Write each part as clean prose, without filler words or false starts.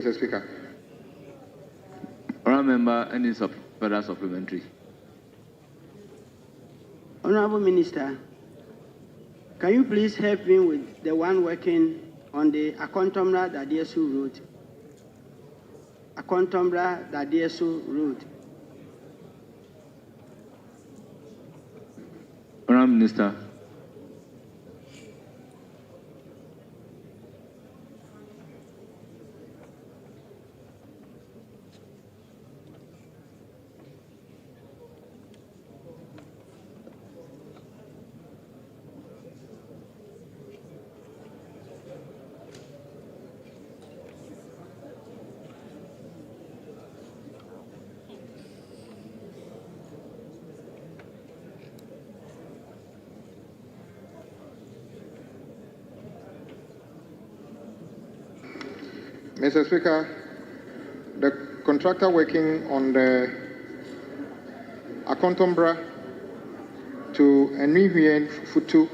Mr. Speaker. Honourable Member, any further supplementary? Honourable Minister, can you please help me with the one working on the Akontomra Dadiesu Road? Akontomra Dadiesu Road. Honourable Minister. Mr. Speaker, the contractor working on the Akontombra to Enuhien Futu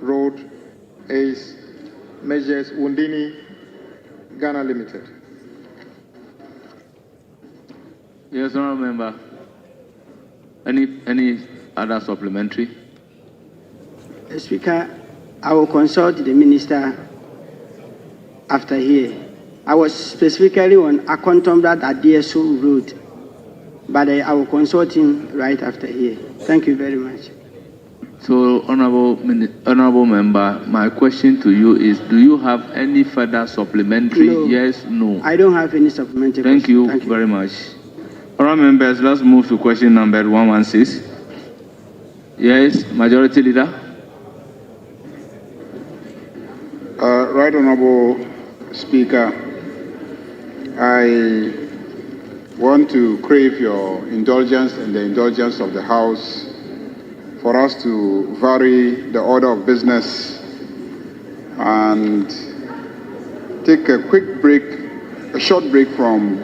Road is Measures Wundini Ghana Limited. Yes, Honourable Member. Any other supplementary? Speaker, I will consult the Minister after here. I was specifically on Akontomra Dadiesu Road, but I will consult him right after here. Thank you very much. So, Honourable Member, my question to you is, do you have any further supplementary? No, yes, no? I don't have any supplementary. Thank you very much. Honourable Members, let's move to question number 116. Yes, Majority Leader. Right Honourable Speaker, I want to crave your indulgence and the indulgence of the House for us to vary the order of business and take a quick break, a short break from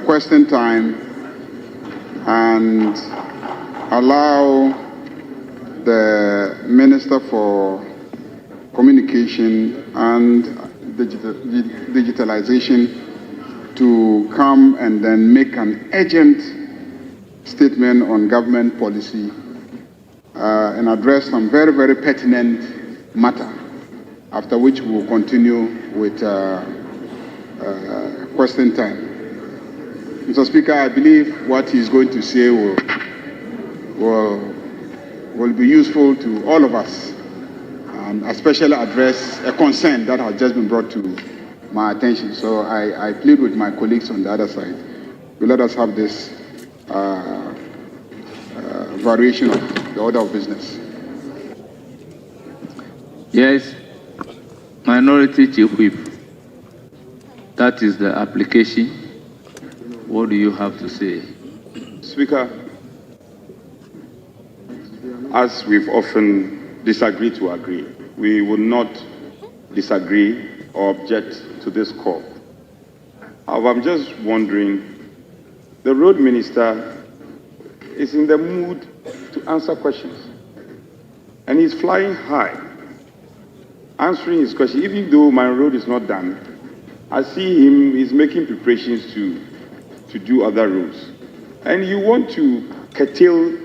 question time, and allow the Minister for Communication and Digitalization to come and then make an urgent statement on government policy and address some very, very pertinent matter, after which we will continue with question time. Mr. Speaker, I believe what he's going to say will be useful to all of us, and especially address a concern that has just been brought to my attention. So I plead with my colleagues on the other side to let us have this variation of the order of business. Yes, Minority Chief Whip. That is the application. What do you have to say? Speaker, as we've often disagreed to agree, we will not disagree or object to this call. However, I'm just wondering, the road minister is in the mood to answer questions, and he's flying high, answering his question. Even though my road is not done, I see him, he's making preparations to do other roads. And you want to curtail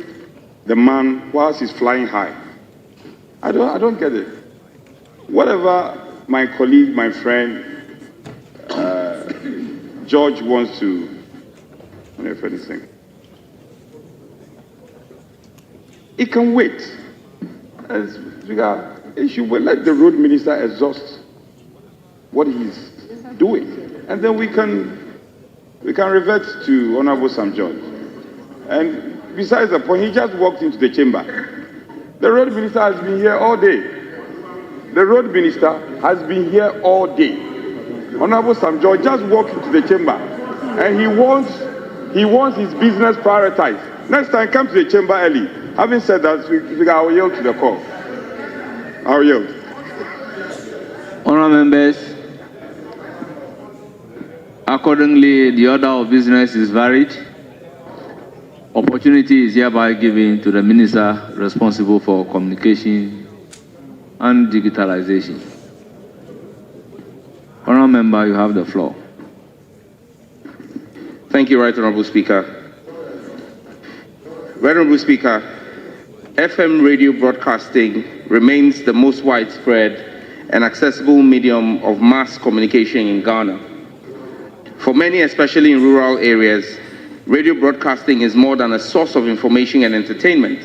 the man whilst he's flying high. I don't get it. Whatever my colleague, my friend, George wants to, if anything, it can wait. It should let the road minister exhaust what he's doing, and then we can revert to Honourable Sam George. And besides the point, he just walked into the chamber. The road minister has been here all day. The road minister has been here all day. Honourable Sam George just walked into the chamber, and he wants his business prioritized. Next time, come to the chamber early. Having said that, I will yield to the call. I will yield. Honourable Members, accordingly, the order of business is varied. Opportunity is hereby given to the Minister responsible for communication and digitalization. Honourable Honourable Member, you have the floor. Thank you, Right Honourable Speaker. Right Honourable Speaker, FM radio broadcasting remains the most widespread and accessible medium of mass communication in Ghana. For many, especially in rural areas, radio broadcasting is more than a source of information and entertainment.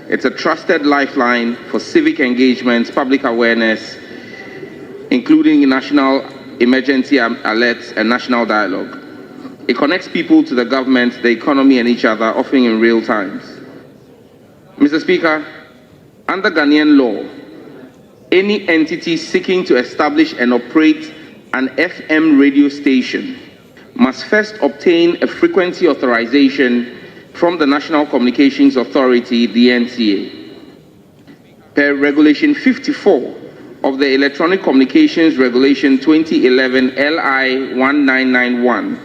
It's a trusted lifeline for civic engagement, public awareness, including national emergency alerts and national dialogue. It connects people to the government, the economy, and each other, often in real times. Mr. Speaker, under Ghanaian law, any entity seeking to establish and operate an FM radio station must first obtain a frequency authorization from the National Communications Authority, the NCA. Per Regulation 54 of the Electronic Communications Regulation 2011 LI 1991,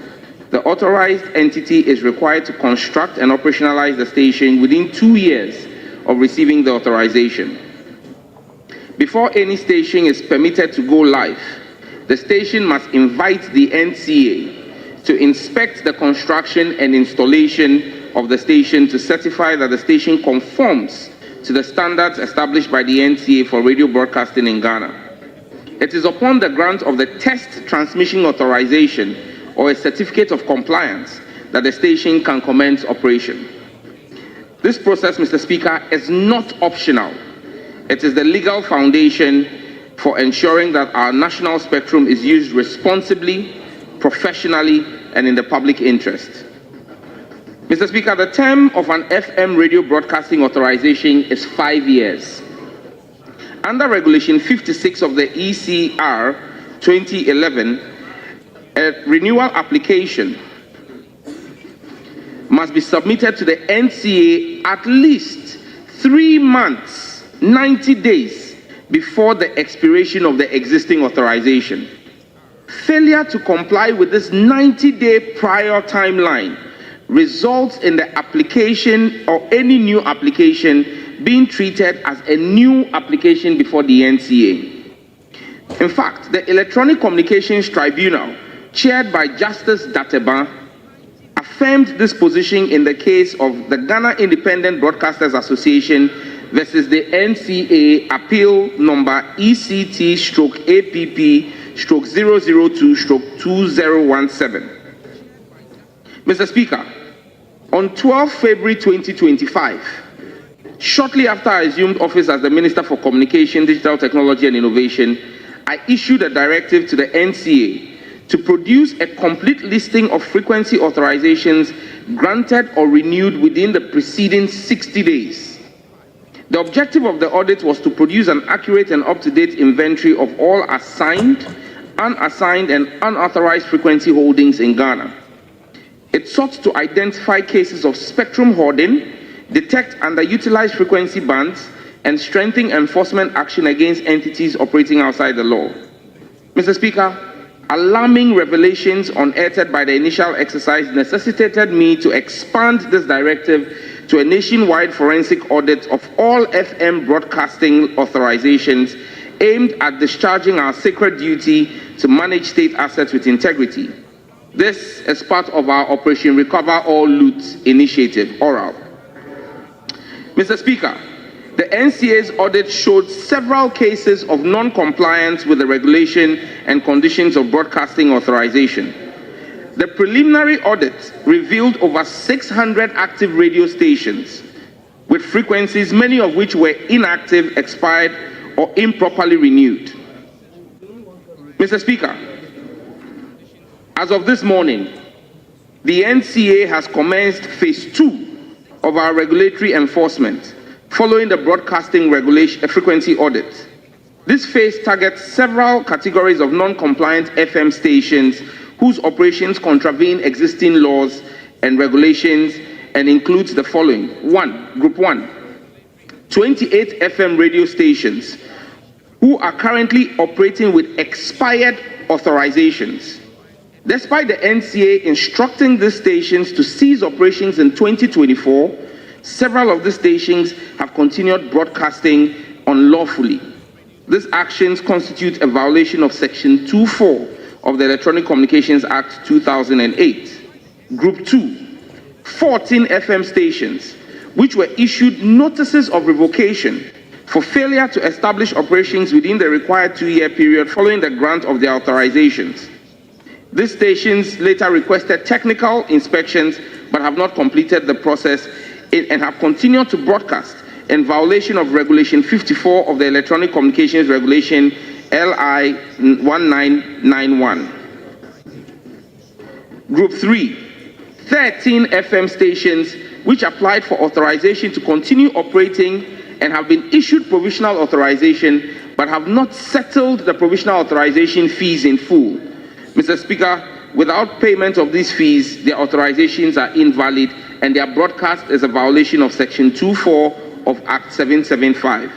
the authorized entity is required to construct and operationalize the station within 2 years of receiving the authorization. Before any station is permitted to go live, the station must invite the NCA to inspect the construction and installation of the station to certify that the station conforms to the standards established by the NCA for radio broadcasting in Ghana. It is upon the grant of the test transmission authorization or a certificate of compliance that the station can commence operation. This process, Mr. Speaker, is not optional. It is the legal foundation for ensuring that our national spectrum is used responsibly, professionally, and in the public interest. Mr. Speaker, the term of an FM radio broadcasting authorization is 5 years. Under Regulation 56 of the ECR 2011, a renewal application must be submitted to the NCA at least 3 months, 90 days before the expiration of the existing authorization. Failure to comply with this 90-day prior timeline results in the application or any new application being treated as a new application before the NCA. In fact, the Electronic Communications Tribunal, chaired by Justice Dateba, affirmed this position in the case of the Ghana Independent Broadcasters Association versus the NCA Appeal Number ECT/APP/002/2017. Mr. Speaker, on 12 February 2025, shortly after I assumed office as the Minister for Communication, Digital Technology and Innovation, I issued a directive to the NCA to produce a complete listing of frequency authorizations granted or renewed within the preceding 60 days. The objective of the audit was to produce an accurate and up-to-date inventory of all assigned, unassigned, and unauthorized frequency holdings in Ghana. It sought to identify cases of spectrum hoarding, detect underutilized frequency bands, and strengthen enforcement action against entities operating outside the law. Mr. Speaker, alarming revelations unearthed by the initial exercise necessitated me to expand this directive to a nationwide forensic audit of all FM broadcasting authorizations aimed at discharging our sacred duty to manage state assets with integrity. This is part of our Operation Recover All Loot initiative, ORAL. Mr. Speaker, the NCA's audit showed several cases of non-compliance with the regulation and conditions of broadcasting authorization. The preliminary audit revealed over 600 active radio stations with frequencies, many of which were inactive, expired, or improperly renewed. Mr. Speaker, as of this morning, the NCA has commenced phase 2 of our regulatory enforcement following the broadcasting regulation frequency audit. This phase targets several categories of non-compliant FM stations whose operations contravene existing laws and regulations and includes the following. Group 1, 28 FM radio stations who are currently operating with expired authorizations. Despite the NCA instructing these stations to cease operations in 2024, several of these stations have continued broadcasting unlawfully. These actions constitute a violation of Section 2.4 of the Electronic Communications Act 2008. Group 2, 14 FM stations which were issued notices of revocation for failure to establish operations within the required 2-year period following the grant of their authorizations. These stations later requested technical inspections but have not completed the process and have continued to broadcast in violation of Regulation 54 of the Electronic Communications Regulation LI 1991. Group 3, 13 FM stations which applied for authorization to continue operating and have been issued provisional authorization but have not settled the provisional authorization fees in full. Mr. Speaker, without payment of these fees, their authorizations are invalid and their broadcast is a violation of Section 24 of Act 775.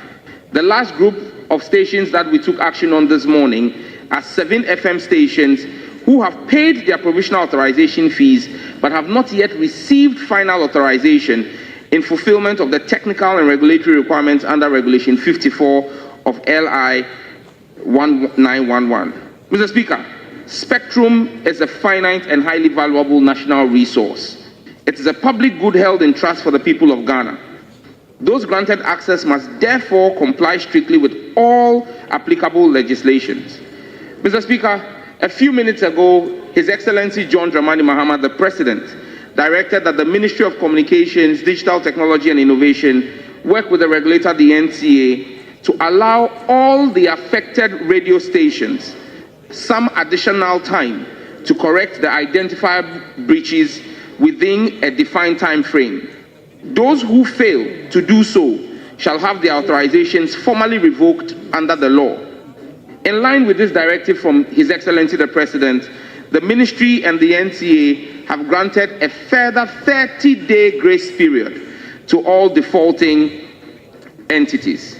The last group of stations that we took action on this morning are 7 FM stations who have paid their provisional authorization fees but have not yet received final authorization in fulfillment of the technical and regulatory requirements under Regulation 54 of LI 1911. Mr. Speaker, spectrum is a finite and highly valuable national resource. It is a public good held in trust for the people of Ghana. Those granted access must therefore comply strictly with all applicable legislations. Mr. Speaker, a few minutes ago, His Excellency John Dramani Mahama, the President, directed that the Ministry of Communications, Digital Technology and Innovation work with the regulator, the NCA, to allow all the affected radio stations some additional time to correct the identified breaches within a defined time frame. Those who fail to do so shall have their authorizations formally revoked under the law. In line with this directive from His Excellency the President, the Ministry and the NCA have granted a further 30-day grace period to all defaulting entities.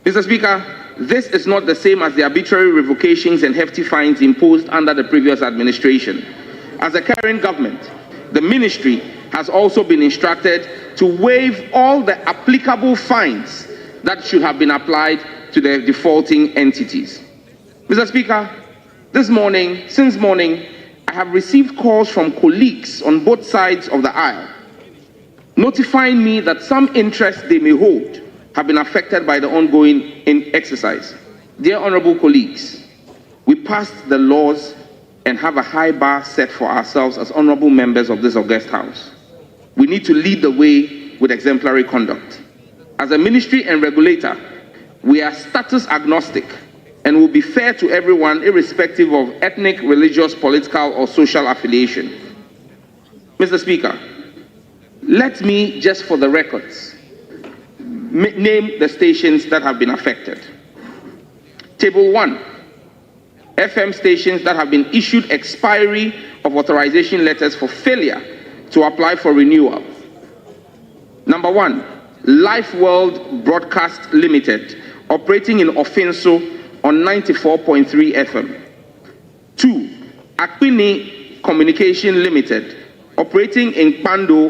Mr. Speaker, this is not the same as the arbitrary revocations and hefty fines imposed under the previous administration. As the current government, the Ministry has also been instructed to waive all the applicable fines that should have been applied to the defaulting entities. Mr. Speaker, since morning, I have received calls from colleagues on both sides of the aisle, notifying me that some interests they may hold have been affected by the ongoing exercise. Dear honorable colleagues, we passed the laws and have a high bar set for ourselves as honorable members of this august house. We need to lead the way with exemplary conduct. As a ministry and regulator, we are status agnostic and will be fair to everyone irrespective of ethnic, religious, political, or social affiliation. Mr. Speaker, let me, just for the records, name the stations that have been affected. Table 1, FM stations that have been issued expiry of authorization letters for failure to apply for renewal. Number 1, Life World Broadcast Limited, operating in Offenso on 94.3 FM. 2, Akpini Communication Limited, operating in Pando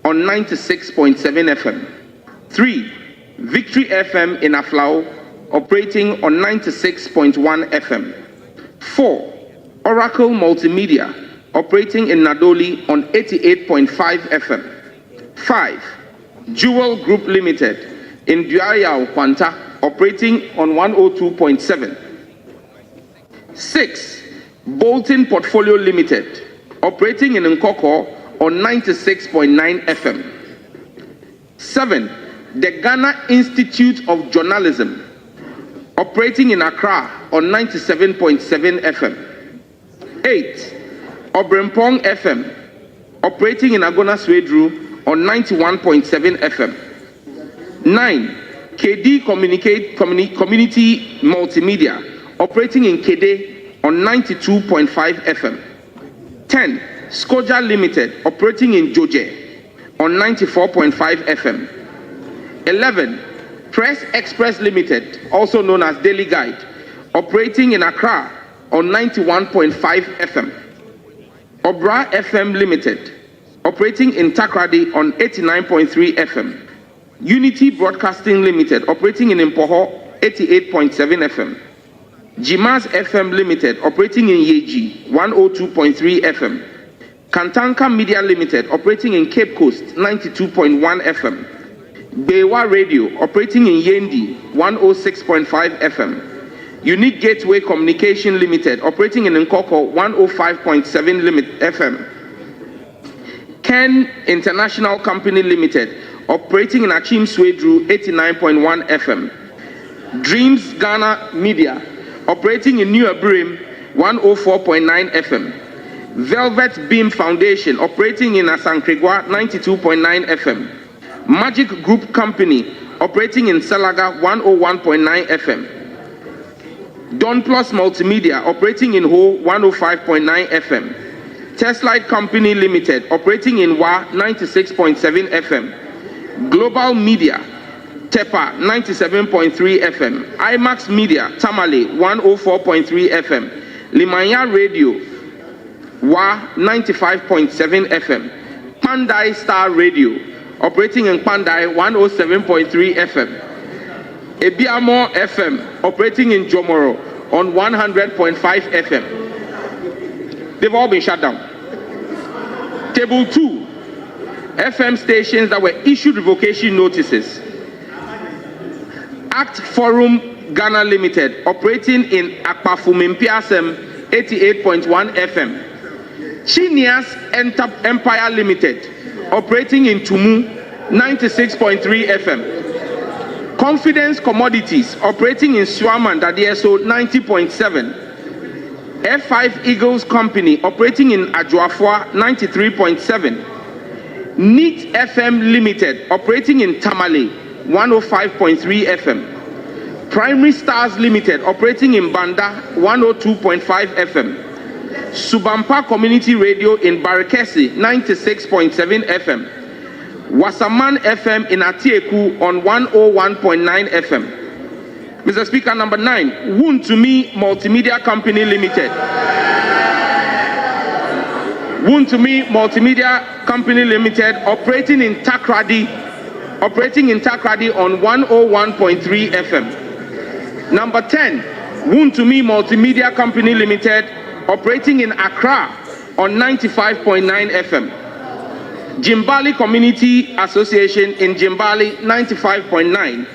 on 96.7 FM. 3, Victory FM in Aflao, operating on 96.1 FM. 4, Oracle Multimedia, operating in Nadoli on 88.5 FM. 5, Jewel Group Limited in Duayao, Kwanta, operating on 102.7. 6, Bolton Portfolio Limited, operating in Nkoko on 96.9 FM. 7, the Ghana Institute of Journalism, operating in Accra on 97.7 FM. 8, Obrempong FM, operating in Agona Swedru on 91.7 FM. 9, KD Community Multimedia, operating in Kede on 92.5 FM. 10, Skoja Limited, operating in Joje on 94.5 FM. 11, Press Express Limited, also known as Daily Guide, operating in Accra on 91.5 FM. Obra FM Limited, operating in Takrady on 89.3 FM. Unity Broadcasting Limited, operating in Impoho, 88.7 FM. Jimas FM Limited, operating in Yeji, 102.3 FM. Kantanka Media Limited, operating in Cape Coast, 92.1 FM. Bewa Radio, operating in Yendi, 106.5 FM. Unique Gateway Communication Limited, operating in Nkoko, 105.7 FM. Ken International Company Limited, operating in Achim Swedru, 89.1 FM. Dreams Ghana Media, operating in New Abrim, 104.9 FM. Velvet Beam Foundation, operating in Asankrigwa, 92.9 FM. Magic Group Company, operating in Salaga, 101.9 FM. Don Plus Multimedia, operating in Ho, 105.9 FM. Testlight Company Limited, operating in Wa, 96.7 FM. Global Media, Tepa, 97.3 FM. IMAX Media, Tamale, 104.3 FM. Limanya Radio, Wa, 95.7 FM. Pandai Star Radio, operating in Pandai, 107.3 FM. Ebiamo FM, operating in Jomoro, on 100.5 FM. They've all been shut down. Table 2, FM stations that were issued revocation notices. Act Forum Ghana Limited, operating in Akpafumimpiasem, 88.1 FM. Chinias Empire Limited, operating in Tumu, 96.3 FM. Confidence Commodities, operating in Swaman, Dadieso, 90.7. F5 Eagles Company, operating in Ajuafwa, 93.7. NEAT FM Limited, operating in Tamale, 105.3 FM. Primary Stars Limited, operating in Banda, 102.5 FM. Subampa Community Radio in Barakesi, 96.7 FM. Wasaman FM in Atieku on 101.9 FM. Mr. Speaker, number 9, Wuntumi Multimedia Company Limited. Wuntumi Multimedia Company Limited, operating in Takrady on 101.3 FM. Number 10, Wuntumi Multimedia Company Limited, operating in Accra on 95.9 FM. Jimbali Community Association in Jimbali, 95.9.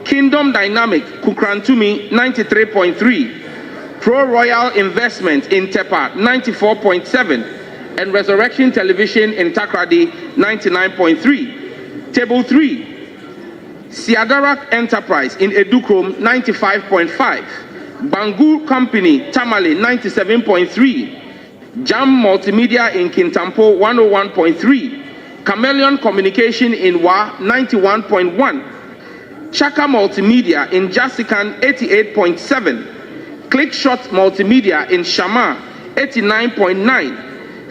Kingdom Dynamic, Kukrantumi, 93.3. Pro Royal Investment in Tepa, 94.7. And Resurrection Television in Takrady, 99.3. Table 3, Siadarak Enterprise in Edukrom, 95.5. Bangu Company, Tamale, 97.3. Jam Multimedia in Kintampo, 101.3. Chameleon Communication in Wa, 91.1. Chaka Multimedia in Jasikan, 88.7. Clickshot Multimedia in Shama, 89.9.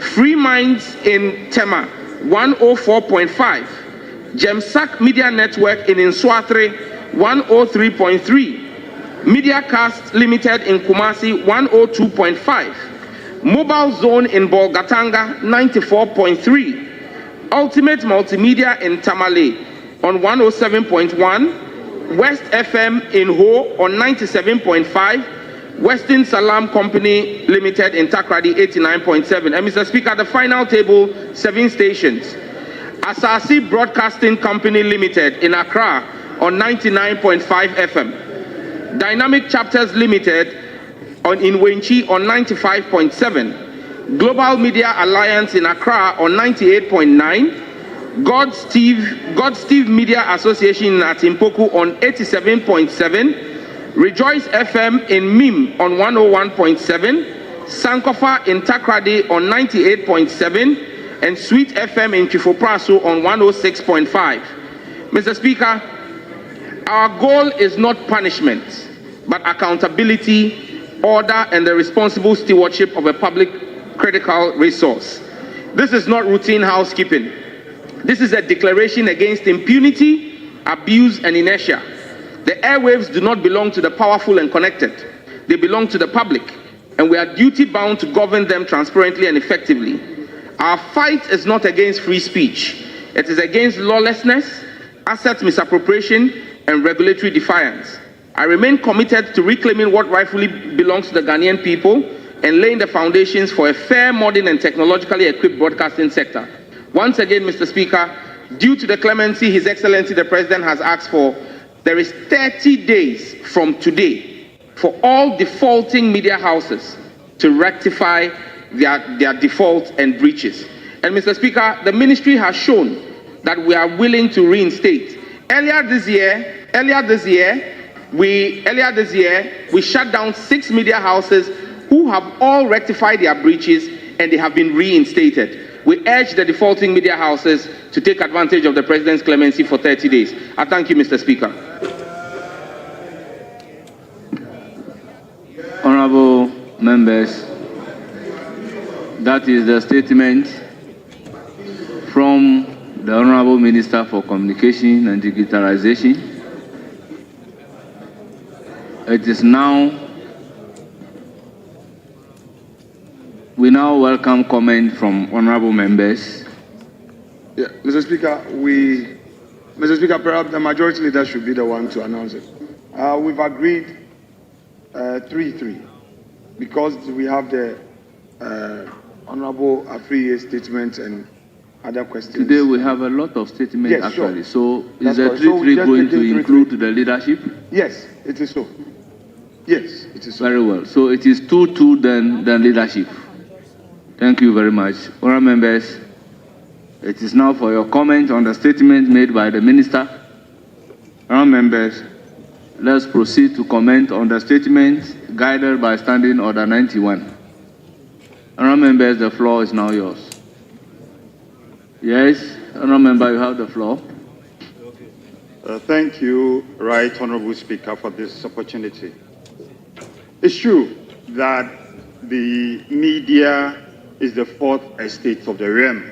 Free Minds in Tema, 104.5. Gemsak Media Network in Nswatre, 103.3. Mediacast Limited in Kumasi, 102.5. Mobile Zone in Bolgatanga, 94.3. Ultimate Multimedia in Tamale on 107.1. West FM in Ho on 97.5. Western Salam Company Limited in Takrady, 89.7. And Mr. Speaker, the final table, 7 stations. Asasi Broadcasting Company Limited in Accra on 99.5 FM. Dynamic Chapters Limited in Wenchi on 95.7. Global Media Alliance in Accra on 98.9. God Steve Media Association in Atimpoku on 87.7. Rejoice FM in Mim on 101.7. Sankofa in Takrady on 98.7. And Sweet FM in Chifopraso on 106.5. Mr. Speaker, our goal is not punishment, but accountability, order, and the responsible stewardship of a public critical resource. This is not routine housekeeping. This is a declaration against impunity, abuse, and inertia. The airwaves do not belong to the powerful and connected. They belong to the public, and we are duty-bound to govern them transparently and effectively. Our fight is not against free speech. It is against lawlessness, asset misappropriation, and regulatory defiance. I remain committed to reclaiming what rightfully belongs to the Ghanaian people and laying the foundations for a fair, modern, and technologically equipped broadcasting sector. Once again, Mr. Speaker, due to the clemency His Excellency the President has asked for, there is 30 days from today for all defaulting media houses to rectify their defaults and breaches. And Mr. Speaker, the ministry has shown that we are willing to reinstate. Earlier this year, we shut down 6 media houses who have all rectified their breaches and they have been reinstated. We urge the defaulting media houses to take advantage of the President's clemency for 30 days. I thank you, Mr. Speaker. Honorable members, that is the statement from the Honorable Minister for Communication and Digitalization. It is now, we now welcome comment from honorable members. Yeah, Mr. Speaker, perhaps the majority leader should be the one to announce it. We've agreed 3-3 because we have the Honorable Afriye statement and other questions. Today we have a lot of statements, yes, actually. Sure. So is the 3-3 going to include the leadership? Yes, it is so. Yes, it is so. Very well. So it is 2-2 then leadership. Thank you very much. Honourable members, it is now for your comment on the statement made by the Minister. Honourable members, let's proceed to comment on the statement guided by Standing Order 91. Honourable members, the floor is now yours. Yes, Honourable member, you have the floor. Thank you, Right Honourable Speaker, for this opportunity. It's true that the media is the fourth estate of the realm.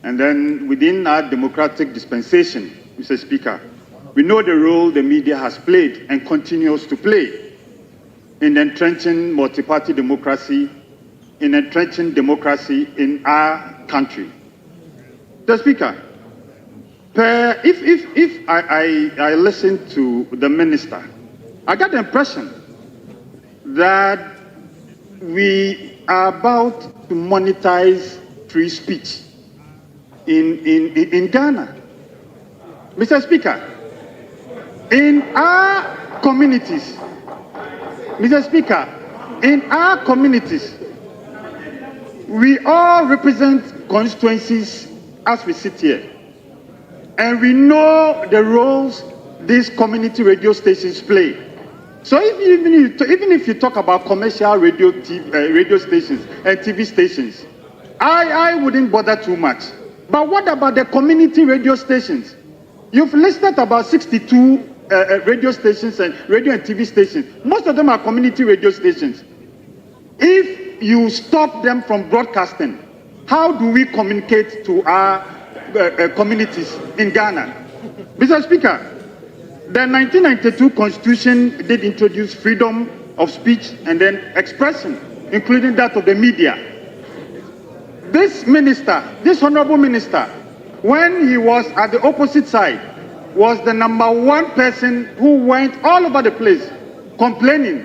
And then within our democratic dispensation, Mr. Speaker, we know the role the media has played and continues to play in entrenching multi-party democracy, in entrenching democracy in our country. Mr. Speaker, if I listen to the minister, I get the impression that we are about to monetize free speech in Ghana. Mr. Speaker, in our communities, Mr. Speaker, in our communities, we all represent constituencies as we sit here. And we know the roles these community stations play. So even if you talk about commercial radio stations and TV stations, I wouldn't bother too much. But what about the community radio stations? You've listed about 62 radio stations and radio and TV stations. Most of them are community radio stations. If you stop them from broadcasting, how do we communicate to our communities in Ghana? Mr. Speaker, the 1992 Constitution did introduce freedom of speech and then expression, including that of the media. This minister, this honorable minister, when he was at the opposite side, was the #1 person who went all over the place complaining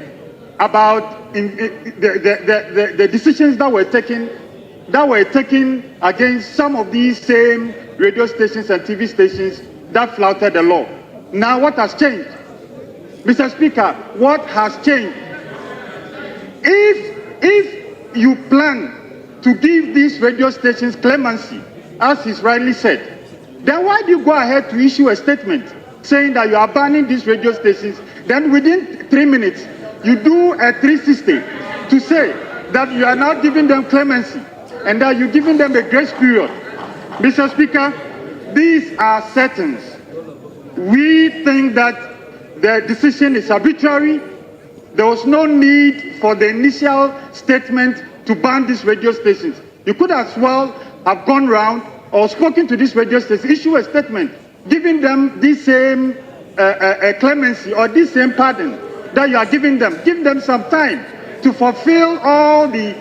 about the decisions that were taken against some of these same radio stations and TV stations that flouted the law. Now what has changed? Mr. Speaker, what has changed? If you plan to give these radio stations clemency, as is rightly said, then why do you go ahead to issue a statement saying that you are banning these radio stations, then within 3 minutes, you do a 360 to say that you are now giving them clemency and that you're giving them a grace period? Mr. Speaker, these are settings. We think that the decision is arbitrary. There was no need for the initial statement to ban these radio stations. You could as well have gone round or spoken to these radio stations, issue a statement, giving them this same clemency or this same pardon that you are giving them. Give them some time to fulfill all the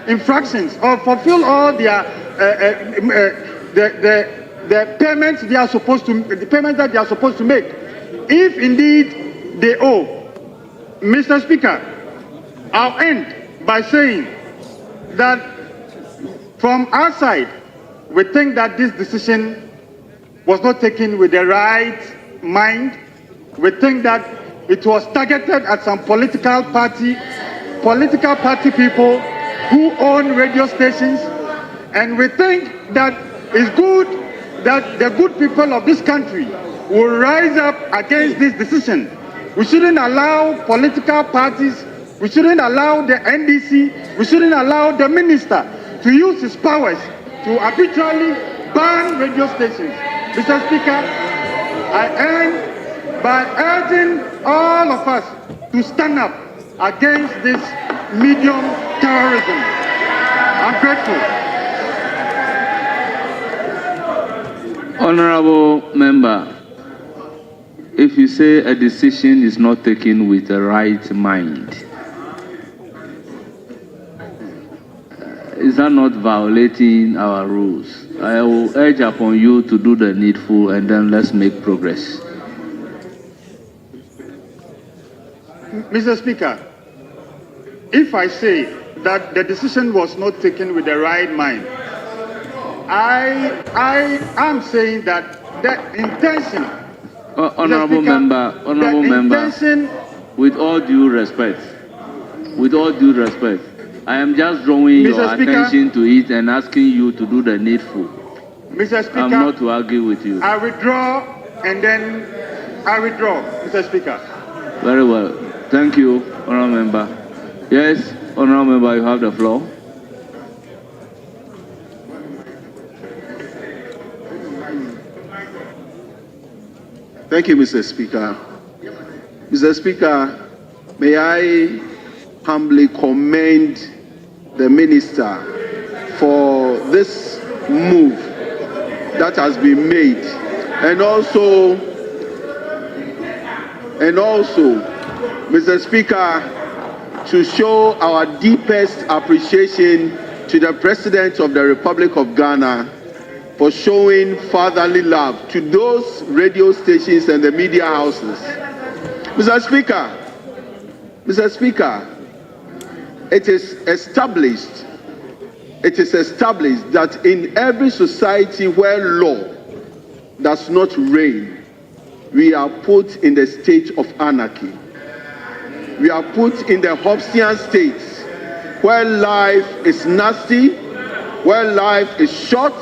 infractions or fulfill all their the payments they are supposed to, the payments that they are supposed to make. if indeed they owe. Mr. Speaker, I'll end by saying that from our side, we think that this decision was not taken with the right mind. We think that it was targeted at some political party people who own radio stations. And we think that it's good that the good people of this country will rise up against this decision. We shouldn't allow political parties, we shouldn't allow the NDC, we shouldn't allow the minister to use his powers to arbitrarily ban radio stations. Mr. Speaker, I end by urging all of us to stand up against this medium terrorism. I'm grateful. Honorable member, if you say a decision is not taken with the right mind, is that not violating our rules? I will urge upon you to do the needful and then let's make progress. Mr. Speaker, if I say that the decision was not taken with the right mind, I am saying that the intention. Honorable member, with all due respect, I am just drawing your attention to it and asking you to do the needful. Mr. Speaker, I'm not to argue with you. I withdraw and then I withdraw, Mr. Speaker. Very well. Thank you, honorable member. Yes, honorable member, you have the floor. Thank you, Mr. Speaker. Mr. Speaker, may I humbly commend the minister for this move that has been made, and also, Mr. Speaker, to show our deepest appreciation to the President of the Republic of Ghana for showing fatherly love to those radio stations and the media houses. Mr. Speaker, it is established that in every society where law does not reign, we are put in the state of anarchy. We are put in the Hobbesian state where life is nasty, where life is short,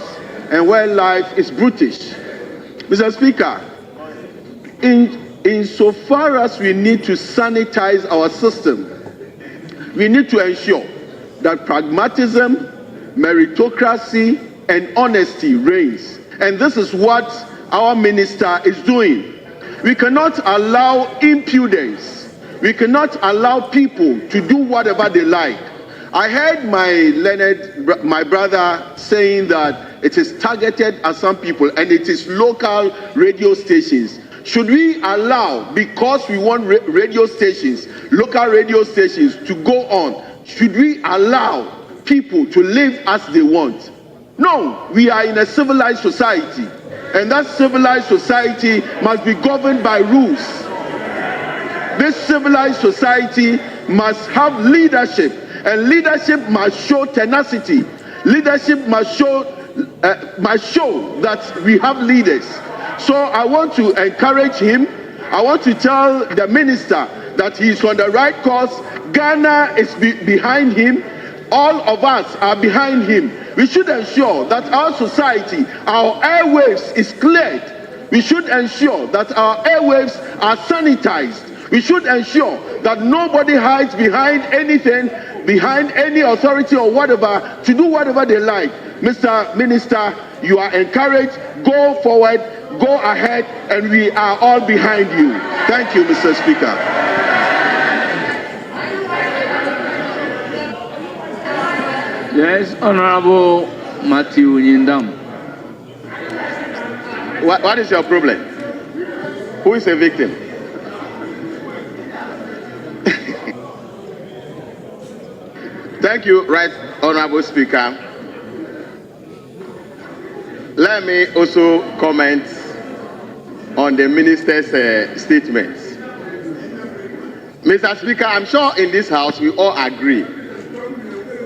and where life is brutish. Mr. Speaker, insofar as we need to sanitize our system, we need to ensure that pragmatism, meritocracy, and honesty reigns. And this is what our minister is doing. We cannot allow impudence. We cannot allow people to do whatever they like. I heard my brother saying that it is targeted at some people and it is local radio stations. Should we allow, because we want radio stations, local radio stations to go on, should we allow people to live as they want? No, we are in a civilized society, and that civilized society must be governed by rules. This civilized society must have leadership, and leadership must show tenacity. Leadership must show that we have leaders. So I want to encourage him. I want to tell the minister that he is on the right course. Ghana is behind him. All of us are behind him. We should ensure that our society, our airwaves is cleared. We should ensure that our airwaves are sanitized. We should ensure that nobody hides behind anything, behind any authority or whatever, to do whatever they like. Mr. Minister, you are encouraged. Go forward, go ahead, and we are all behind you. Thank you, Mr. Speaker. Yes, Honorable Matthew Yindam. What is your problem? Who is a victim? Thank you, Right Honorable Speaker. Let me also comment on the minister's statements. Mr. Speaker, I'm sure in this house we all agree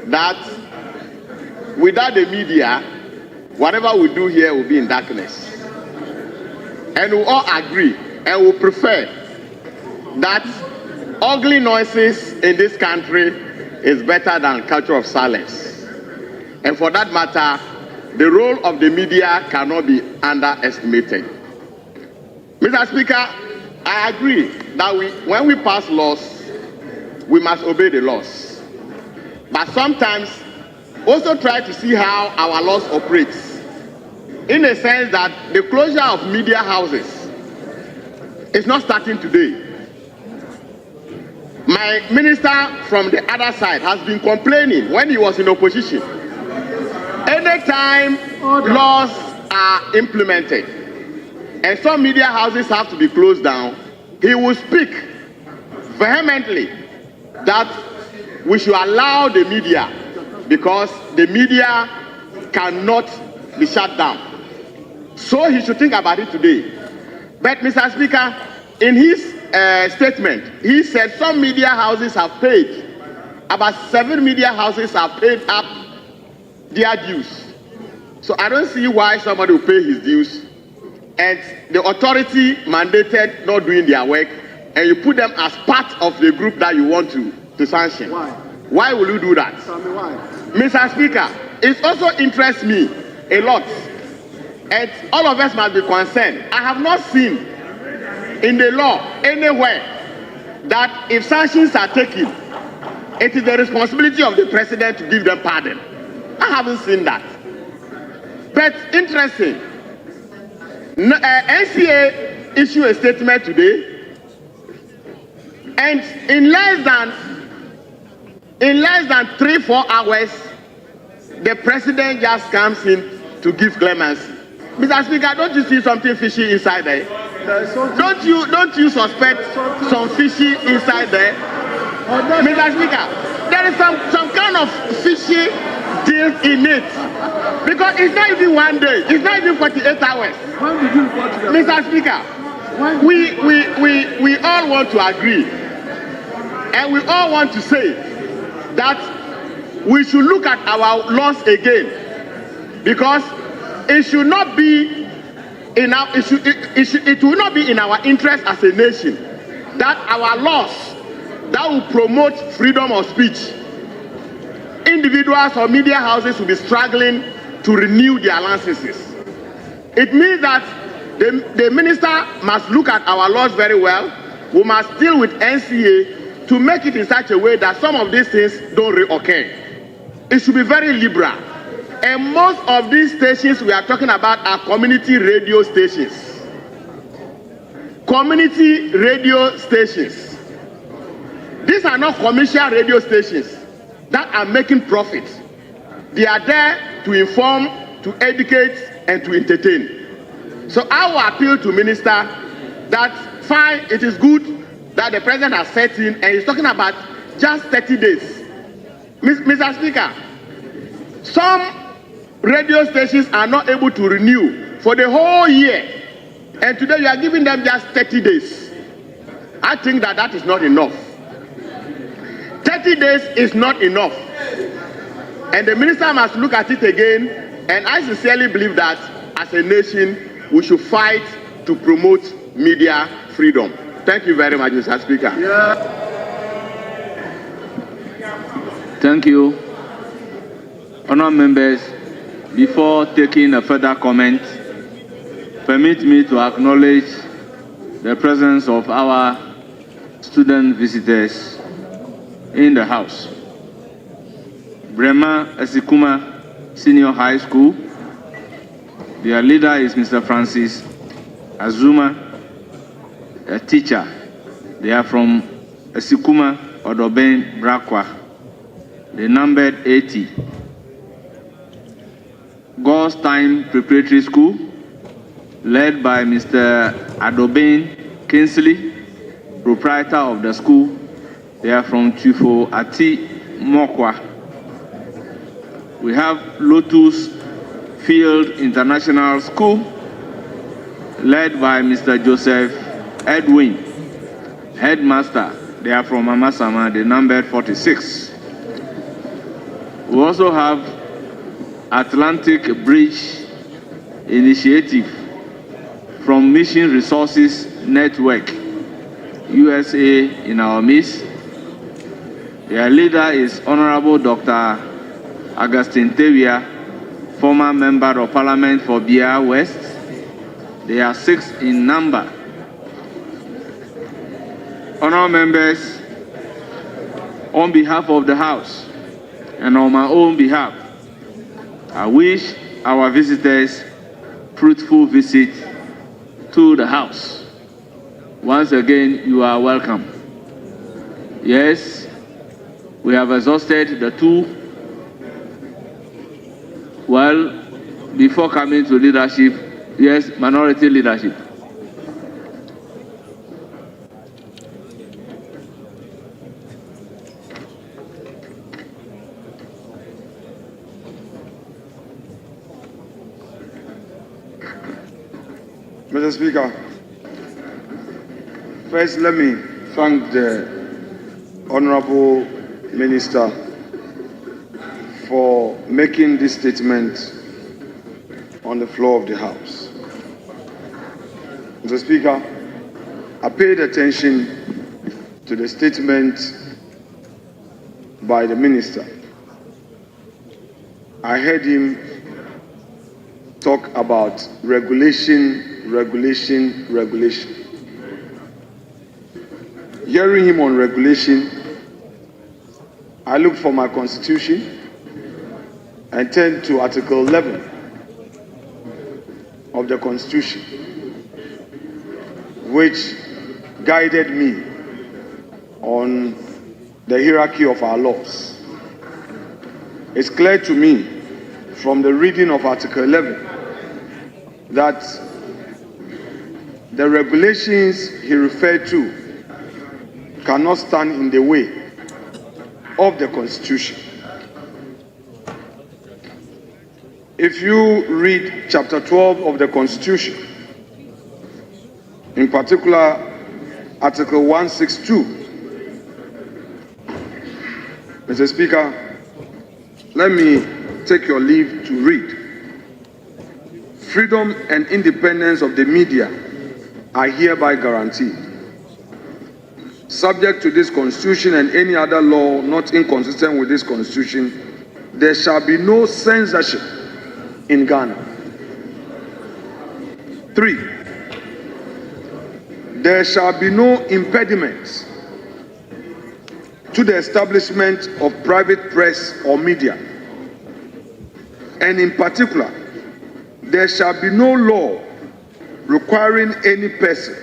that without the media, whatever we do here will be in darkness. And we all agree and we prefer that ugly noises in this country is better than culture of silence. And for that matter, the role of the media cannot be underestimated. Mr. Speaker, I agree that when we pass laws, we must obey the laws. But sometimes also try to see how our laws operate, in the sense that the closure of media houses is not starting today. My minister from the other side has been complaining when he was in opposition. Anytime laws are implemented and some media houses have to be closed down, he will speak vehemently that we should allow the media, because the media cannot be shut down. So he should think about it today. But Mr. Speaker, in his statement, he said some media houses have paid, about 7 media houses have paid up their dues. So I don't see why somebody will pay his dues and the authority mandated not doing their work, and you put them as part of the group that you want to sanction. Why will you do that? Tell me why. Mr. Speaker, it also interests me a lot, and all of us must be concerned. I have not seen in the law anywhere that if sanctions are taken, it is the responsibility of the president to give them pardon. I haven't seen that. But interesting, NCA issued a statement today, and in less than 3-4 hours, the president just comes in to give clemency. Mr. Speaker, don't you see something fishy inside there? Don't you suspect some fishy inside there? Mr. Speaker, there is some kind of fishy deal in it. Because it's not even 1 day, it's not even 48 hours. When did you report to them? Mr. Speaker, we all want to agree, and we all want to say that we should look at our laws again, because it should not be in our, it will not be in our interest as a nation that our laws that will promote freedom of speech, individuals or media houses will be struggling to renew their licenses. It means that the minister must look at our laws very well. We must deal with NCA to make it in such a way that some of these things don't reoccur. It should be very liberal. And most of these stations we are talking about are community radio stations. Community radio stations. These are not commercial radio stations that are making profits. They are there to inform, to educate, and to entertain. So I will appeal to minister that fine, it is good that the president has set in, and he's talking about just 30 days. Mr. Speaker, some radio stations are not able to renew for the whole year, and today you are giving them just 30 days. I think that is not enough. 30 days is not enough, and the minister must look at it again, and I sincerely believe that as a nation we should fight to promote media freedom. Thank you very much, Mr. Speaker. Thank you. Honourable members, before taking a further comment, permit me to acknowledge the presence of our student visitors in the house. Brema Esikuma Senior High School. Their leader is Mr. Francis Azuma, a teacher. They are from Esikuma Odoben Brakwa. They numbered 80. God's Time Preparatory School, led by Mr. Adoben Kinsley, proprietor of the school. They are from Chufo Ati Mokwa. We have Lotus Field International School, led by Mr. Joseph Edwin, headmaster. They are from Amasama, they numbered 46. We also have Atlantic Bridge Initiative from Mission Resources Network, USA, in our midst. Their leader is Honorable Dr. Augustine Tevia, former Member of Parliament for Bia West. They are 6 in number. Honorable members, on behalf of the House and on my own behalf, I wish our visitors fruitful visit to the House. Once again, you are welcome. Yes, we have exhausted the two. Well, before coming to leadership, yes, minority leadership. Mr. Speaker, first let me thank the Honorable Minister for making this statement on the floor of the House. Mr. Speaker, I paid attention to the statement by the Minister. I heard him talk about regulation. Hearing him on regulation, I looked for my constitution and turned to Article 11 of the Constitution, which guided me on the hierarchy of our laws. It's clear to me from the reading of Article 11 that the regulations he referred to cannot stand in the way of the Constitution. If you read chapter 12 of the Constitution, in particular Article 162, Mr. Speaker, let me take your leave to read. Freedom and independence of the media are hereby guaranteed. Subject to this Constitution and any other law not inconsistent with this Constitution, there shall be no censorship in Ghana. 3, there shall be no impediment to the establishment of private press or media. And in particular, there shall be no law requiring any person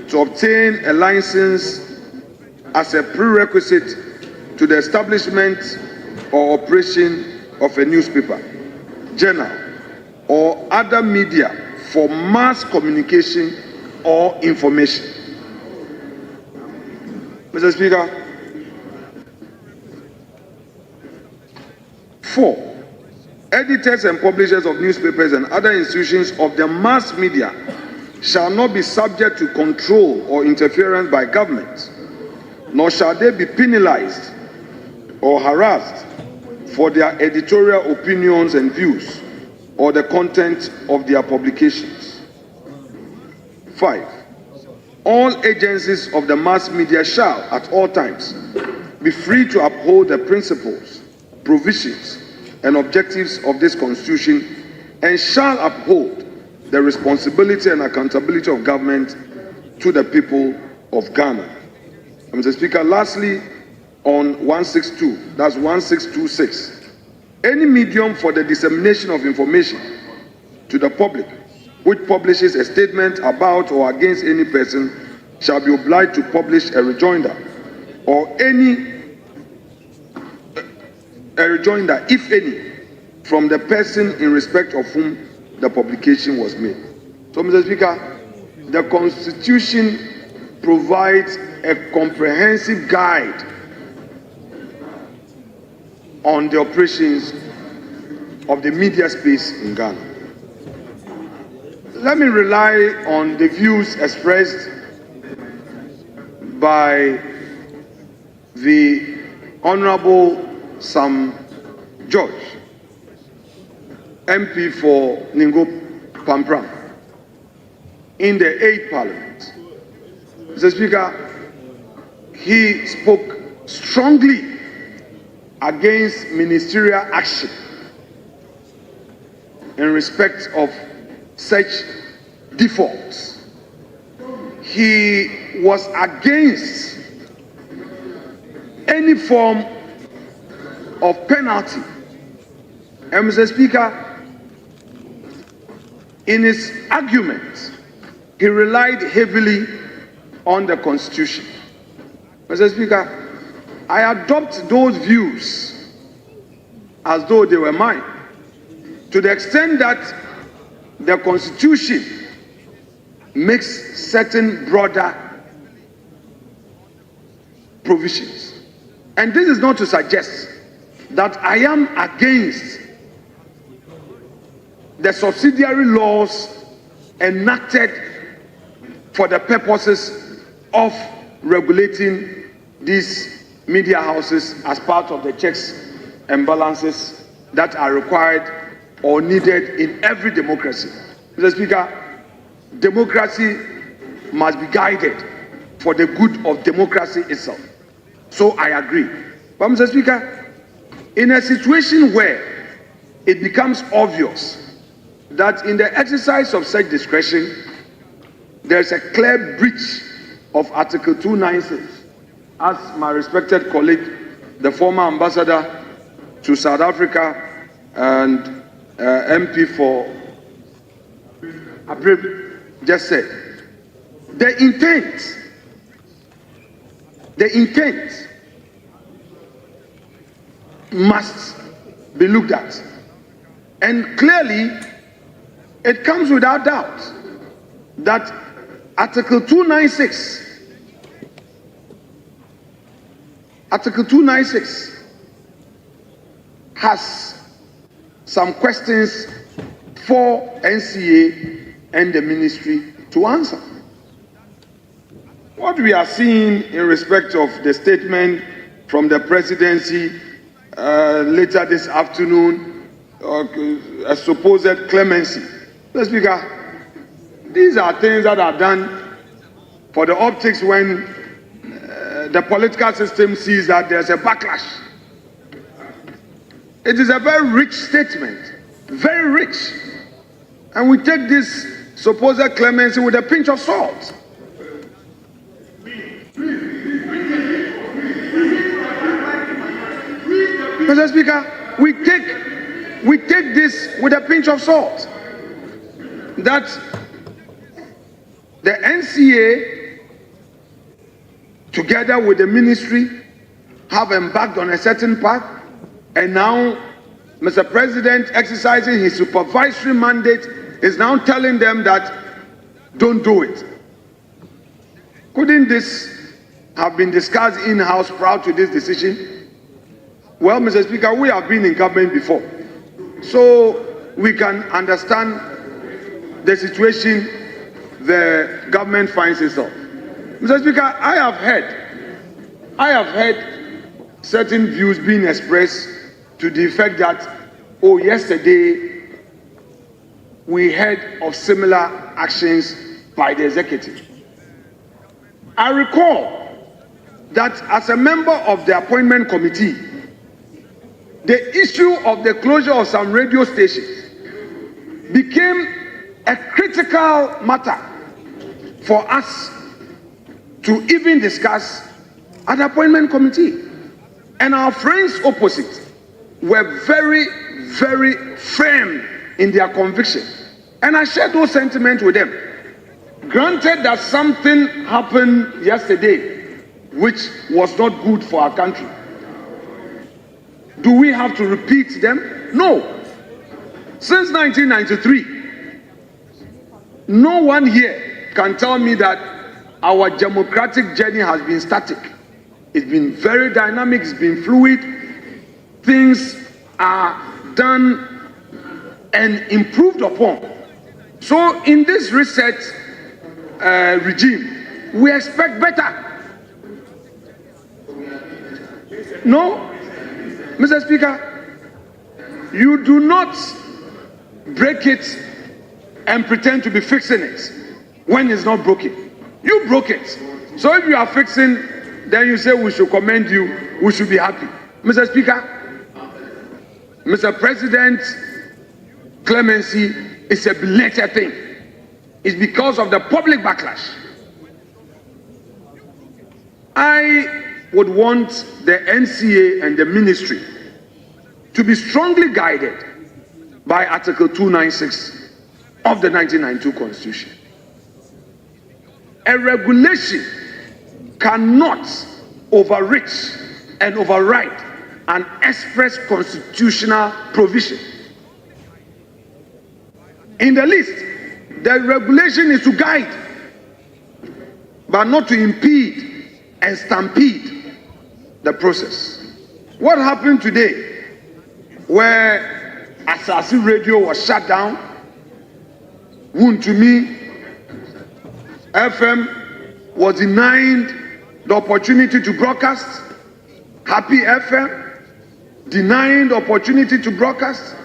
to obtain a license as a prerequisite to the establishment or operation of a newspaper, journal, or other media for mass communication or information. Mr. Speaker, 4, editors and publishers of newspapers and other institutions of the mass media shall not be subject to control or interference by government, nor shall they be penalized or harassed for their editorial opinions and views or the content of their publications. 5, all agencies of the mass media shall, at all times, be free to uphold the principles, provisions, and objectives of this Constitution, and shall uphold the responsibility and accountability of government to the people of Ghana. Mr. Speaker, lastly, on 162, that's 1626, any medium for the dissemination of information to the public which publishes a statement about or against any person shall be obliged to publish a rejoinder, or a rejoinder, if any, from the person in respect of whom the publication was made. So, Mr. Speaker, the Constitution provides a comprehensive guide on the operations of the media space in Ghana. let me rely on the views expressed by the Honorable Sam George, MP for Ningo Pampram, in the 8th Parliament. Mr. Speaker, he spoke strongly against ministerial action in respect of such defaults. He was against any form of penalty. And Mr. Speaker, in his argument, he relied heavily on the Constitution. Mr. Speaker, I adopt those views as though they were mine, to the extent that the Constitution makes certain broader provisions. And this is not to suggest that I am against the subsidiary laws enacted for the purposes of regulating these media houses as part of the checks and balances that are required or needed in every democracy. Mr. Speaker, democracy must be guided for the good of democracy itself. So I agree. But Mr. Speaker, in a situation where it becomes obvious that in the exercise of such discretion, there's a clear breach of Article 296, as my respected colleague, the former ambassador to South Africa and MP for April just said, the intent must be looked at. And clearly, it comes without doubt that Article 296 has some questions for NCA and the ministry to answer. What we are seeing in respect of the statement from the presidency later this afternoon, a supposed clemency. Mr. Speaker, these are things that are done for the optics when the political system sees that there's a backlash. It is a very rich statement, very rich. And we take this supposed clemency with a pinch of salt. Mr. Speaker, we take this with a pinch of salt. That the NCA, together with the ministry, have embarked on a certain path, and now Mr. President, exercising his supervisory mandate, is now telling them that don't do it. Couldn't this have been discussed in-house prior to this decision? Well, Mr. Speaker, we have been in government before, so we can understand the situation the government finds itself. Mr. Speaker, I have heard certain views being expressed to the effect that, oh, yesterday we heard of similar actions by the executive. I recall that as a member of the appointment committee, the issue of the closure of some radio stations became a critical matter for us to even discuss at the appointment committee. And our friends opposite were very, very firm in their conviction. And I shared those sentiments with them. Granted that something happened yesterday which was not good for our country. Do we have to repeat them? No. Since 1993, no one here can tell me that our democratic journey has been static. It's been very dynamic, it's been fluid. Things are done and improved upon So in this reset regime, we expect better. No, Mr. Speaker, you do not break it and pretend to be fixing it when it's not broken. You broke it. So if you are fixing, then you say we should commend you, we should be happy. Mr. Speaker, Mr. President, clemency is a belated thing. It's because of the public backlash. I would want the NCA and the ministry to be strongly guided by Article 296 of the 1992 Constitution. A regulation cannot overreach and override an express constitutional provision. In the list, the regulation is to guide, but not to impede and stampede the process. What happened today, where Asasi Radio was shut down, Wuntumi FM was denied the opportunity to broadcast, Happy FM denying the opportunity to broadcast.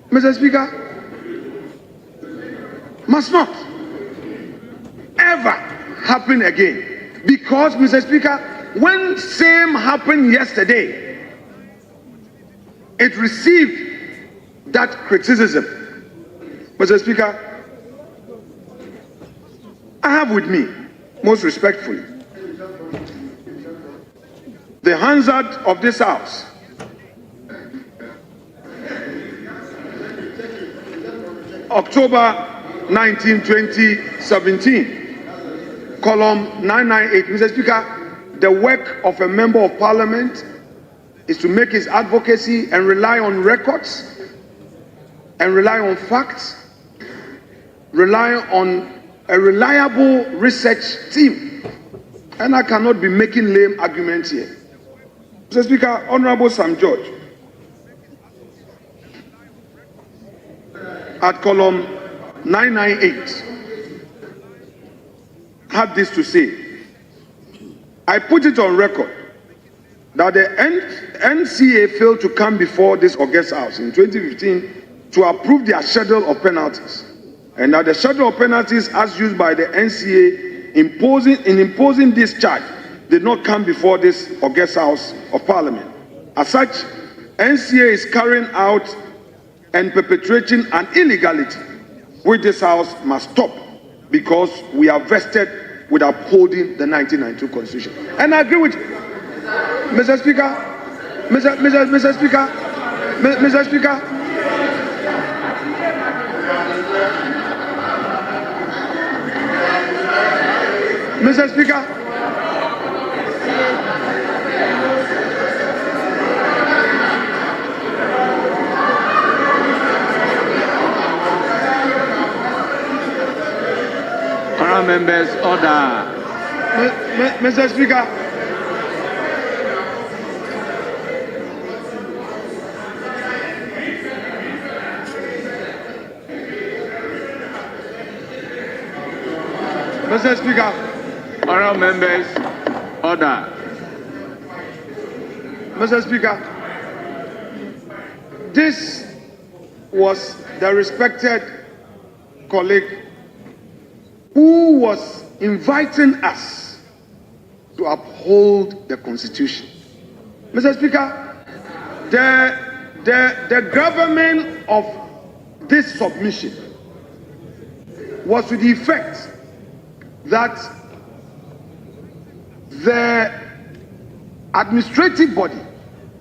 Mr. Speaker, must not ever happen again. Because, Mr. Speaker, when same happened yesterday, it received that criticism. Mr. Speaker, I have with me, most respectfully, the Hansard of this House, October 19, 2017, column 998. Mr. Speaker, the work of a member of parliament is to make his advocacy and rely on records and rely on facts, rely on a reliable research team. And I cannot be making lame arguments here. Mr. Speaker, Honorable Sam George, at column 998, had this to say: I put it on record that the NCA failed to come before this August House in 2015 to approve their schedule of penalties, and that the schedule of penalties as used by the NCA in imposing this charge did not come before this August House of Parliament. As such, NCA is carrying out and perpetrating an illegality which this House must stop, because we are vested with upholding the 1992 Constitution. And I agree with Mr. Speaker, Mr. Speaker, Mr. Speaker. Mr. Speaker, Honourable members, order. Mr. Speaker, Mr. Speaker. Honourable members, order. Mr. Speaker, this was the respected colleague who was inviting us to uphold the Constitution. Mr. Speaker, the government of this submission was to the effect that the administrative body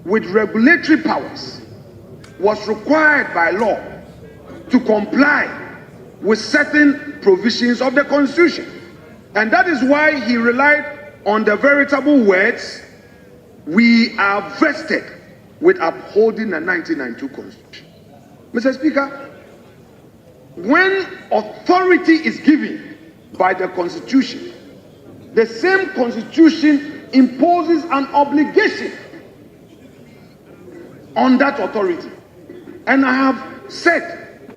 with regulatory powers was required by law to comply with certain provisions of the Constitution. And that is why he relied on the veritable words, we are vested with upholding the 1992 Constitution. Mr. Speaker, when authority is given by the Constitution, the same Constitution imposes an obligation on that authority. And I have said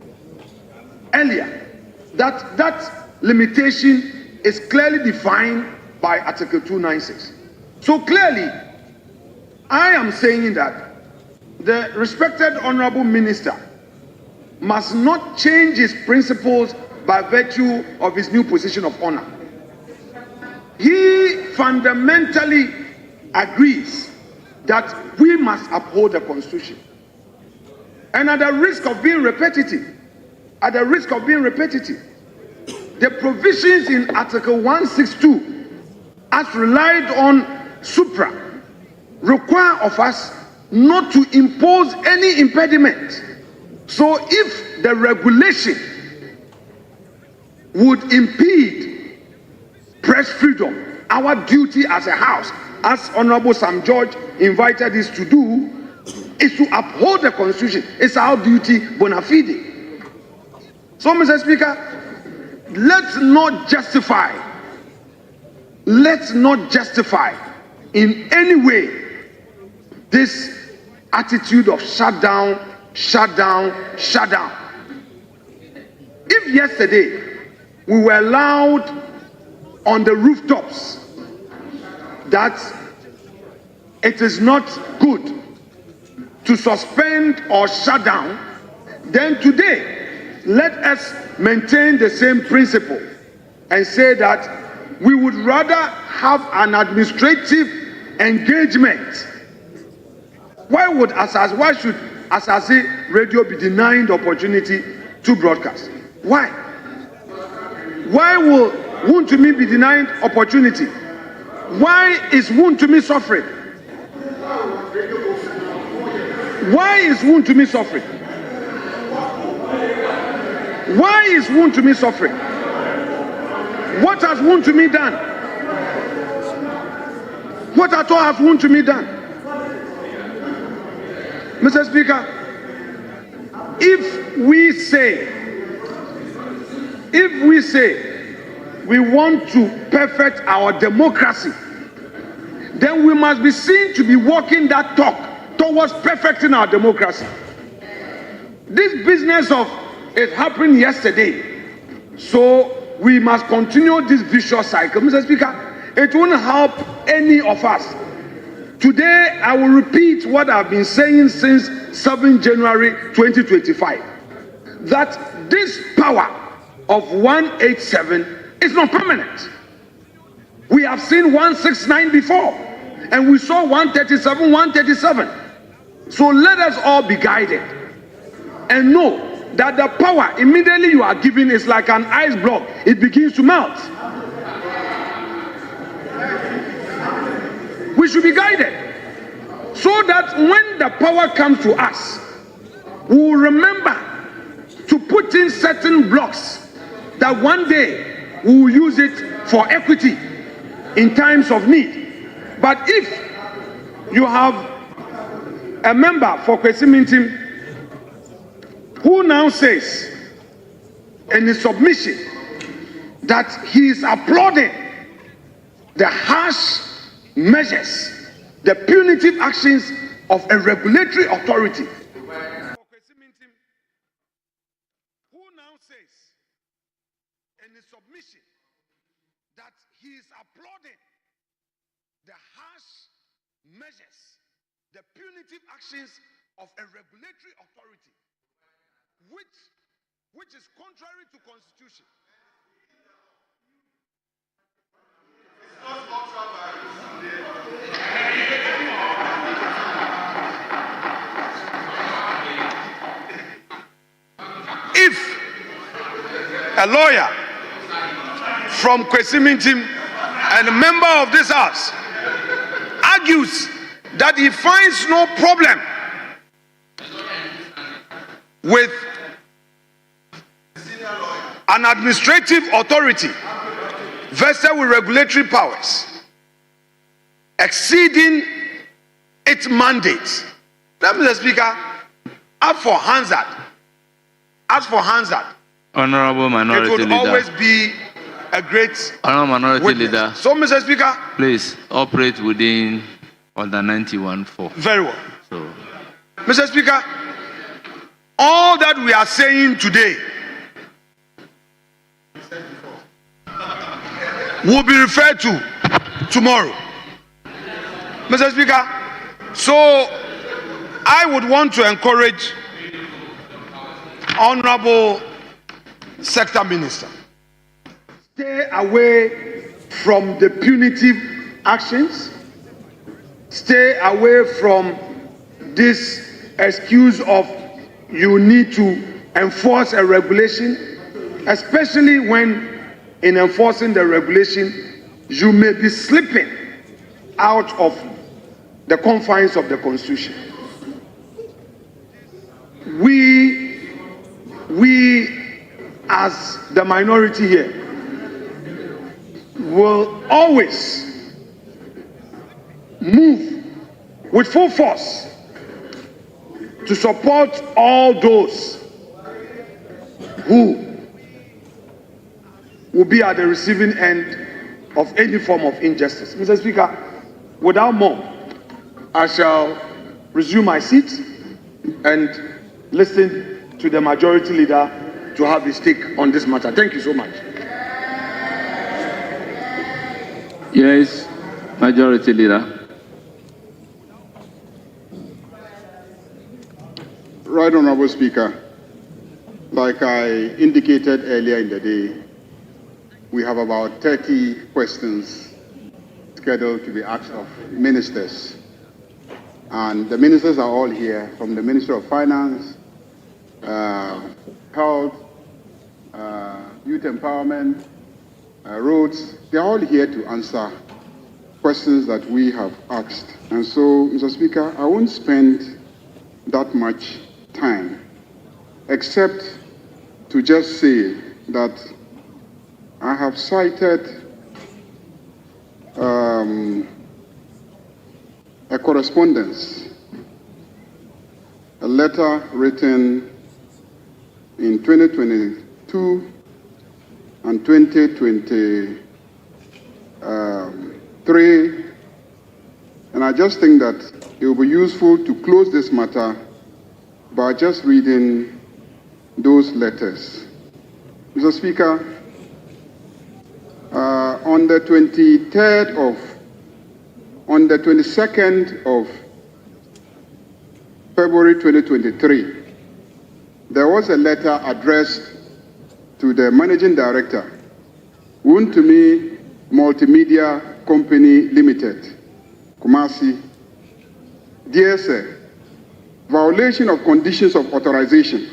earlier that that limitation is clearly defined by Article 296. So clearly, I am saying that the respected Honorable Minister must not change his principles by virtue of his new position of honor. He fundamentally agrees that we must uphold the Constitution. And at the risk of being repetitive, the provisions in Article 162, as relied on supra, require of us not to impose any impediment. So if the regulation would impede press freedom, our duty as a house, as Honorable Sam George invited us to do, is to uphold the Constitution. It's our duty bona fide. So, Mr. Speaker, let's not justify in any way this attitude of shut down. If yesterday we were loud on the rooftops that it is not good to suspend or shut down, then today let us maintain the same principle and say that we would rather have an administrative engagement. Why should Asase Radio be denied the opportunity to broadcast? Why? Why will Wontumi be denied opportunity? Why is Wontumi suffering? Why is Wontumi suffering? Why is Wontumi suffering? What has Wontumi done? What at all has Wontumi done? Mr. Speaker, if we say we want to perfect our democracy, then we must be seen to be walking that talk towards perfecting our democracy. This business of it happened yesterday, so we must continue this vicious cycle. Mr. Speaker, it won't help any of us. Today, I will repeat what I've been saying since 7 January 2025, that this power of 187 is not permanent. We have seen 169 before, and we saw 137. So let us all be guided and know that the power immediately you are given is like an ice block. It begins to melt. We should be guided so that when the power comes to us, we will remember to put in certain blocks that one day we will use it for equity in times of need. But if you have a member for Kwesimintim who now says in his submission that he is applauding the harsh measures, the punitive actions of a regulatory authority, who now says in his submission that he is applauding the harsh measures, the punitive actions of a regulatory authority, which is contrary to Constitution. If a lawyer from Kwesimintim and a member of this house argues that he finds no problem with an administrative authority vested with regulatory powers exceeding its mandate, let me, Mr. Speaker, as for Hansard, Honorable Minority it would Leader. always be a great Honorable Minority witness. Leader. So, Mr. Speaker, Please operate within Order 91.4. very well. So, Mr. Speaker, all that we are saying today will be referred to tomorrow. Mr. Speaker, so I would want to encourage Honorable Sector Minister, stay away from the punitive actions, stay away from this excuse of you need to enforce a regulation, especially when in enforcing the regulation, you may be slipping out of the confines of the Constitution. We as the minority here will always move with full force to support all those who will be at the receiving end of any form of injustice. Mr. Speaker, without more, I shall resume my seat and listen to the majority leader to have his take on this matter. Thank you so much. Yes, Majority Leader. Right Honorable Speaker, like I indicated earlier in the day, we have about 30 questions scheduled to be asked of ministers. And the ministers are all here, from the Ministry of Finance, Health, Youth Empowerment, Roads. They're all here to answer questions that we have asked. And so, Mr. Speaker, I won't spend that much time, except to just say that I have cited a correspondence, a letter written in 2022 and 2023, and I just think that it will be useful to close this matter by just reading those letters. Mr. Speaker, on the 22nd of February 2023, there was a letter addressed to the Managing Director, Wuntumi Multimedia Company Limited, Kumasi. Dear Sir, violation of conditions of authorization.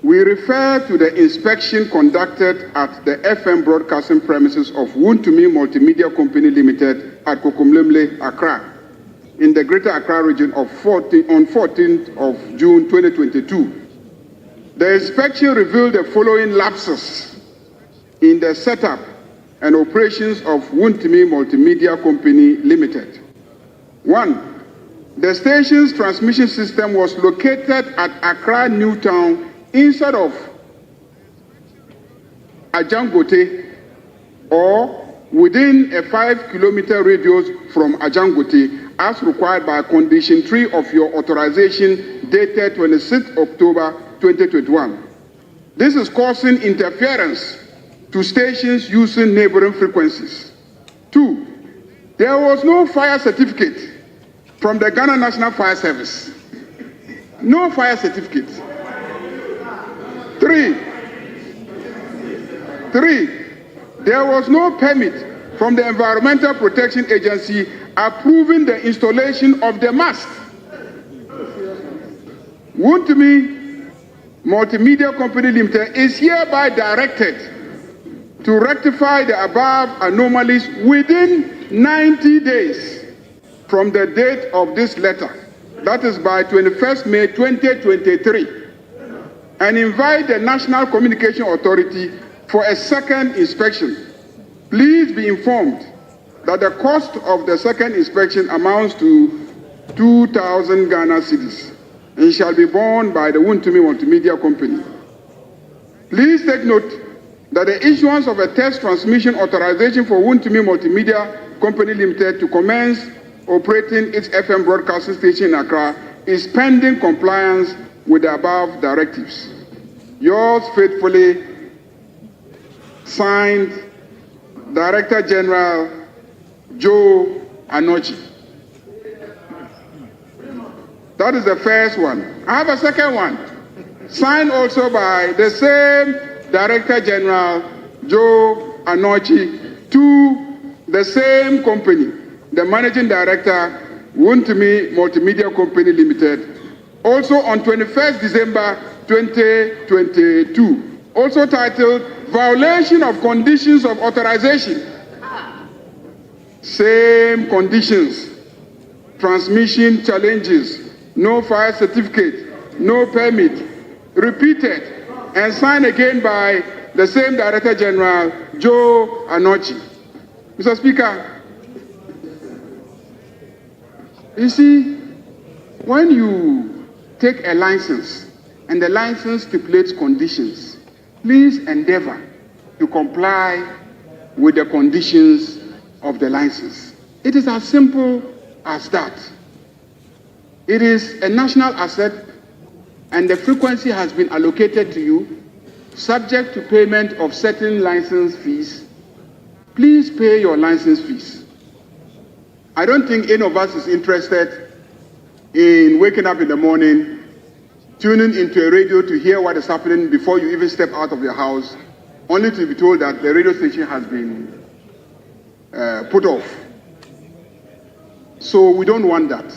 We refer to the inspection conducted at the FM broadcasting premises of Wuntumi Multimedia Company Limited at Kokomlemle, Accra, in the Greater Accra region on 14th of June 2022. The inspection revealed the following lapses in the setup and operations of Wuntumi Multimedia Company Limited. 1. The station's transmission system was located at Accra Newtown instead of Ajangote, or within a 5-kilometer radius from Ajangote, as required by condition 3 of your authorization dated 26 October 2021. This is causing interference to stations using neighboring frequencies. 2. There was no fire certificate from the Ghana National Fire Service. No fire certificate. 3. There was no permit from the Environmental Protection Agency approving the installation of the mast. Wuntumi Multimedia Company Limited is hereby directed to rectify the above anomalies within 90 days from the date of this letter, that is by 21st May 2023, and invite the National Communication Authority for a second inspection. Please be informed that the cost of the second inspection amounts to 2,000 Ghana cedis and shall be borne by the Wuntumi Multimedia Company. Please take note that the issuance of a test transmission authorization for Wuntumi Multimedia Company Limited to commence operating its FM broadcasting station in Accra is pending compliance with the above directives. Yours faithfully, signed, Director General Joe Anochi. That is the first one. I have a second one, signed also by the same Director General Joe Anochi to the same company, the Managing Director, Wontumi Multimedia Company Limited, also on 21st December 2022, also titled Violation of Conditions of Authorization. Same conditions, transmission challenges, no fire certificate, no permit, repeated and signed again by the same Director General, Joe Anochi. Mr. Speaker, you see, when you take a license and the license stipulates conditions, please endeavor to comply with the conditions of the license. It is as simple as that. It is a national asset and the frequency has been allocated to you, subject to payment of certain license fees. Please pay your license fees. I don't think any of us is interested in waking up in the morning, tuning into a radio to hear what is happening before you even step out of your house, only to be told that the radio station has been put off. So we don't want that.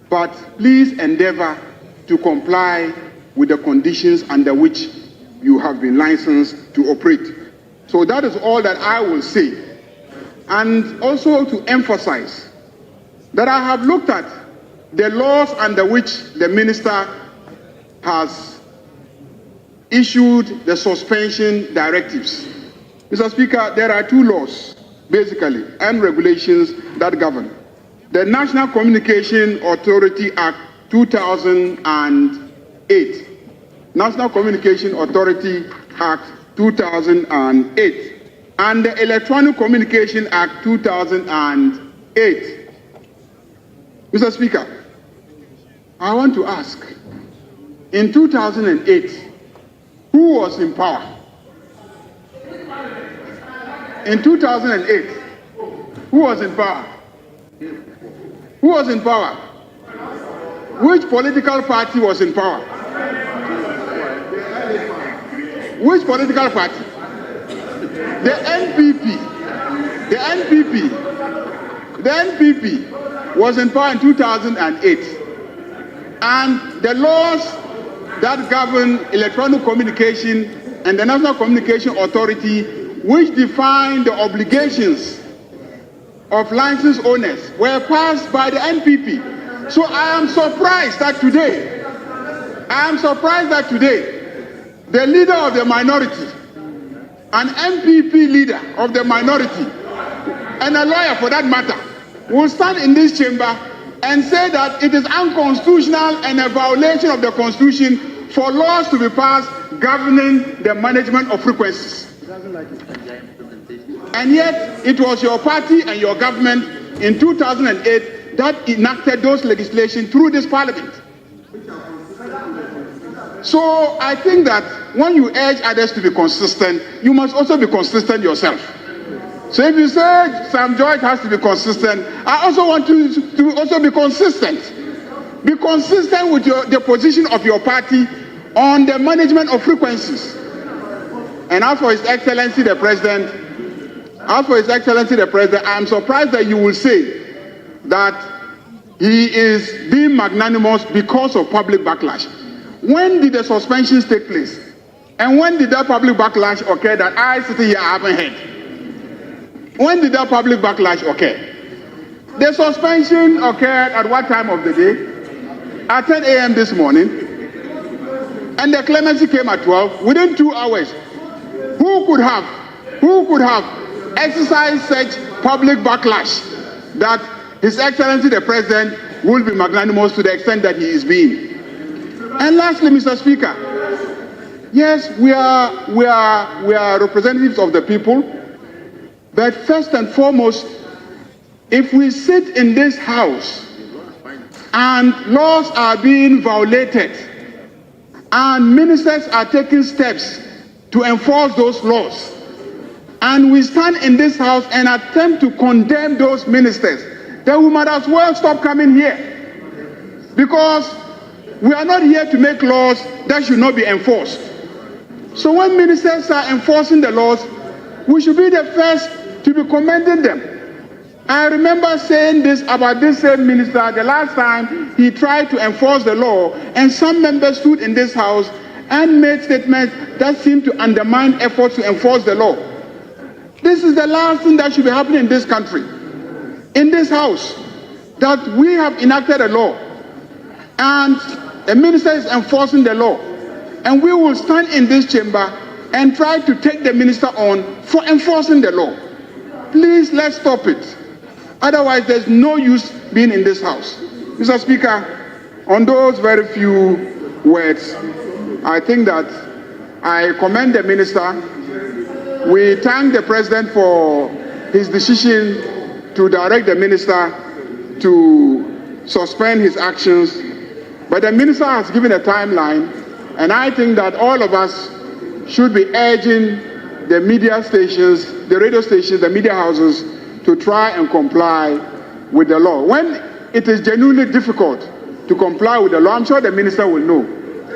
But please endeavor to comply with the conditions under which you have been licensed to operate. So that is all that I will say. And also to emphasize that I have looked at the laws under which the minister has issued the suspension directives. Mr. Speaker, there are two laws, basically, and regulations that govern. The National Communication Authority Act 2008. National Communication Authority Act 2008. And the Electronic Communication Act 2008. Mr. Speaker, I want to ask, in 2008, who was in power? In 2008, who was in power? Who was in power? Which political party was in power? Which political party? The NPP. The NPP. The NPP was in power in 2008. And the laws that govern electronic communication and the National Communication Authority, which define the obligations of license owners, were passed by the NPP. So I am surprised that today, the leader of the minority, an MPP leader of the minority, and a lawyer for that matter, will stand in this chamber and say that it is unconstitutional and a violation of the Constitution for laws to be passed governing the management of frequencies. And yet, it was your party and your government in 2008 that enacted those legislation through this parliament. So I think that when you urge others to be consistent, you must also be consistent yourself. So if you say Sam George has to be consistent, I also want you to also be consistent. Be consistent with the position of your party on the management of frequencies. And as for His Excellency the President, I am surprised that you will say that he is being magnanimous because of public backlash. When did the suspensions take place? And when did that public backlash occur that I sitting here haven't heard? When did that public backlash occur? The suspension occurred at what time of the day? At 10 a.m. this morning. And the clemency came at 12, within 2 hours. Who could have exercised such public backlash that His Excellency the President will be magnanimous to the extent that he is being? And lastly, Mr. Speaker, yes, we are representatives of the people, but first and foremost, if we sit in this house and laws are being violated, and ministers are taking steps to enforce those laws, and we stand in this house and attempt to condemn those ministers, then we might as well stop coming here, because we are not here to make laws that should not be enforced. So when ministers are enforcing the laws, we should be the first to be commending them. I remember saying this about this same minister the last time he tried to enforce the law, and some members stood in this house and made statements that seemed to undermine efforts to enforce the law. This is the last thing that should be happening in this country, in this house, that we have enacted a law and the minister is enforcing the law, and we will stand in this chamber and try to take the minister on for enforcing the law. Please, let's stop it. Otherwise, there's no use being in this house. Mr. Speaker, on those very few words, I think that I commend the minister. We thank the president for his decision to direct the minister to suspend his actions. But the minister has given a timeline, and I think that all of us should be urging the media stations, the radio stations, the media houses to try and comply with the law. When it is genuinely difficult to comply with the law, I'm sure the minister will know.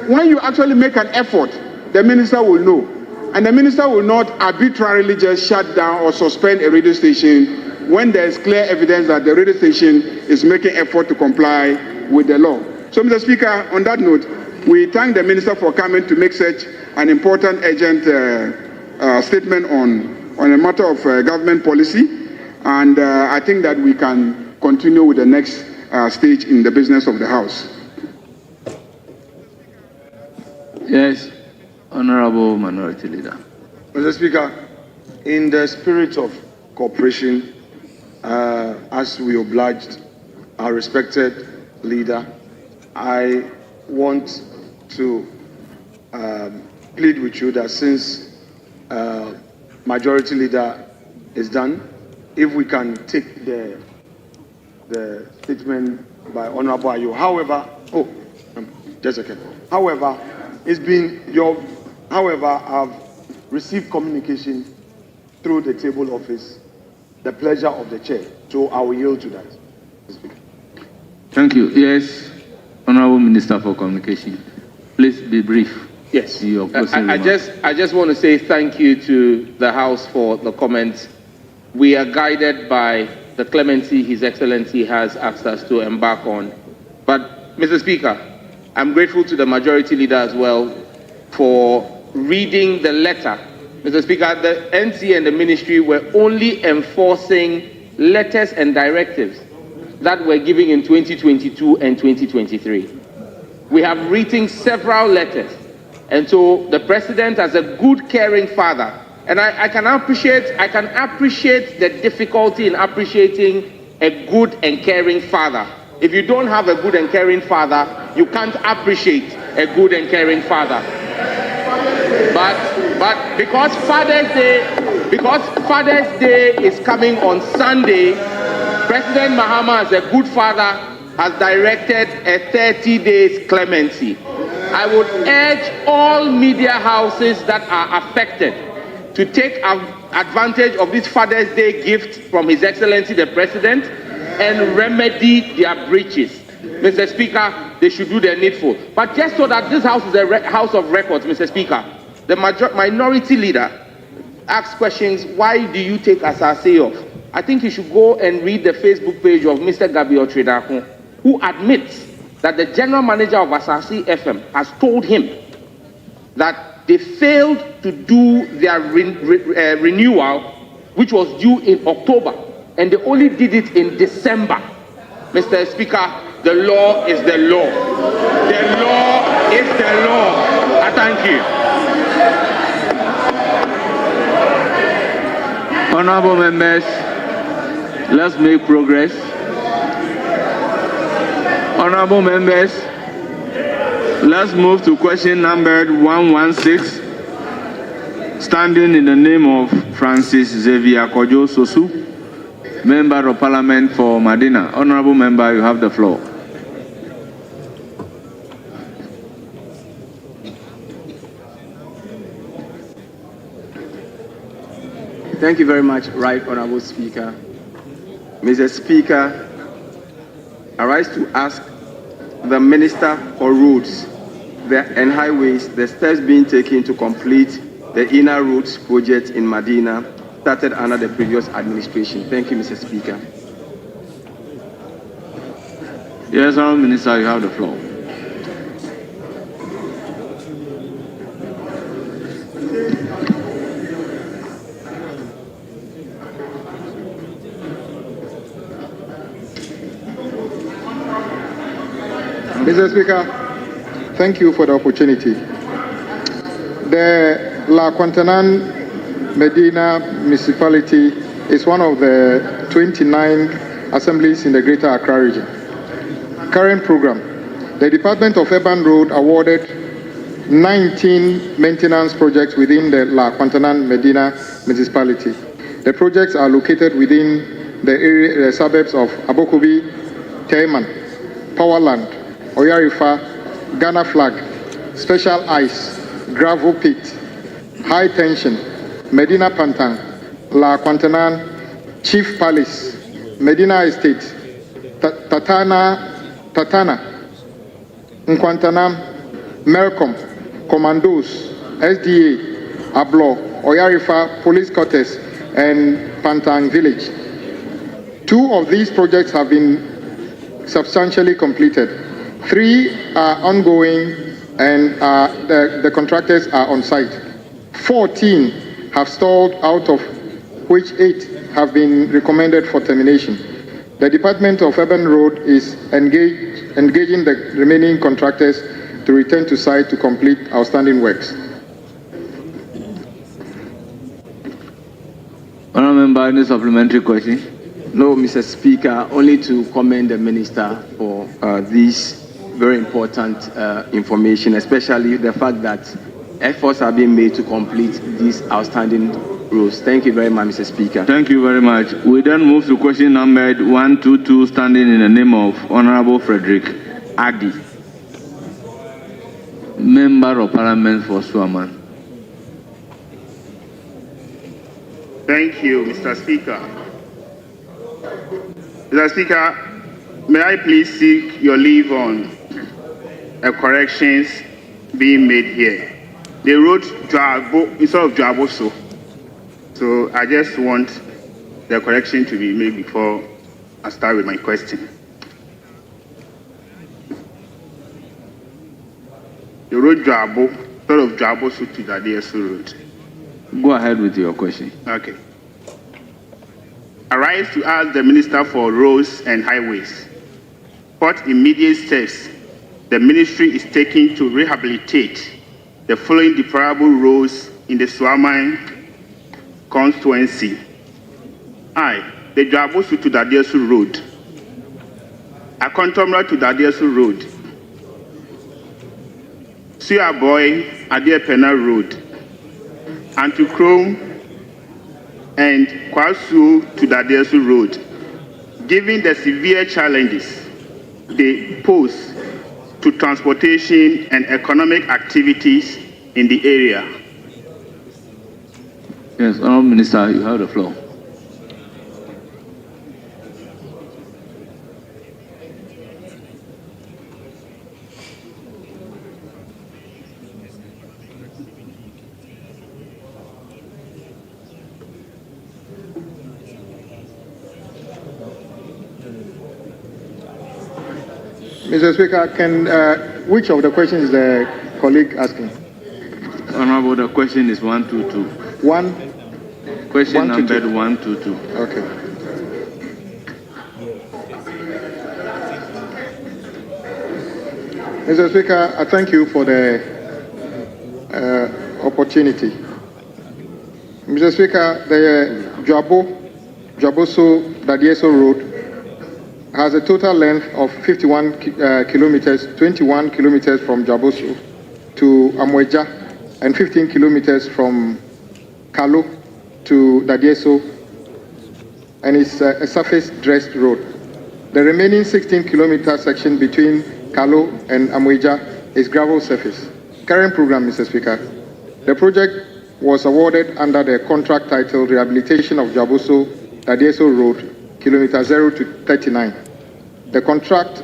When you actually make an effort, the minister will know. And the minister will not arbitrarily just shut down or suspend a radio station when there is clear evidence that the radio station is making effort to comply with the law. So, Mr. Speaker, on that note, we thank the minister for coming to make such an important, urgent statement on a matter of government policy. And I think that we can continue with the next stage in the business of the House. Yes, Honorable Minority Leader. Mr. Speaker, in the spirit of cooperation, as we obliged our respected leader, I want to plead with you that since Majority Leader is done, if we can take the statement by Honorable Ayo. However, just a second. However, I've received communication through the table office, the pleasure of the chair, so I will yield to that. Thank you. Yes, Honorable Minister for Communication. Please be brief. Yes, I just want to say thank you to the House for the comments. We are guided by the clemency His Excellency has asked us to embark on. But, Mr. Speaker, I'm grateful to the Majority Leader as well for reading the letter. Mr. Speaker, the NC and the Ministry were only enforcing letters and directives that were given in 2022 and 2023. We have written several letters. And so the President, as a good, caring father, and I can appreciate the difficulty in appreciating a good and caring father. If you don't have a good and caring father, you can't appreciate a good and caring father. But because Father's Day is coming on Sunday, President Mahama, as a good father, has directed a 30 days clemency. I would urge all media houses that are affected to take advantage of this Father's Day gift from His Excellency the President and remedy their breaches. Mr. Speaker, they should do their needful. But just so that this house is a house of records, Mr. Speaker, the Minority Leader asks questions, why do you take Asase off? I think you should go and read the Facebook page of Mr. Gabriel Tredakun, who admits that the general manager of Asase FM has told him that they failed to do their renewal, which was due in October, and they only did it in December. Mr. Speaker, the law is the law. The law is the law. I thank you. Honorable members, let's make progress. Honorable members, let's move to question number 116, standing in the name of Francis Xavier Kojo Sosu, Member of Parliament for Madina. Honorable member, you have the floor. Thank you very much, Right Honorable Speaker. Mr. Speaker, I rise to ask the Minister for Roads and Highways the steps being taken to complete the inner roads project in Medina started under the previous administration. Thank you, Mr. Speaker. Yes, Honourable Minister, you have the floor. Mr. Speaker, thank you for the opportunity. The La Quantanan Medina municipality is one of the 29 assemblies in the Greater Accra region. Current program, the Department of Urban Road awarded 19 maintenance projects within the La Quantanan Medina municipality. The projects are located within the suburbs of Abokobi, Teiman, Powerland, Oyarifa, Ghana Flag, Special Ice, Gravel Pit, High Tension, Medina Pantang, La Quantanan, Chief Palace, Medina Estate, Tatana, Nkwantanam, Melcom, Commandos, SDA, Ablo, Oyarifa, Police Quarters, and Pantang Village. 2 of these projects have been substantially completed. 3 are ongoing and the contractors are on site. 14 have stalled, out of which 8 have been recommended for termination. The Department of Urban Road is engaging the remaining contractors to return to site to complete outstanding works. Honourable Member, any supplementary question? No, Mr. Speaker, only to commend the Minister for this very important information, especially the fact that efforts are being made to complete these outstanding roads. Thank you very much, Mr. Speaker. Thank you very much. We then move to question numbered 122, standing in the name of Honourable Frederick Addy, Member of Parliament for Suaman. Thank you, Mr. Speaker. Mr. Speaker, may I please seek your leave on corrections being made here. They wrote Joabo instead of Joaboso. So I just want the correction to be made before I start with my question. They wrote Joabo instead of Joaboso to the DSO road. Go ahead with your question. Okay. I rise to ask the Minister for Roads and Highways what immediate steps the Ministry is taking to rehabilitate the following deplorable roads in the Suaman constituency. The Dwabosu to Dadesu Road, Akontomra to Dadesu Road, Suaboy Adeepena Road, Antukrom and Kwasu to Dadesu Road. Given the severe challenges they pose to transportation and economic activities in the area. Yes, Honourable Minister, you have the floor. Mr. Speaker, which of the questions is the colleague asking? Honourable, the question is 122. Question number 122. Okay. Mr. Speaker, I thank you for the opportunity. Mr. Speaker, the Dwaboso Dadieso Road has a total length of 51 kilometers, 21 kilometers from Dwaboso to Amweja, and 15 kilometers from Kalo to Dadieso, and it's a surface-dressed road. The remaining 16-kilometer section between Kalo and Amweja is gravel surface. Current program, Mr. Speaker. The project was awarded under the contract titled Rehabilitation of Jaboso Dadieso Road, kilometer 0 to 39. The contract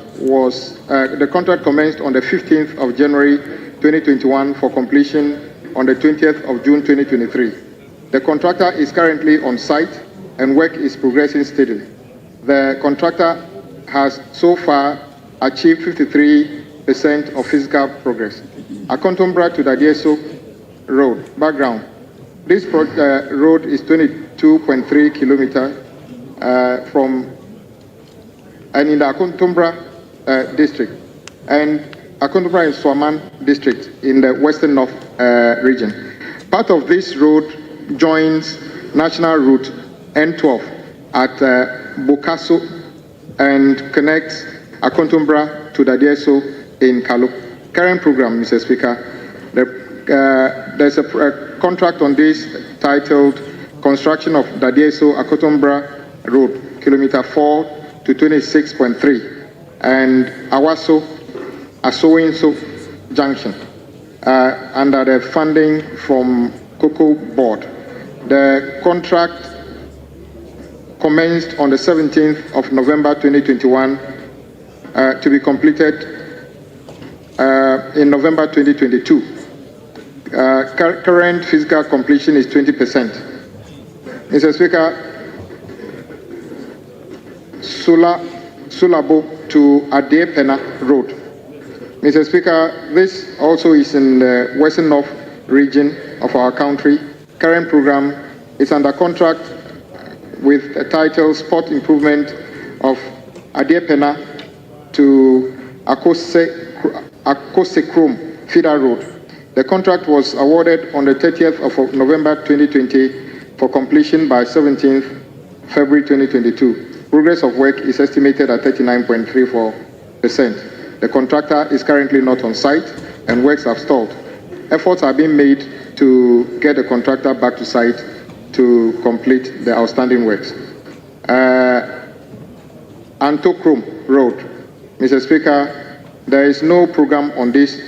commenced on the 15th of January 2021 for completion on the 20th of June 2023. The contractor is currently on site and work is progressing steadily. The contractor has so far achieved 53% of physical progress. Akontombra to Dadieso Road. Background. This road is 22.3 kilometers and in the Akontombra district, and Akontombra in Swaman district in the Western North region. Part of this road joins National Route N12 at Bokaso and connects Akontombra to Dadieso in Kalu. Current program, Mr. Speaker, there's a contract on this titled Construction of Dadieso Akontombra Road, kilometer 4 to 26.3, and Awaso Asoinso Junction under the funding from Cocoa Board. The contract commenced on the 17th of November 2021 to be completed in November 2022. Current physical completion is 20%. Mr. Speaker, Sulabo to Adepena Road. Mr. Speaker, this also is in the Western North region of our country. Current program is under contract with the title Sport Improvement of Adepena to Akosekrom Feeder Road. The contract was awarded on the 30th of November 2020 for completion by 17th February 2022. Progress of work is estimated at 39.34%. The contractor is currently not on site and works have stalled. Efforts are being made to get the contractor back to site to complete the outstanding works. Antokrom Road. Mr. Speaker, there is no program on this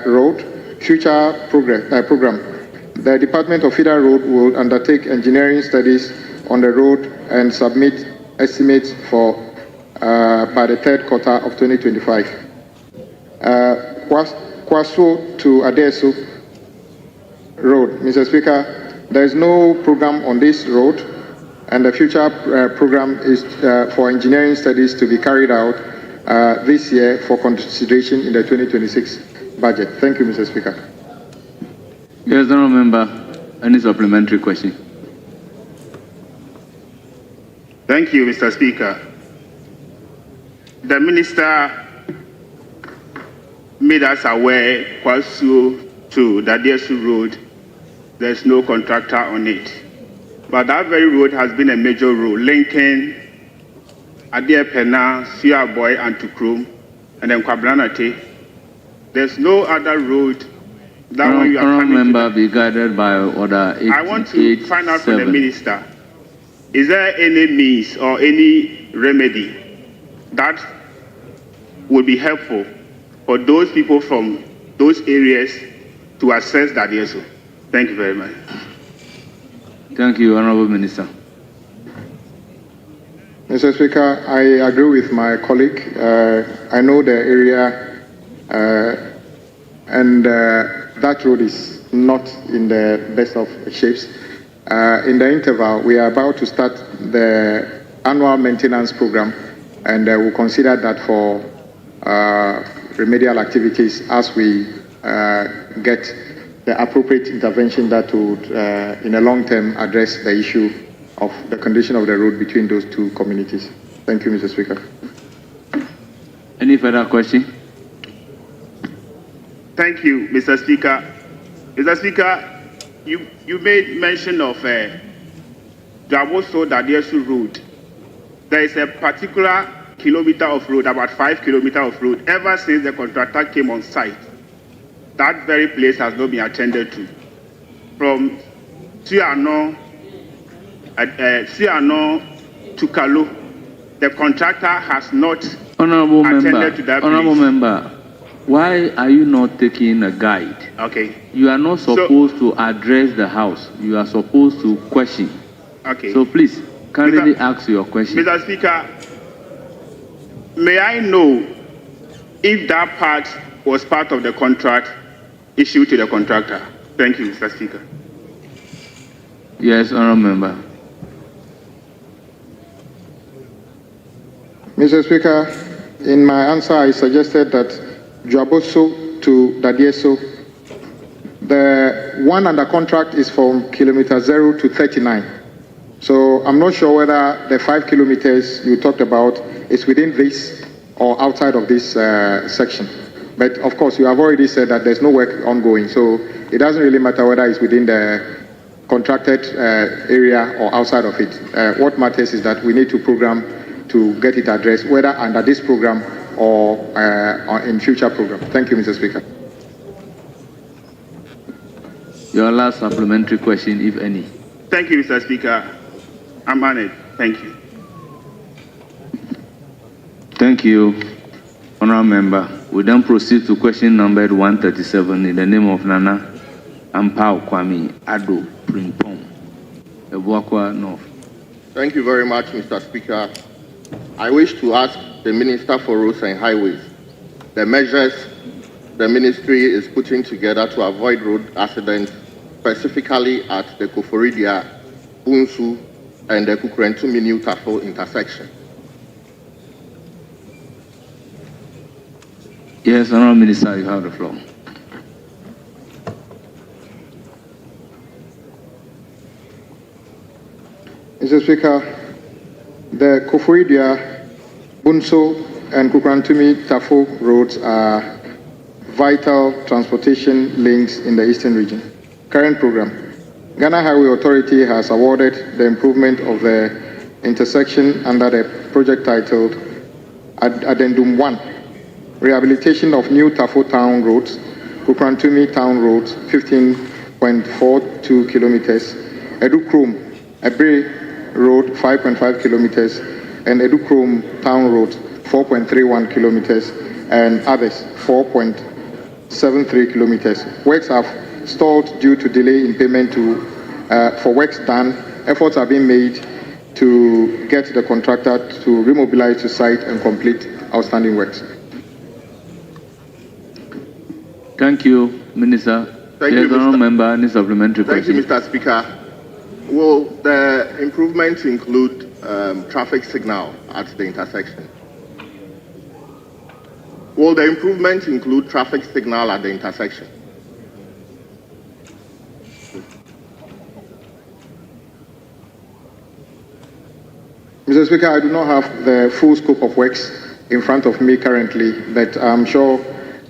road. Future program. The Department of Feeder Road will undertake engineering studies on the road and submit estimates for by the third quarter of 2025. Kwaso to Adeso Road. Mr. Speaker, there is no program on this road, and the future program is for engineering studies to be carried out this year for consideration in the 2026 budget. Thank you, Mr. Speaker. Yes, honourable member, any supplementary question? Thank you, Mr. Speaker. The minister made us aware, Kwasu to Dadiesu Road, there's no contractor on it. But that very road has been a major road linking Adiepena, Siaboy, and Tukrum, and then Kwabranate. There's no other road that one you are coming member be guided by order 8. I want to find out from the minister, is there any means or any remedy that would be helpful for those people from those areas to access Dadieso? Thank you very much. Thank you, Honourable Minister. Mr. Speaker, I agree with my colleague. I know the area and that road is not in the best of shapes. In the interval, we are about to start the annual maintenance program, and we'll consider that for remedial activities as we get the appropriate intervention that would, in the long term, address the issue of the condition of the road between those two communities. Thank you, Mr. Speaker. Any further question? Thank you, Mr. Speaker. Mr. Speaker, you made mention of Jaboso Dadiesu Road. There is a particular kilometer of road, about 5 kilometers of road, ever since the contractor came on site. That very place has not been attended to. From Siano to Kalu, the contractor has not attended to that place. Honourable member, why are you not taking a guide? Okay. You are not supposed to address the House. You are supposed to question. Okay. So please, kindly ask your question. Mr. Speaker, may I know if that part was part of the contract issued to the contractor? Thank you, Mr. Speaker. Yes, honourable member. Mr. Speaker, in my answer, I suggested that Dwaboso to Dadieso, the one under contract is from kilometer 0 to 39. So I'm not sure whether the 5 kilometers you talked about is within this or outside of this section. But of course, you have already said that there's no work ongoing. So it doesn't really matter whether it's within the contracted area or outside of it. What matters is that we need to program to get it addressed, whether under this program or in future program. Thank you, Mr. Speaker. Your last supplementary question, if any. Thank you, Mr. Speaker. I'm honored. Thank you. Thank you, honourable member. We then proceed to question number 137 in the name of Nana Ampao Kwame Ado Primpong, Ebuakwa North. Thank you very much, Mr. Speaker. I wish to ask the Minister for Roads and Highways the measures the ministry is putting together to avoid road accidents, specifically at the Koforidia, Bunsu, and the Kukurentumi New Tafo intersection. Yes, honourable Minister, you have the floor. Mr. Speaker, the Koforidia, Bunso, and Kukurantumi Tafo roads are vital transportation links in the eastern region. Current program. Ghana Highway Authority has awarded the improvement of the intersection under the project titled Addendum 1, Rehabilitation of New Tafo Town Roads, Kukurantumi Town Roads, 15.42 kilometers, Edukrom, Ebre Road, 5.5 kilometers, and Edukrom Town Road, 4.31 kilometers, and others, 4.73 kilometers. Works have stalled due to delay in payment for works done. Efforts are being made to get the contractor to remobilize to site and complete outstanding works. Thank you, Minister. Thank you, honourable Mr. member. Any supplementary Thank question? you, Mr. Speaker. Will the improvements include traffic signal at the intersection? Will the improvements include traffic signal at the intersection? Mr. Speaker, I do not have the full scope of works in front of me currently, but I'm sure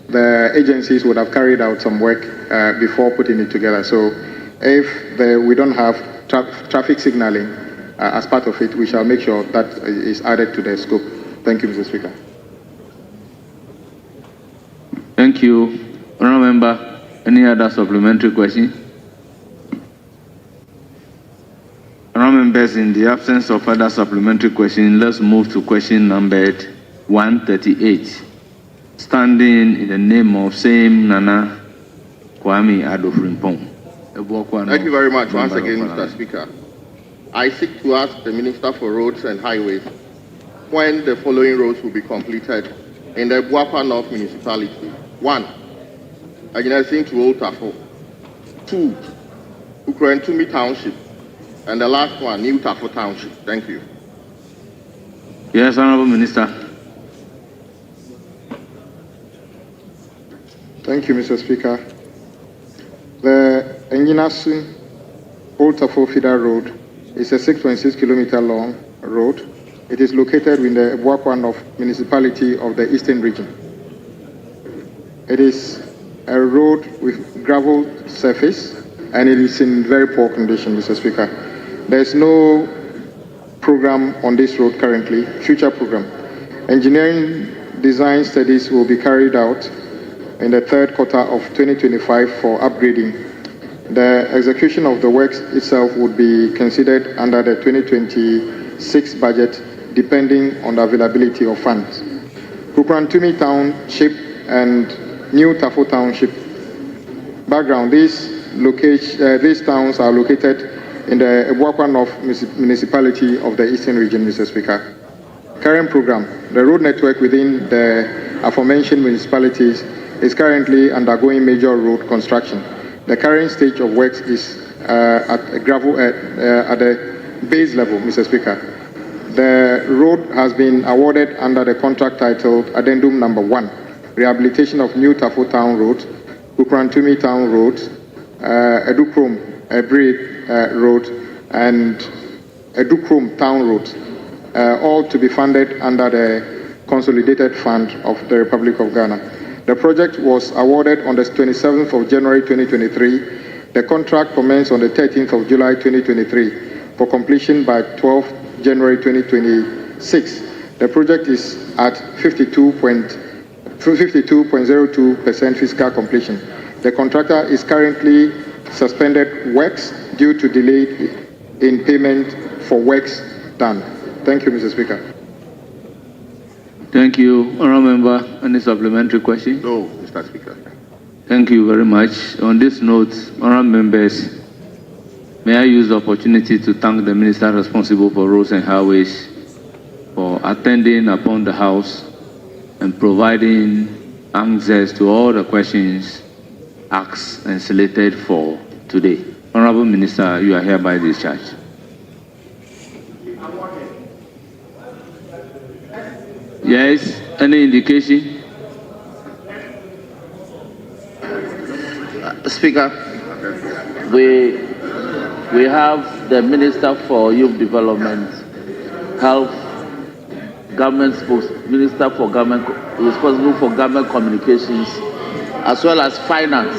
the agencies would have carried out some work before putting it together. So if we don't have traffic signaling as part of it, we shall make sure that is added to the scope. Thank you, Mr. Speaker. Thank you. Honourable member, any other supplementary question? Honourable members, in the absence of other supplementary question, let's move to question numbered 138. Standing in the name of same Nana Kwame Ado Frimpong. Thank you very much once again, Mr. Speaker. I seek to ask the Minister for Roads and Highways when the following roads will be completed in the Buapa North Municipality. 1, Aginasin to Old Tafo. 2, Kukurentumi Township. And the last one, New Tafo Township. Thank you. Yes, Honourable Minister. Thank you, Mr. Speaker. The Enginasun Old Tafo Feeder Road is a 6.6 kilometer long road. It is located in the Buapa North Municipality of the Eastern Region. It is a road with gravel surface and it is in very poor condition, Mr. Speaker. There's no program on this road currently, future program. Engineering design studies will be carried out in the third quarter of 2025 for upgrading. The execution of the works itself would be considered under the 2026 budget, depending on the availability of funds. Kukurantumi Township and New Tafo Township. Background: these towns are located in the Ebuakwa North municipality of the Eastern Region, Mr. Speaker. Current program: the road network within the aforementioned municipalities is currently undergoing major road construction. The current stage of works is at the base level, Mr. Speaker. The road has been awarded under the contract titled Addendum Number 1, Rehabilitation of New Tafo Town Road, Kukrantumi Town Road, Edukrom Ebri Road, and Edukrom Town Road, all to be funded under the Consolidated Fund of the Republic of Ghana. The project was awarded on the 27th of January 2023. The contract commenced on the 13th of July 2023 for completion by 12th January 2026. The project is at 52.02% fiscal completion. The contractor is currently suspended works due to delay in payment for works done. Thank you, Mr. Speaker. Thank you. Honourable Member, any supplementary question? No, Mr. Speaker. Thank you very much. On this note, honourable members, may I use the opportunity to thank the Minister responsible for roads and highways for attending upon the House and providing answers to all the questions asked and selected for today. Honourable Minister, you are hereby discharged. Yes, any indication? Speaker, we have the Minister for Youth Development, Health, Minister for Government, responsible for government communications, as well as finance.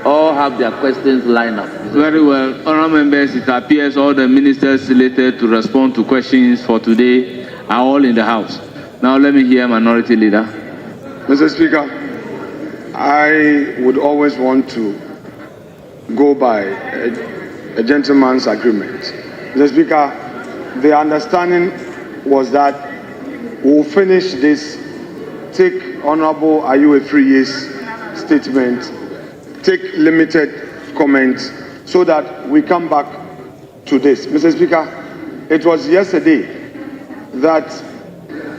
All have their questions lined up. Very well. Honourable members, it appears all the ministers selected to respond to questions for today are all in the House. Now let me hear Minority Leader. Mr. Speaker, I would always want to go by a gentleman's agreement. Mr. Speaker, the understanding was that we'll finish this, take Honorable Ayew Afriye's statement, take limited comments, so that we come back to this. Mr. Speaker, it was yesterday that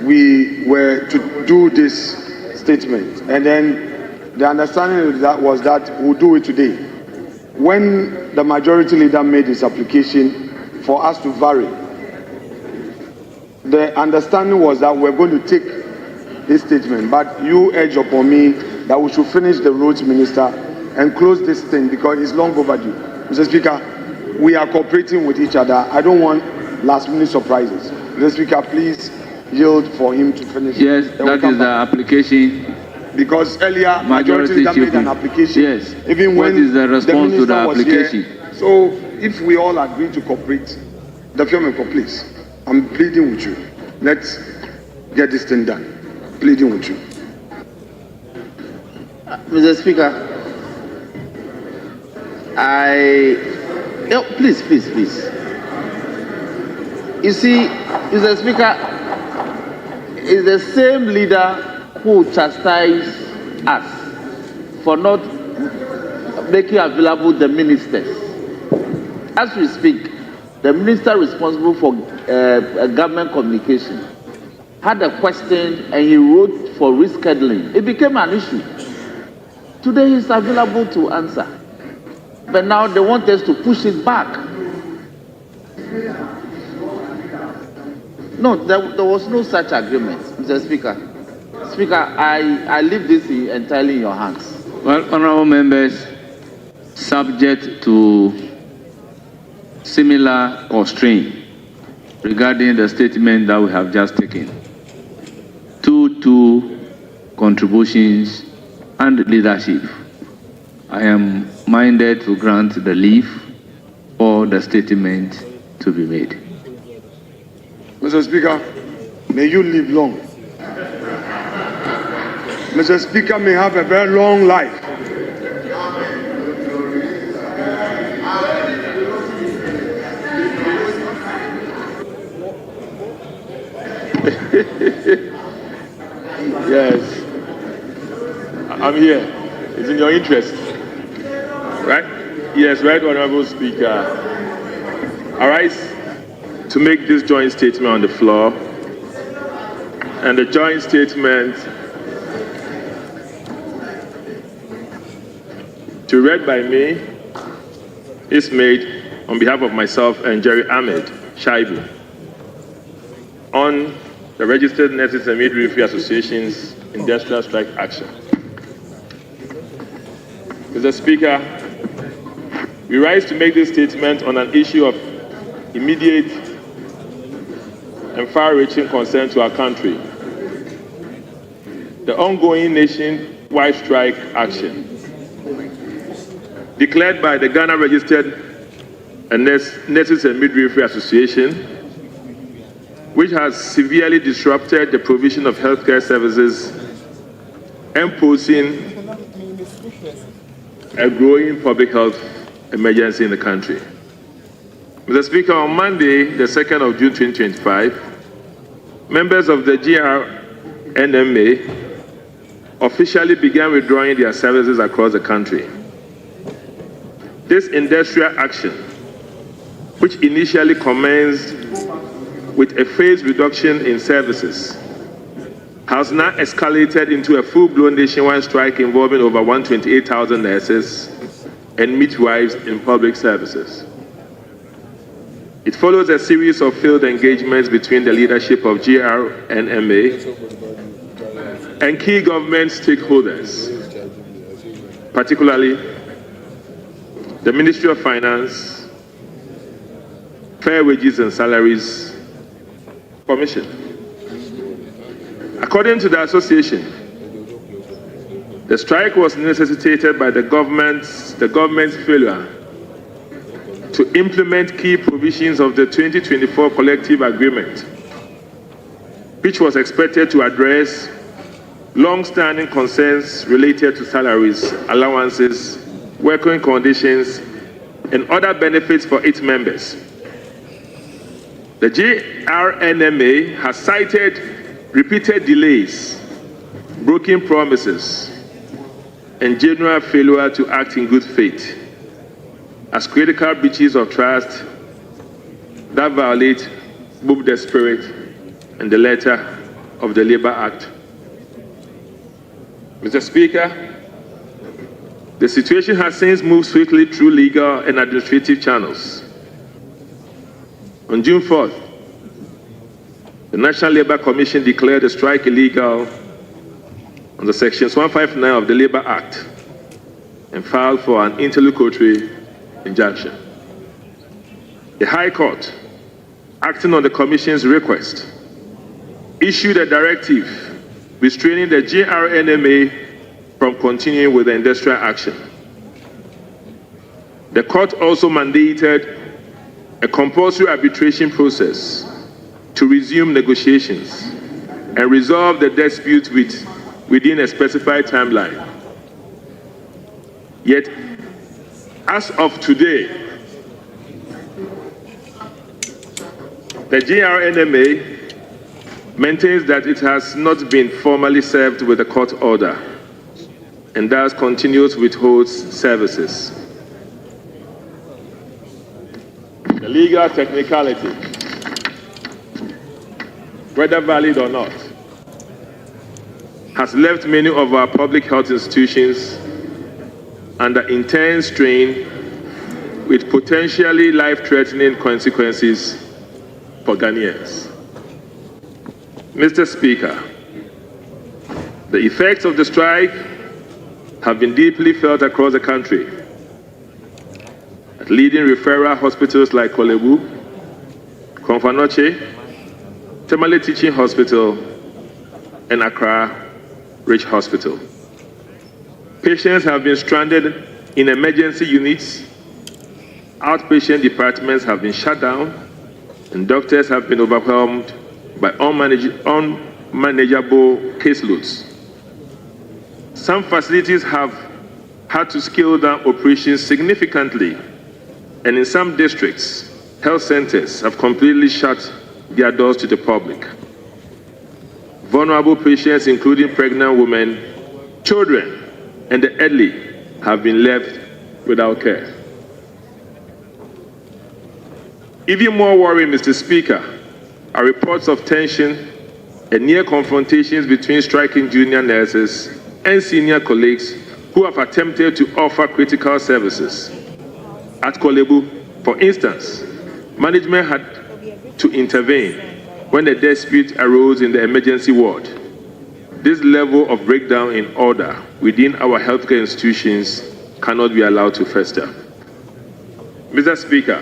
we were to do this statement, and then the understanding was that we'll do it today. When the majority leader made his application for us to vary, the understanding was that we're going to take this statement, but you urged upon me that we should finish the roads minister and close this thing because it's long overdue. Mr. Speaker, we are cooperating with each other. I don't want last-minute surprises. Mr. Speaker, please yield for him to finish. Yes, that is the application. Because earlier, majority leader made an application. Yes. Even what when is the response to the application? Here. So, if we all agree to cooperate, the film please. I'm pleading with you. Let's get this thing done. Pleading with you. Mr. Speaker, please. You see, Mr. Speaker, it's the same leader who chastised us for not making available the ministers. As we speak, the minister responsible for government communication had a question and he wrote for rescheduling. It became an issue. Today he's available to answer. But now they want us to push it back. No, there was no such agreement, Mr. Speaker. Speaker, I leave this entirely in your hands. Well, honourable members, subject to similar constraint regarding the statement that we have just taken. Two contributions and leadership. I am minded to grant the leave for the statement to be made. Mr. Speaker, may you live long. Mr. Speaker may have a very long life. Yes. I'm here. It's in your interest. Right? Yes, Right Honorable Speaker. I rise to make this joint statement on the floor. And the joint statement to read by me is made on behalf of myself and Jerry Ahmed Shaibu on the Registered Nurses and Midwifery Association's industrial strike action. Mr. Speaker, we rise to make this statement on an issue of immediate and far-reaching concern to our country. The ongoing nationwide strike action declared by the Ghana Registered Nurses and Midwifery Association, which has severely disrupted the provision of healthcare services and posing a growing public health emergency in the country. Mr. Speaker, on Monday, the 2nd of June 2025, members of the GRNMA officially began withdrawing their services across the country. This industrial action, which initially commenced with a phased reduction in services, has now escalated into a full-blown nationwide strike involving over 128,000 nurses and midwives in public services. It follows a series of failed engagements between the leadership of GRNMA and key government stakeholders, particularly the Ministry of Finance, Fair Wages and Salaries Commission. According to the association, the strike was necessitated by the government's failure to implement key provisions of the 2024 collective agreement, which was expected to address long-standing concerns related to salaries, allowances, working conditions, and other benefits for its members. The GRNMA has cited repeated delays, broken promises, and general failure to act in good faith as critical breaches of trust that violate both the spirit and the letter of the Labour Act. Mr. Speaker, the situation has since moved swiftly through legal and administrative channels. On June 4th, the National Labour Commission declared the strike illegal under Sections 159 of the Labour Act and filed for an interlocutory injunction. The High Court, acting on the Commission's request, issued a directive restraining the GRNMA from continuing with the industrial action. The court also mandated a compulsory arbitration process to resume negotiations and resolve the dispute within a specified timeline. Yet, as of today, the GRNMA maintains that it has not been formally served with a court order and thus continues to withhold services. The legal technicality, whether valid or not, has left many of our public health institutions under intense strain with potentially life-threatening consequences for Ghanaians. Mr. Speaker, the effects of the strike have been deeply felt across the country at leading referral hospitals like Kolebu, Konfanoche, Tamale Teaching Hospital, and Accra Rich Hospital. Patients have been stranded in emergency units, outpatient departments have been shut down, and doctors have been overwhelmed by unmanageable caseloads. Some facilities have had to scale down operations significantly, and in some districts, health centers have completely shut their doors to the public. Vulnerable patients, including pregnant women, children, and the elderly have been left without care. Even more worrying, Mr. Speaker, are reports of tension and near confrontations between striking junior nurses and senior colleagues who have attempted to offer critical services. At Kolebu, for instance, management had to intervene when a dispute arose in the emergency ward. This level of breakdown in order within our healthcare institutions cannot be allowed to fester. Mr. Speaker,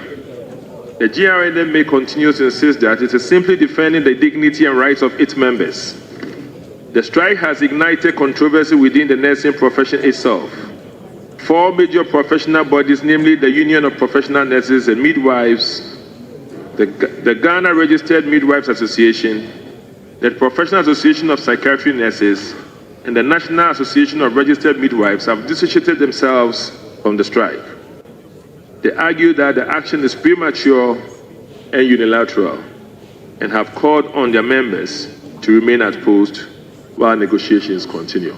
the GRNMA continues to insist that it is simply defending the dignity and rights of its members. The strike has ignited controversy within the nursing profession itself. 4 major professional bodies, namely the Union of Professional Nurses and Midwives, the Ghana Registered Midwives Association, the Professional Association of Psychiatric Nurses, and the National Association of Registered Midwives have dissociated themselves from the strike. They argue that the action is premature and unilateral and have called on their members to remain at post while negotiations continue.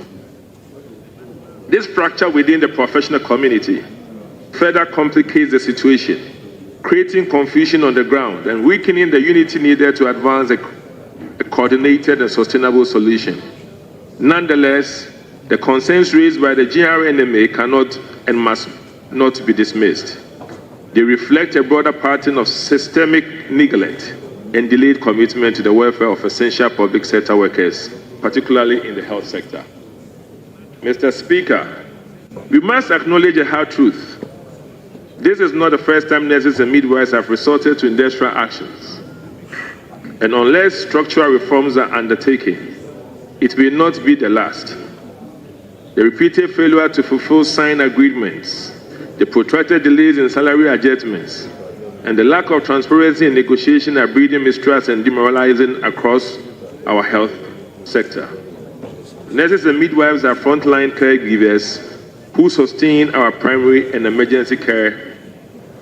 This fracture within the professional community further complicates the situation, creating confusion on the ground and weakening the unity needed to advance a coordinated and sustainable solution. Nonetheless, the concerns raised by the GRNMA cannot and must not be dismissed. They reflect a broader pattern of systemic neglect and delayed commitment to the welfare of essential public sector workers, particularly in the health sector. Mr. Speaker, we must acknowledge a hard truth. This is not the first time nurses and midwives have resorted to industrial actions. And unless structural reforms are undertaken, it will not be the last. The repeated failure to fulfill signed agreements, the protracted delays in salary adjustments, and the lack of transparency in negotiation are breeding mistrust and demoralizing across our health sector. Nurses and midwives are frontline caregivers who sustain our primary and emergency care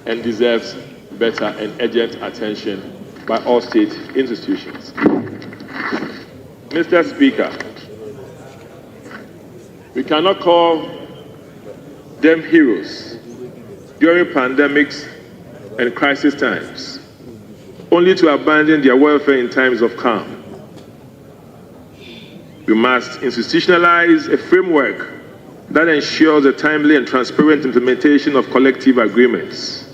and deserves better and urgent attention by all state institutions. Mr. Speaker, we cannot call them heroes during pandemics and crisis times, only to abandon their welfare in times of calm. We must institutionalize a framework that ensures a timely and transparent implementation of collective agreements,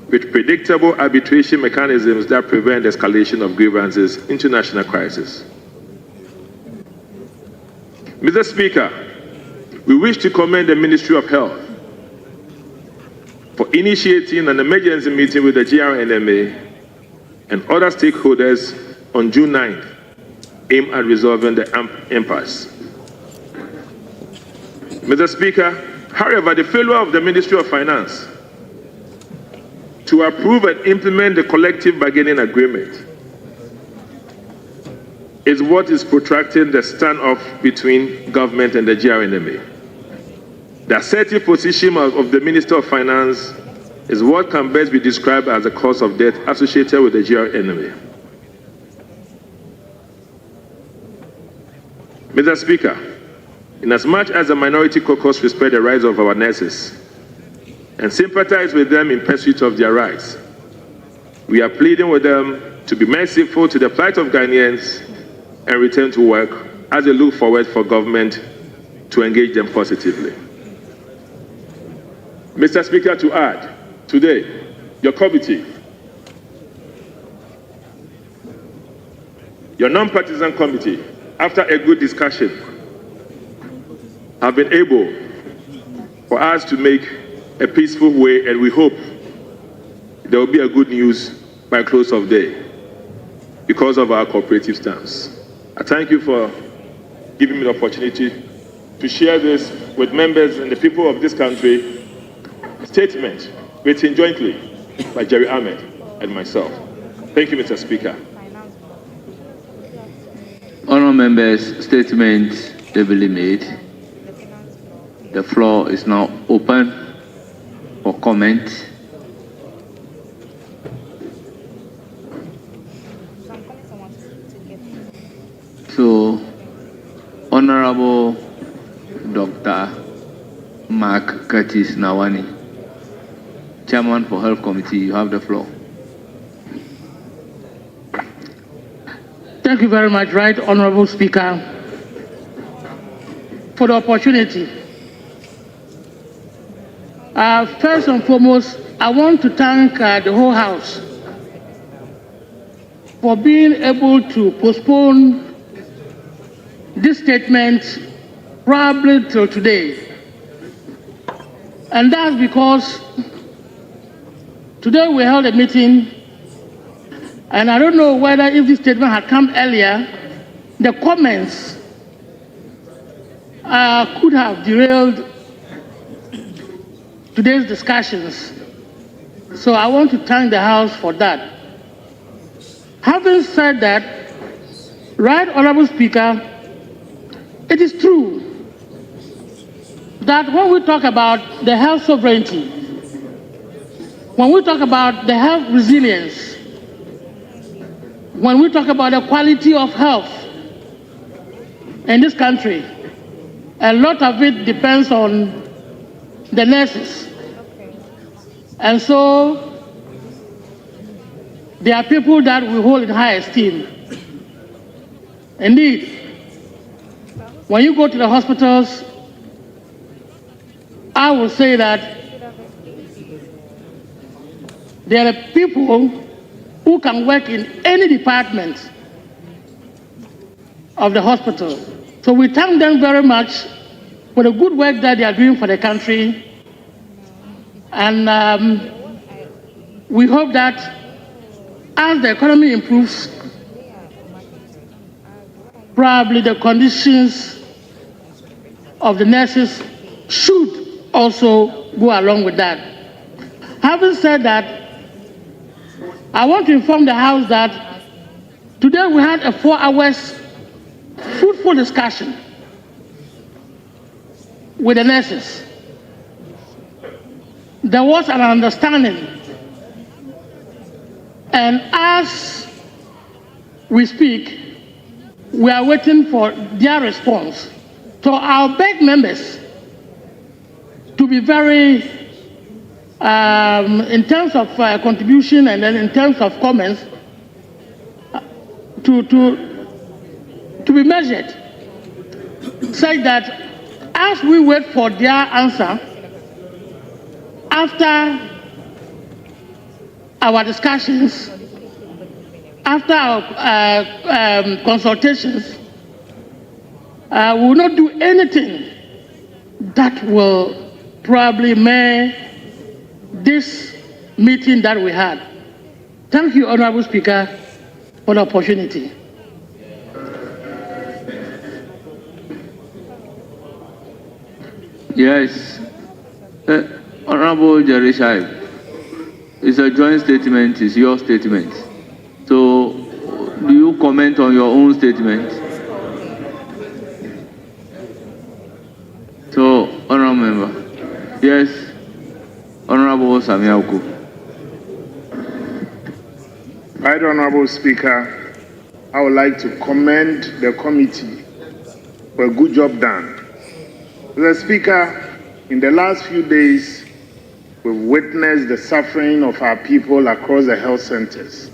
with predictable arbitration mechanisms that prevent escalation of grievances into national crisis. Mr. Speaker, we wish to commend the Ministry of Health for initiating an emergency meeting with the GRNMA and other stakeholders on June 9th, aimed at resolving the impasse. Mr. Speaker, however, the failure of the Ministry of Finance to approve and implement the collective bargaining agreement is what is protracting the standoff between government and the GRNMA. The assertive position of the Minister of Finance is what can best be described as the cause of death associated with the GRNMA. Mr. Speaker, inasmuch as the minority caucus respect the rights of our nurses and sympathize with them in pursuit of their rights, we are pleading with them to be merciful to the plight of Ghanaians and return to work as they look forward for government to engage them positively. Mr. Speaker, to add, today, your committee, your non-partisan committee, after a good discussion, have been able for us to make a peaceful way, and we hope there will be a good news by close of day because of our cooperative stance. I thank you for giving me the opportunity to share this with members and the people of this country. Statement written jointly by Jerry Ahmed and myself. Thank you, Mr. Speaker. Honourable members, statements duly made. The floor is now open for comment. So, Honourable Dr. Mark Curtis Nawani, Chairman for Health Committee. You have the floor. Thank you very much, Right Honorable Speaker, for the opportunity. First and foremost, I want to thank the whole House for being able to postpone this statement probably till today. And that's because today we held a meeting, and I don't know whether if this statement had come earlier, the comments could have derailed today's discussions. So I want to thank the House for that. Having said that, Right Honorable Speaker, it is true that when we talk about the health sovereignty, when we talk about the health resilience, when we talk about the quality of health in this country, a lot of it depends on the nurses. And so there are people that we hold in high esteem. Indeed, when you go to the hospitals, I will say that there are people who can work in any department of the hospital. So we thank them very much for the good work that they are doing for the country. And we hope that as the economy improves, probably the conditions of the nurses should also go along with that. Having said that, I want to inform the House that today we had a 4 hours fruitful discussion with the nurses. There was an understanding, and as we speak, we are waiting for their response. So I'll beg members to be very, in terms of contribution and then in terms of comments, to be measured, such that as we wait for their answer, after our discussions, after our consultations, we will not do anything that will probably mar this meeting that we had. Thank you, Honorable Speaker, for the opportunity. Yes. Honorable Jerry Shaib, it's a joint statement, it's your statement. So, do you comment on your own statement? So, Honorable Member. Yes, Honorable Samiauku. Right Honorable Speaker, I would like to commend the committee for a good job done. Mr. Speaker, in the last few days, we've witnessed the suffering of our people across the health centers.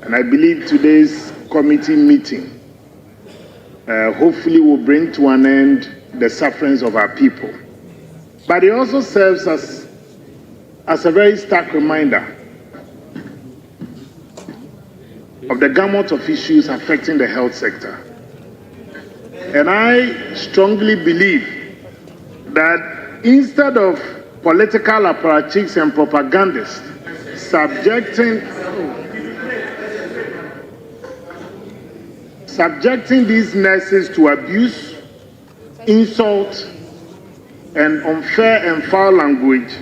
And I believe today's committee meeting hopefully will bring to an end the sufferings of our people. But it also serves as a very stark reminder of the gamut of issues affecting the health sector. And I strongly believe that instead of political apparatchiks and propagandists subjecting these nurses to abuse, insult, and unfair and foul language,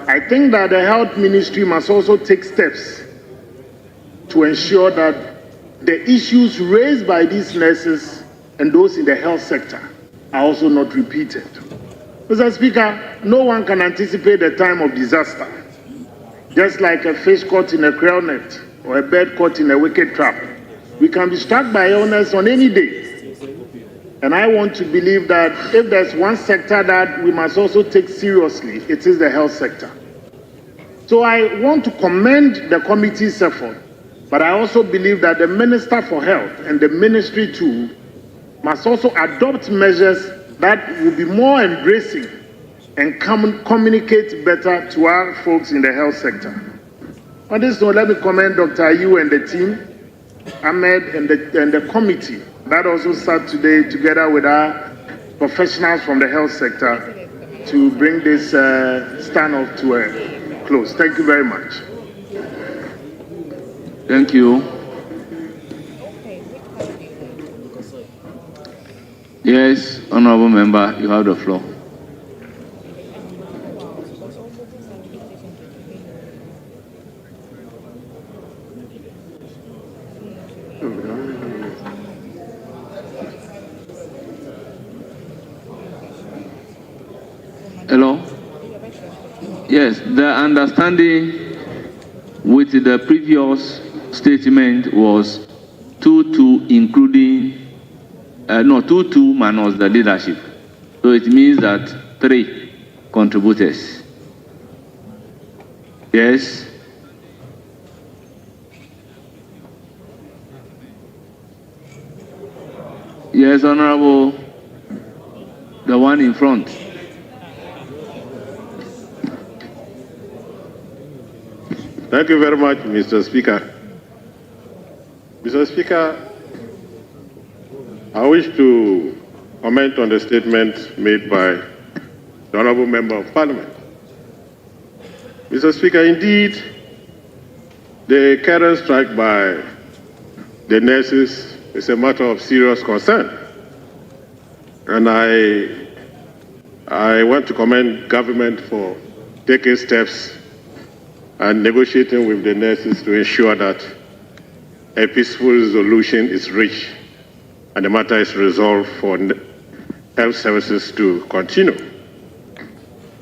I think that the health ministry must also take steps to ensure that the issues raised by these nurses and those in the health sector are also not repeated. Mr. Speaker, no one can anticipate the time of disaster. Just like a fish caught in a crow's net or a bird caught in a wicked trap, we can be struck by illness on any day. And I want to believe that if there's one sector that we must also take seriously, it is the health sector. So I want to commend the committee's effort, but I also believe that the Minister for Health and the ministry too must also adopt measures that will be more embracing and communicate better to our folks in the health sector. On this note, let me commend Dr. Ayu and the team, Ahmed and the committee that also sat today together with our professionals from the health sector to bring this stand-off to a close. Thank you very much. Thank you. Yes, honorable member, you have the floor. Hello? Yes, the understanding with the previous statement was 2-2 including, 2-2 minus the leadership. So it means that 3 contributors. Yes? Yes, Honorable, the one in front. Thank you very much, Mr. Speaker. Mr. Speaker, I wish to comment on the statement made by the Honourable Member of Parliament. Mr. Speaker, indeed, the current strike by the nurses is a matter of serious concern. And I want to commend government for taking steps and negotiating with the nurses to ensure that a peaceful resolution is reached and the matter is resolved for health services to continue.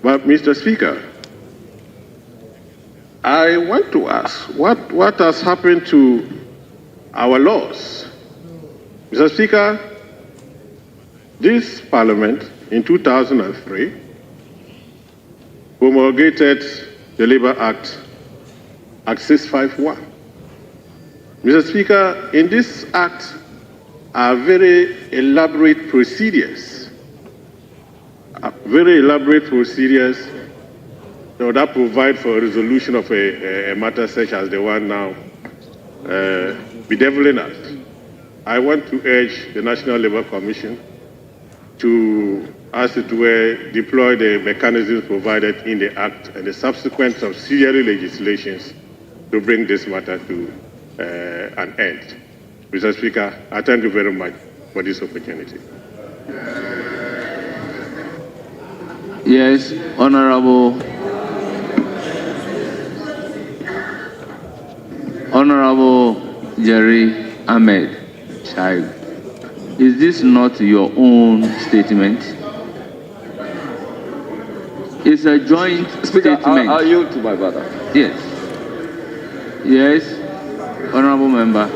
But, Mr. Speaker, I want to ask, what has happened to our laws? Mr. Speaker, this Parliament in 2003 promulgated the Labour Act 651. Mr. Speaker, in this act are very elaborate procedures. That provide for a resolution of a matter such as the one now bedeviling us. I want to urge the National Labour Commission to, as it were, deploy the mechanisms provided in the Act and the subsequent subsidiary legislations to bring this matter to an end. Mr. Speaker, I thank you very much for this opportunity. Yes, Honorable Jerry Ahmed Child. Is this not your own statement? It's a joint Speaker, statement. I'll yield to my brother. Yes. Yes, Honorable Member.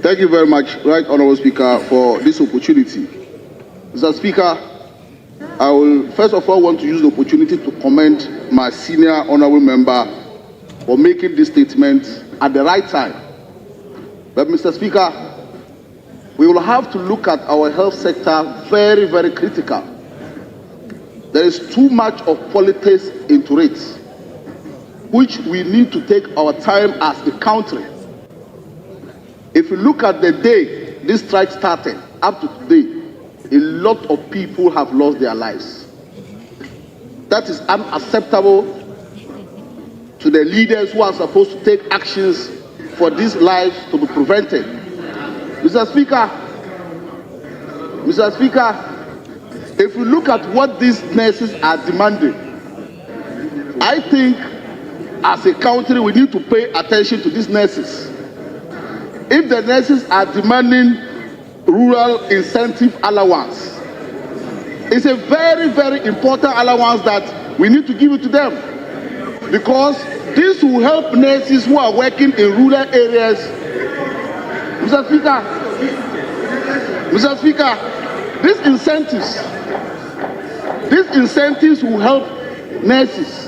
Thank you very much, Right Honorable Speaker, for this opportunity. Mr. Speaker, I will first of all want to use the opportunity to commend my senior honorable member for making this statement at the right time. But, Mr. Speaker, we will have to look at our health sector very, very critical. There is too much of politics into it, which we need to take our time as a country. If you look at the day this strike started, up to today, a lot of people have lost their lives. That is unacceptable to the leaders who are supposed to take actions for these lives to be prevented. Mr. Speaker, if you look at what these nurses are demanding, I think as a country we need to pay attention to these nurses. If the nurses are demanding rural incentive allowance, it's a very, very important allowance that we need to give it to them, because This will help nurses who are working in rural areas. Mr. Speaker, these incentives will help nurses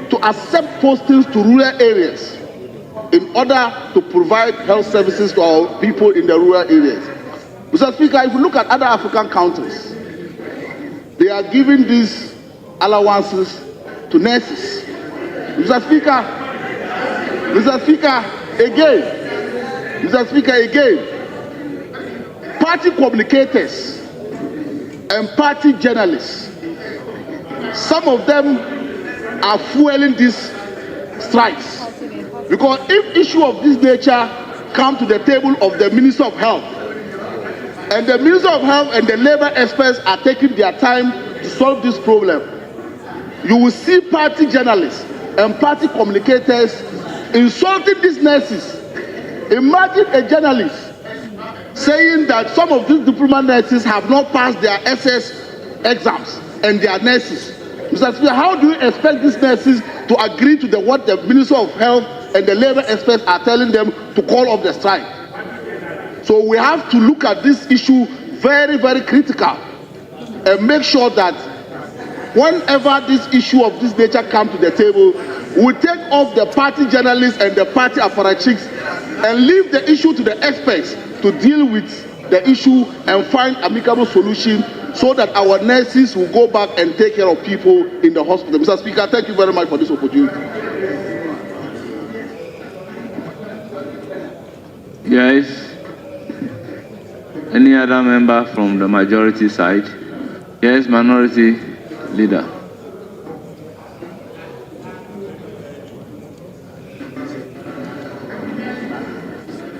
to accept postings to rural areas in order to provide health services to our people in the rural areas. Mr. Speaker, if you look at other African countries, they are giving these allowances to nurses. Mr. Speaker, again, party communicators and party journalists, some of them are fueling these strikes. Because if issue of this nature come to the table of the Minister of Health, and the Minister of Health and the labor experts are taking their time to solve this problem, you will see party journalists and party communicators insulting these nurses. Imagine a journalist saying that some of these diploma nurses have not passed their SS exams and they are nurses. Mr. Speaker, how do you expect these nurses to agree to what the Minister of Health and the labor experts are telling them to call off the strike? So we have to look at this issue very, very critical and make sure that whenever this issue of this nature comes to the table, we take off the party journalists and the party apparatchiks and leave the issue to the experts to deal with the issue and find amicable solution so that our nurses will go back and take care of people in the hospital. Mr. Speaker, thank you very much for this opportunity. Yes. Any other member from the majority side? Yes, minority leader.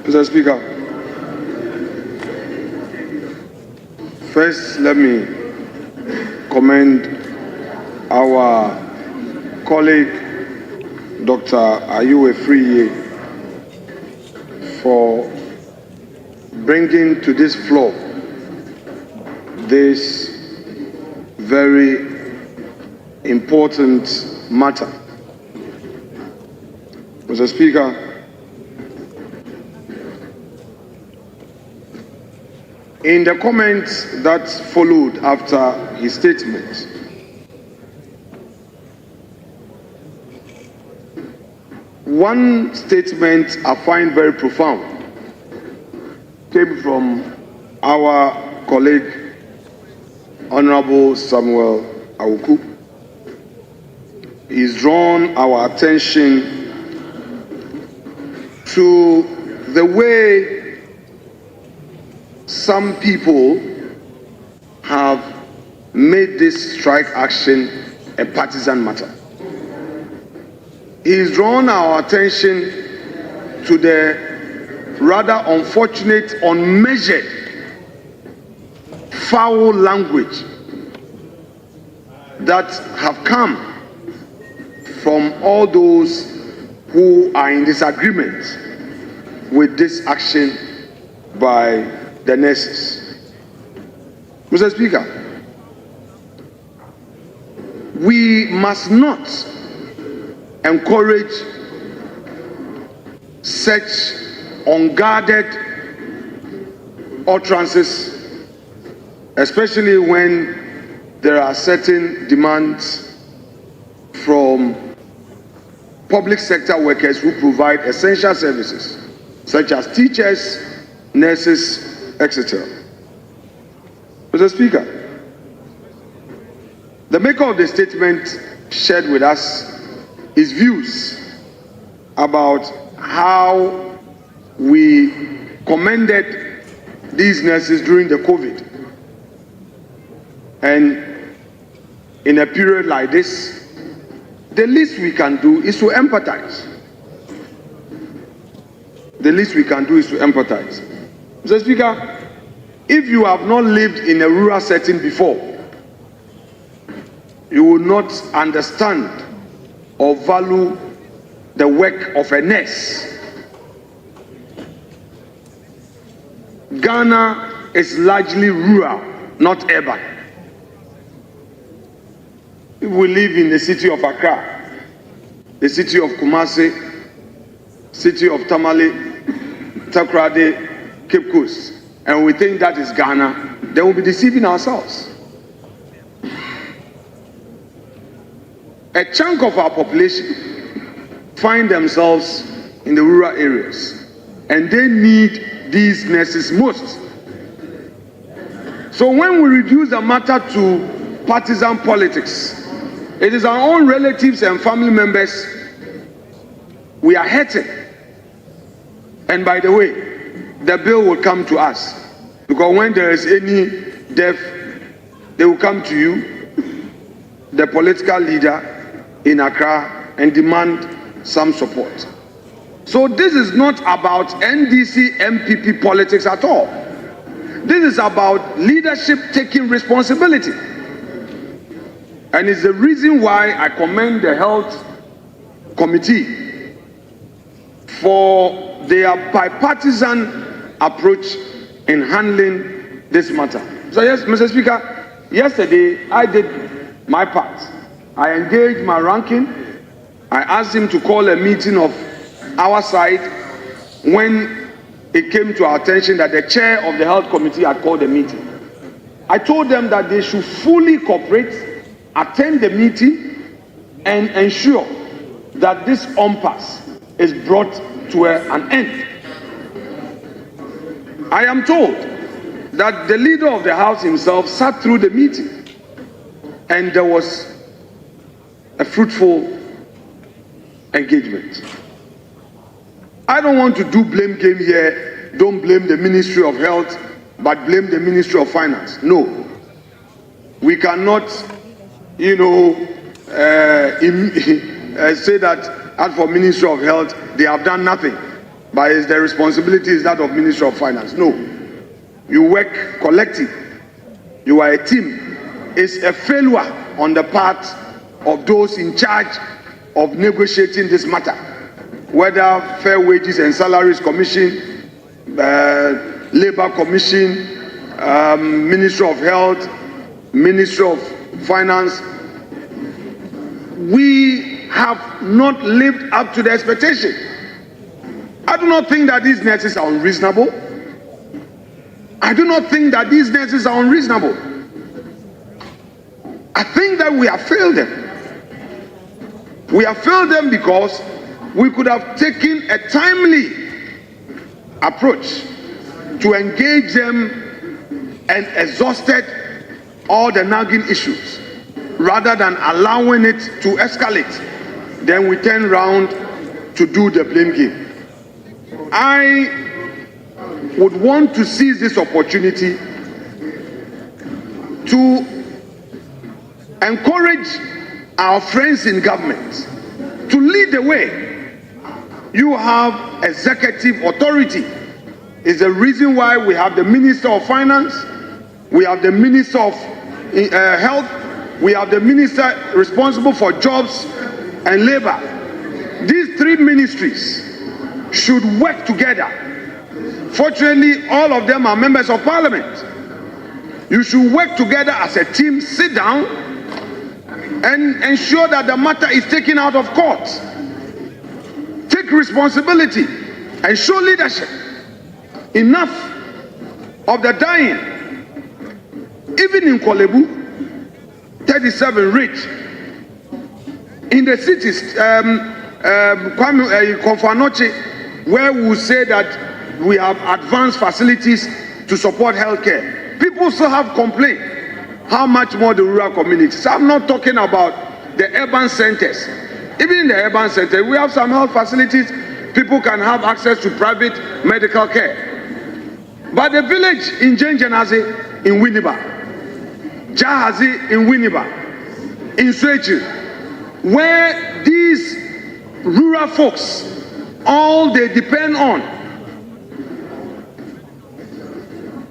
Mr. Speaker, first let me commend our colleague Dr. Ayew Afriyie for bringing to this floor this very important matter. Mr. Speaker, in the comments that followed after his statement, one statement I find very profound came from our colleague, Honorable Samuel Awuku. He's drawn our attention to the way some people have made this strike action a partisan matter. He's drawn our attention to the rather unfortunate, unmeasured, foul language that have come from all those who are in disagreement with this action by the nurses. Mr. Speaker, we must not encourage such unguarded utterances, especially when there are certain demands from public sector workers who provide essential services, such as teachers, nurses, etc. Mr. Speaker, the maker of the statement shared with us his views about how we commended these nurses during the COVID. And in a period like this, the least we can do is to empathize. The least we can do is to empathize. Mr. Speaker, if you have not lived in a rural setting before, you will not understand or value the work of a nurse. Ghana is largely rural, not urban. We live in the city of Accra. the city of Kumasi, city of Tamale, Takoradi, Cape Coast, and we think that is Ghana, then we'll be deceiving ourselves. A chunk of our population find themselves in the rural areas, and they need these nurses most. So when we reduce the matter to partisan politics, it is our own relatives and family members we are hurting. And by the way, the bill will come to us, because when there is any death, they will come to you, the political leader in Accra, and demand some support. So this is not about NDC MPP politics at all. This is about leadership taking responsibility. And it's the reason why I commend the Health Committee for their bipartisan approach in handling this matter. So yes, Mr. Speaker, yesterday I did my part. I engaged my ranking. I asked him to call a meeting of our side when it came to our attention that the chair of the Health Committee had called a meeting. I told them that they should fully cooperate, attend the meeting, and ensure that this impasse is brought to an end. I am told that the leader of the House himself sat through the meeting, and there was a fruitful engagement. I don't want to do blame game here. Don't blame the Ministry of Health, but blame the Ministry of Finance. No. We cannot, say that as for Ministry of Health, they have done nothing. But it's the responsibility is that of Ministry of Finance. No. You work collective. You are a team. It's a failure on the part of those in charge of negotiating this matter, whether Fair Wages and Salaries Commission, Labour Commission, Ministry of Health, Ministry of Finance. We have not lived up to the expectation. I do not think that these nurses are unreasonable. I do not think that these nurses are unreasonable. I think that we have failed them. We have failed them because we could have taken a timely approach to engage them and exhausted all the nagging issues rather than allowing it to escalate. Then we turn around to do the blame game. I would want to seize this opportunity to encourage our friends in government to lead the way. You have executive authority. It's the reason why we have the Minister of Finance, we have the Minister of Health, we have the Minister responsible for Jobs and Labor. These three ministries should work together. Fortunately, all of them are members of Parliament. You should work together as a team, sit down, and ensure that the matter is taken out of court. Take responsibility and show leadership. Enough of the dying. Even in Kolebu, 37 rich. In the cities, Konfanoche, where we say that we have advanced facilities to support healthcare, people still have complained. How much more the rural communities? I'm not talking about the urban centers. Even in the urban centers, we have some health facilities. People can have access to private medical care. But the village in Jenjenazi, in Winneba, Jahazi in Winneba, in Swetchi, where these rural folks, all they depend on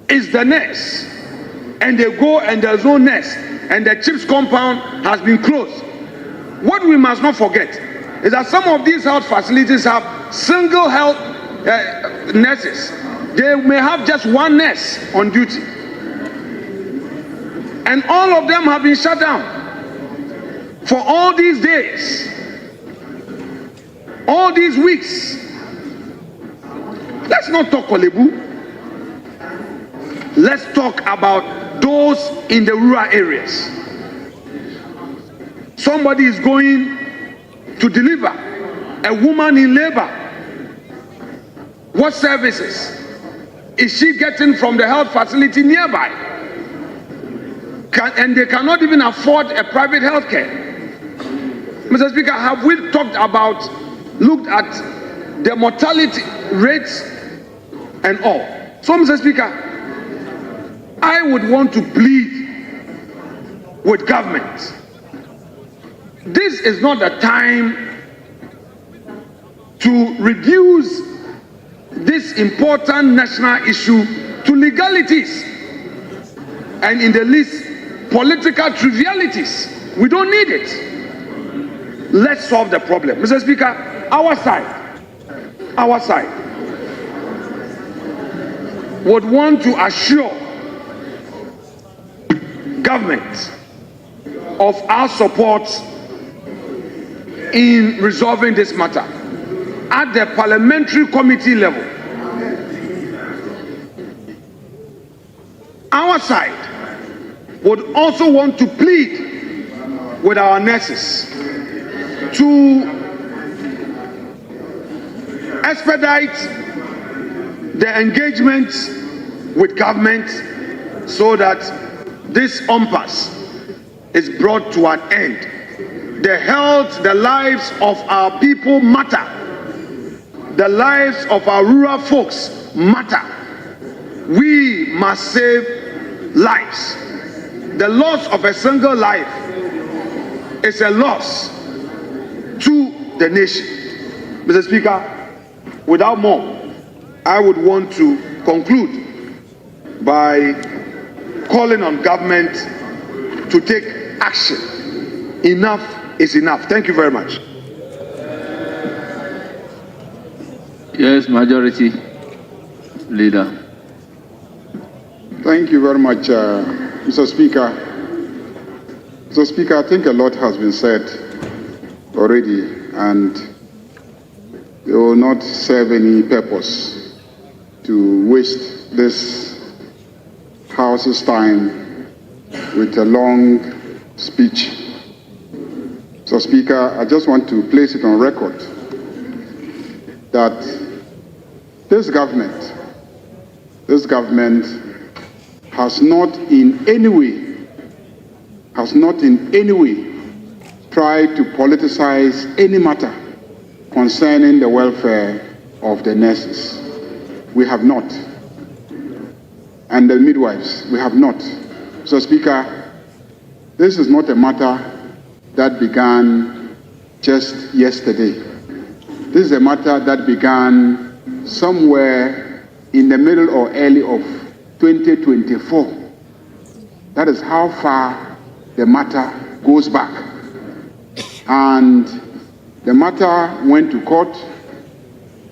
is the nurse. And they go and there's no nurse, and the CHIPS compound has been closed. What we must not forget is that some of these health facilities have single health nurses. They may have just one nurse on duty. And all of them have been shut down for all these days. all these weeks. Let's not talk Kolebu. Let's talk about those in the rural areas. Somebody is going to deliver, a woman in labor. What services is she getting from the health facility nearby? And they cannot even afford a private health care. Mr. Speaker, have we looked at the mortality rates and all? So, Mr. Speaker, I would want to plead with government. This is not the time to reduce this important national issue to legalities and in the least political trivialities. We don't need it. Let's solve the problem. Mr. Speaker, our side would want to assure government of our support in resolving this matter at the parliamentary committee level. Our side would also want to plead with our nurses to expedite the engagement with government so that this impasse is brought to an end. The health, the lives of our people matter. The lives of our rural folks matter. We must save lives. The loss of a single life is a loss to the nation. Mr. Speaker, without more, I would want to conclude by calling on government to take action. Enough is enough. Thank you very much. Yes, Majority Leader. Thank you very much, Mr. Speaker. Mr. Speaker, I think a lot has been said already, and it will not serve any purpose to waste this House's time with a long speech. Mr. Speaker, I just want to place it on record that this government has not in any way tried to politicize any matter concerning the welfare of the nurses. We have not. And the midwives, we have not. So, Speaker, this is not a matter that began just yesterday. This is a matter that began somewhere in the middle or early of 2024. That is how far the matter goes back. And the matter went to court.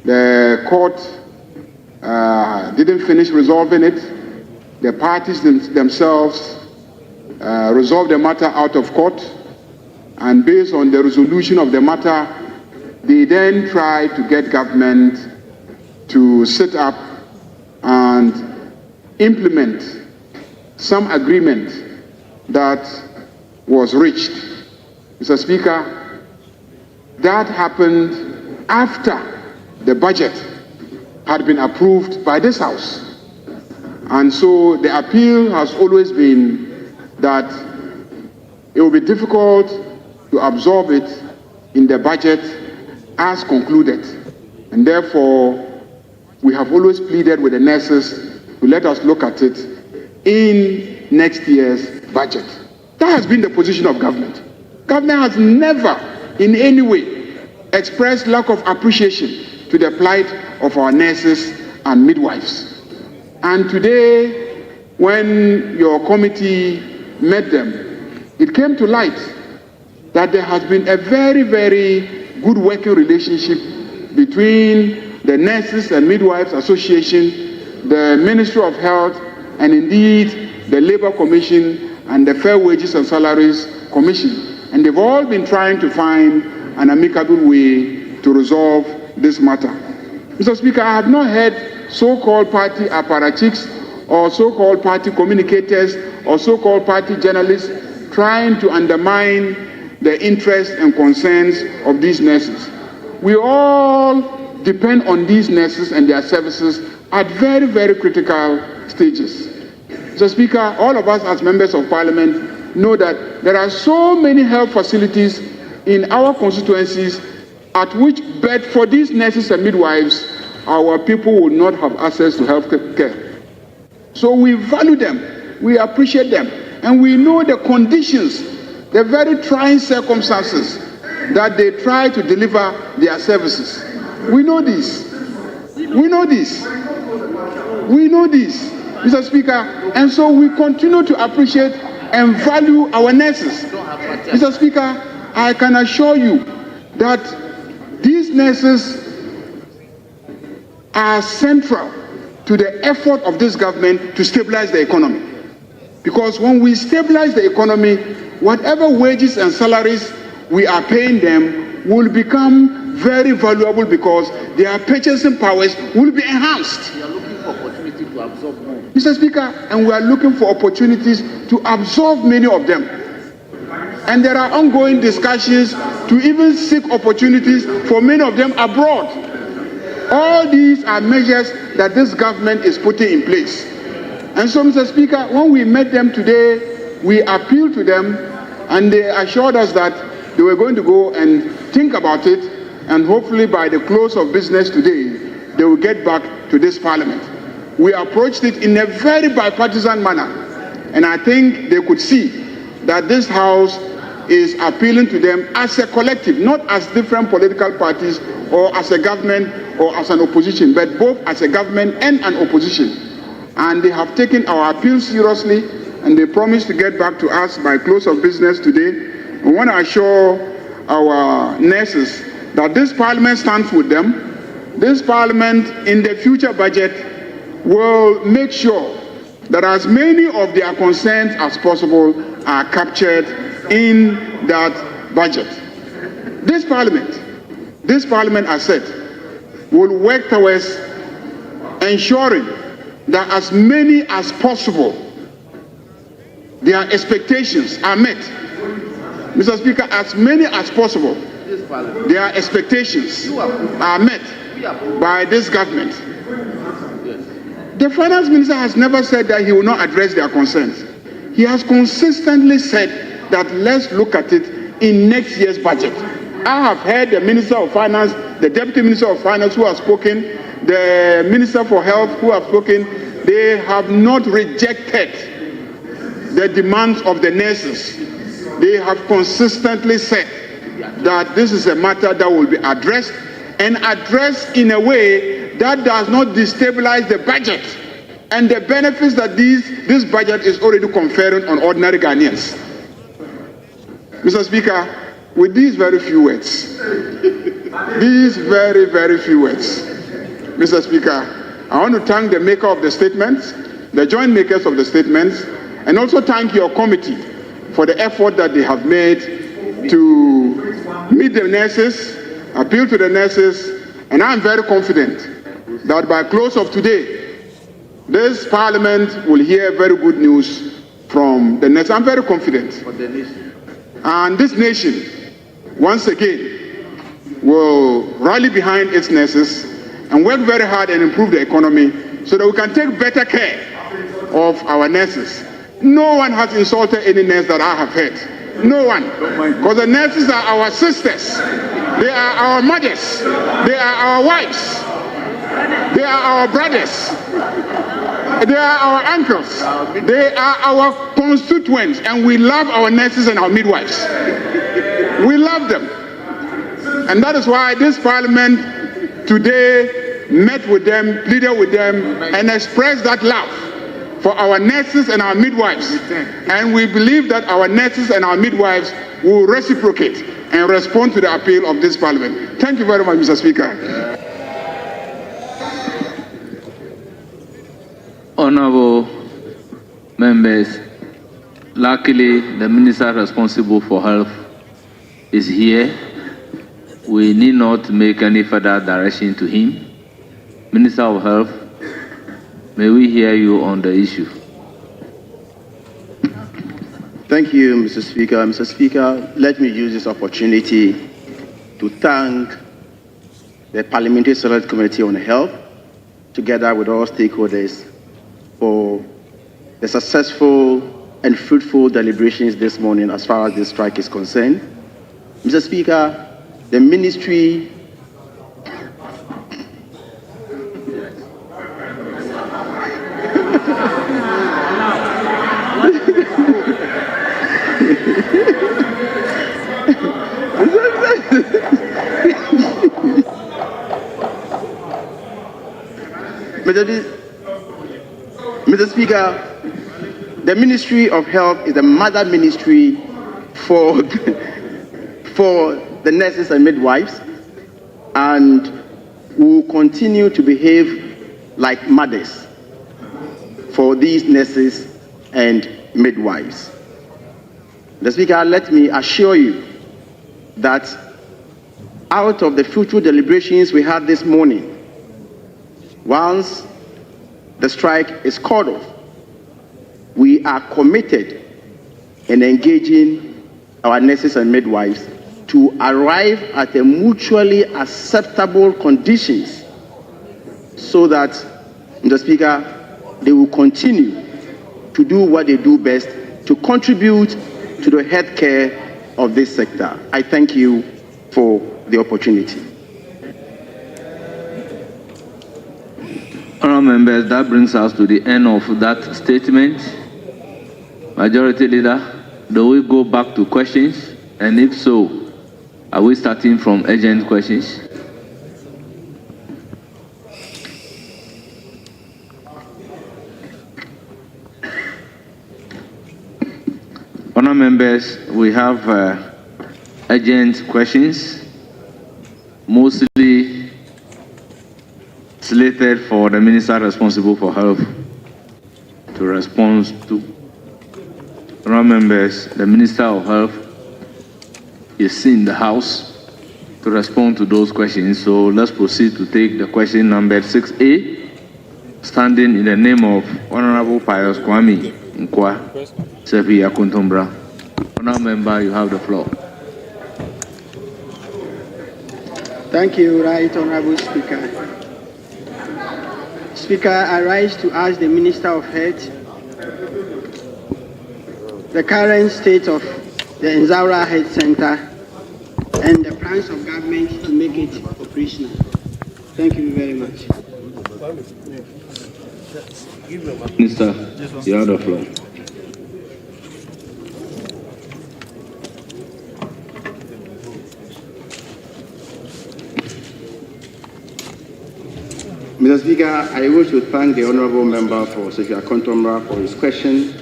The court didn't finish resolving it. The parties themselves resolved the matter out of court. And based on the resolution of the matter, they then tried to get government to sit up and implement some agreement that was reached. Mr. Speaker, that happened after the budget had been approved by this House. And so the appeal has always been that it will be difficult to absorb it in the budget as concluded. And therefore, we have always pleaded with the nurses to let us look at it in next year's budget. That has been the position of government. Government has never in any way expressed lack of appreciation to the plight of our nurses and midwives. And today, when your committee met them, it came to light that there has been a very, very good working relationship between the Nurses and Midwives Association, the Ministry of Health, and indeed the Labour Commission and the Fair Wages and Salaries Commission. And they've all been trying to find an amicable way to resolve this matter. Mr. Speaker, I have not heard so-called party apparatchiks or so-called party communicators or so-called party journalists trying to undermine the interests and concerns of these nurses. We all depend on these nurses and their services at very, very critical stages. Mr. Speaker, all of us as members of Parliament know that there are so many health facilities in our constituencies at which, but for these nurses and midwives, our people will not have access to health care. So we value them, we appreciate them, and we know the conditions, the very trying circumstances that they try to deliver their services. We know this. We know this. We know this, Mr. Speaker, and so we continue to appreciate and value our nurses. Mr. Speaker, I can assure you that these nurses are central to the effort of this government to stabilize the economy. Because when we stabilize the economy, whatever wages and salaries we are paying them will become very valuable because their purchasing powers will be enhanced. We are looking for opportunity to absorb more. Mr. Speaker, and we are looking for opportunities to absorb many of them. And there are ongoing discussions to even seek opportunities for many of them abroad. All these are measures that this government is putting in place. And so, Mr. Speaker, when we met them today, we appealed to them and they assured us that they were going to go and think about it, and hopefully by the close of business today, they will get back to this Parliament. We approached it in a very bipartisan manner, and I think they could see that this House is appealing to them as a collective, not as different political parties or as a government or as an opposition, but both as a government and an opposition. And they have taken our appeal seriously, and they promised to get back to us by close of business today. We want to assure our nurses that this Parliament stands with them. This Parliament in the future budget will make sure that as many of their concerns as possible are captured in that budget. This Parliament, I said, will work towards ensuring that as many as possible, their expectations are met. Mr. Speaker, as many as possible, their expectations are met by this government. The Finance Minister has never said that he will not address their concerns. He has consistently said that let's look at it in next year's budget. I have heard the Minister of Finance, the Deputy Minister of Finance who has spoken, the Minister for Health who have spoken. They have not rejected the demands of the nurses. They have consistently said that this is a matter that will be addressed, and addressed in a way that does not destabilize the budget and the benefits that this budget is already conferring on ordinary Ghanaians. Mr. Speaker, with these very few words, Mr. Speaker, I want to thank the maker of the statements, the joint makers of the statements, and also thank your committee for the effort that they have made to meet the nurses, appeal to the nurses, and I'm very confident that by close of today, this Parliament will hear very good news from the nurses. I'm very confident. For the nation. And this nation, once again, will rally behind its nurses and work very hard and improve the economy so that we can take better care of our nurses. No one has insulted any nurse that I have heard. No one. Because the nurses are our sisters. They are our mothers. They are our wives. They are our brothers. They are our uncles. They are our constituents. And we love our nurses and our midwives. We love them. And that is why this Parliament today met with them, pleaded with them, and expressed that love for our nurses and our midwives. And we believe that our nurses and our midwives will reciprocate and respond to the appeal of this Parliament. Thank you very much, Mr. Speaker. Honorable members, luckily the Minister responsible for health is here. we need not make any further direction to him. Minister of Health, may we hear you on the issue. Thank you, Mr. Speaker. Mr. Speaker, let me use this opportunity to thank the Parliamentary Select Committee on Health, together with all stakeholders, for the successful and fruitful deliberations this morning as far as this strike is concerned. Mr. Speaker, the Ministry Mr. Speaker, the Ministry of Health is the mother ministry for the nurses and midwives, and will continue to behave like mothers for these nurses and midwives. Mr. Speaker, let me assure you that out of the fruitful deliberations we had this morning, once the strike is called off, we are committed in engaging our nurses and midwives to arrive at a mutually acceptable conditions so that, Mr. Speaker, they will continue to do what they do best to contribute to the health care of this sector. I thank you for the opportunity. Honourable members, that brings us to the end of that statement. Majority Leader, do we go back to questions? And if so, are we starting from urgent questions? Honourable members, we have urgent questions, mostly slated for the Minister responsible for health to respond to. Honourable members, the Minister of Health is in the House to respond to those questions. So let's proceed to take the question number 6A, standing in the name of Honourable Pius Kwame Nkwa, Sefi Akuntumbra. Honourable member, you have the floor. Thank you, Right Honourable Speaker. Speaker, I rise to ask the Minister of Health the current state of the Nzaura Health Center and the plans of government to make it operational. Thank you very much. Minister, you have the floor. Mr. Speaker, I wish to thank the Honourable Member for Sefi Akuntumbra for his question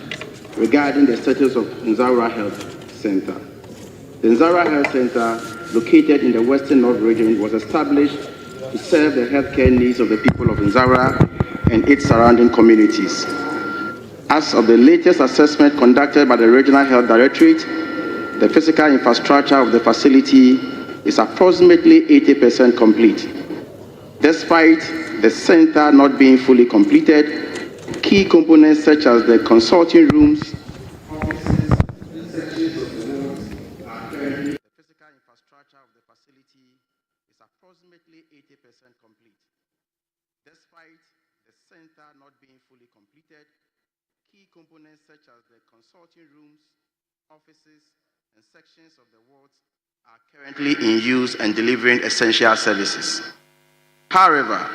regarding the status of Nzaura Health Center. The Nzaura Health Center, located in the Western North region, was established to serve the healthcare needs of the people of Nzaura and its surrounding communities. As of the latest assessment conducted by the Regional Health Directorate, the physical infrastructure of the facility is approximately 80% complete. Despite the center not being fully completed, key components such as the consulting rooms, the physical infrastructure of the facility is approximately 80% complete. Despite the center not being fully completed, key components such as the consulting rooms, offices, and sections of the wards are currently in use and delivering essential services. However,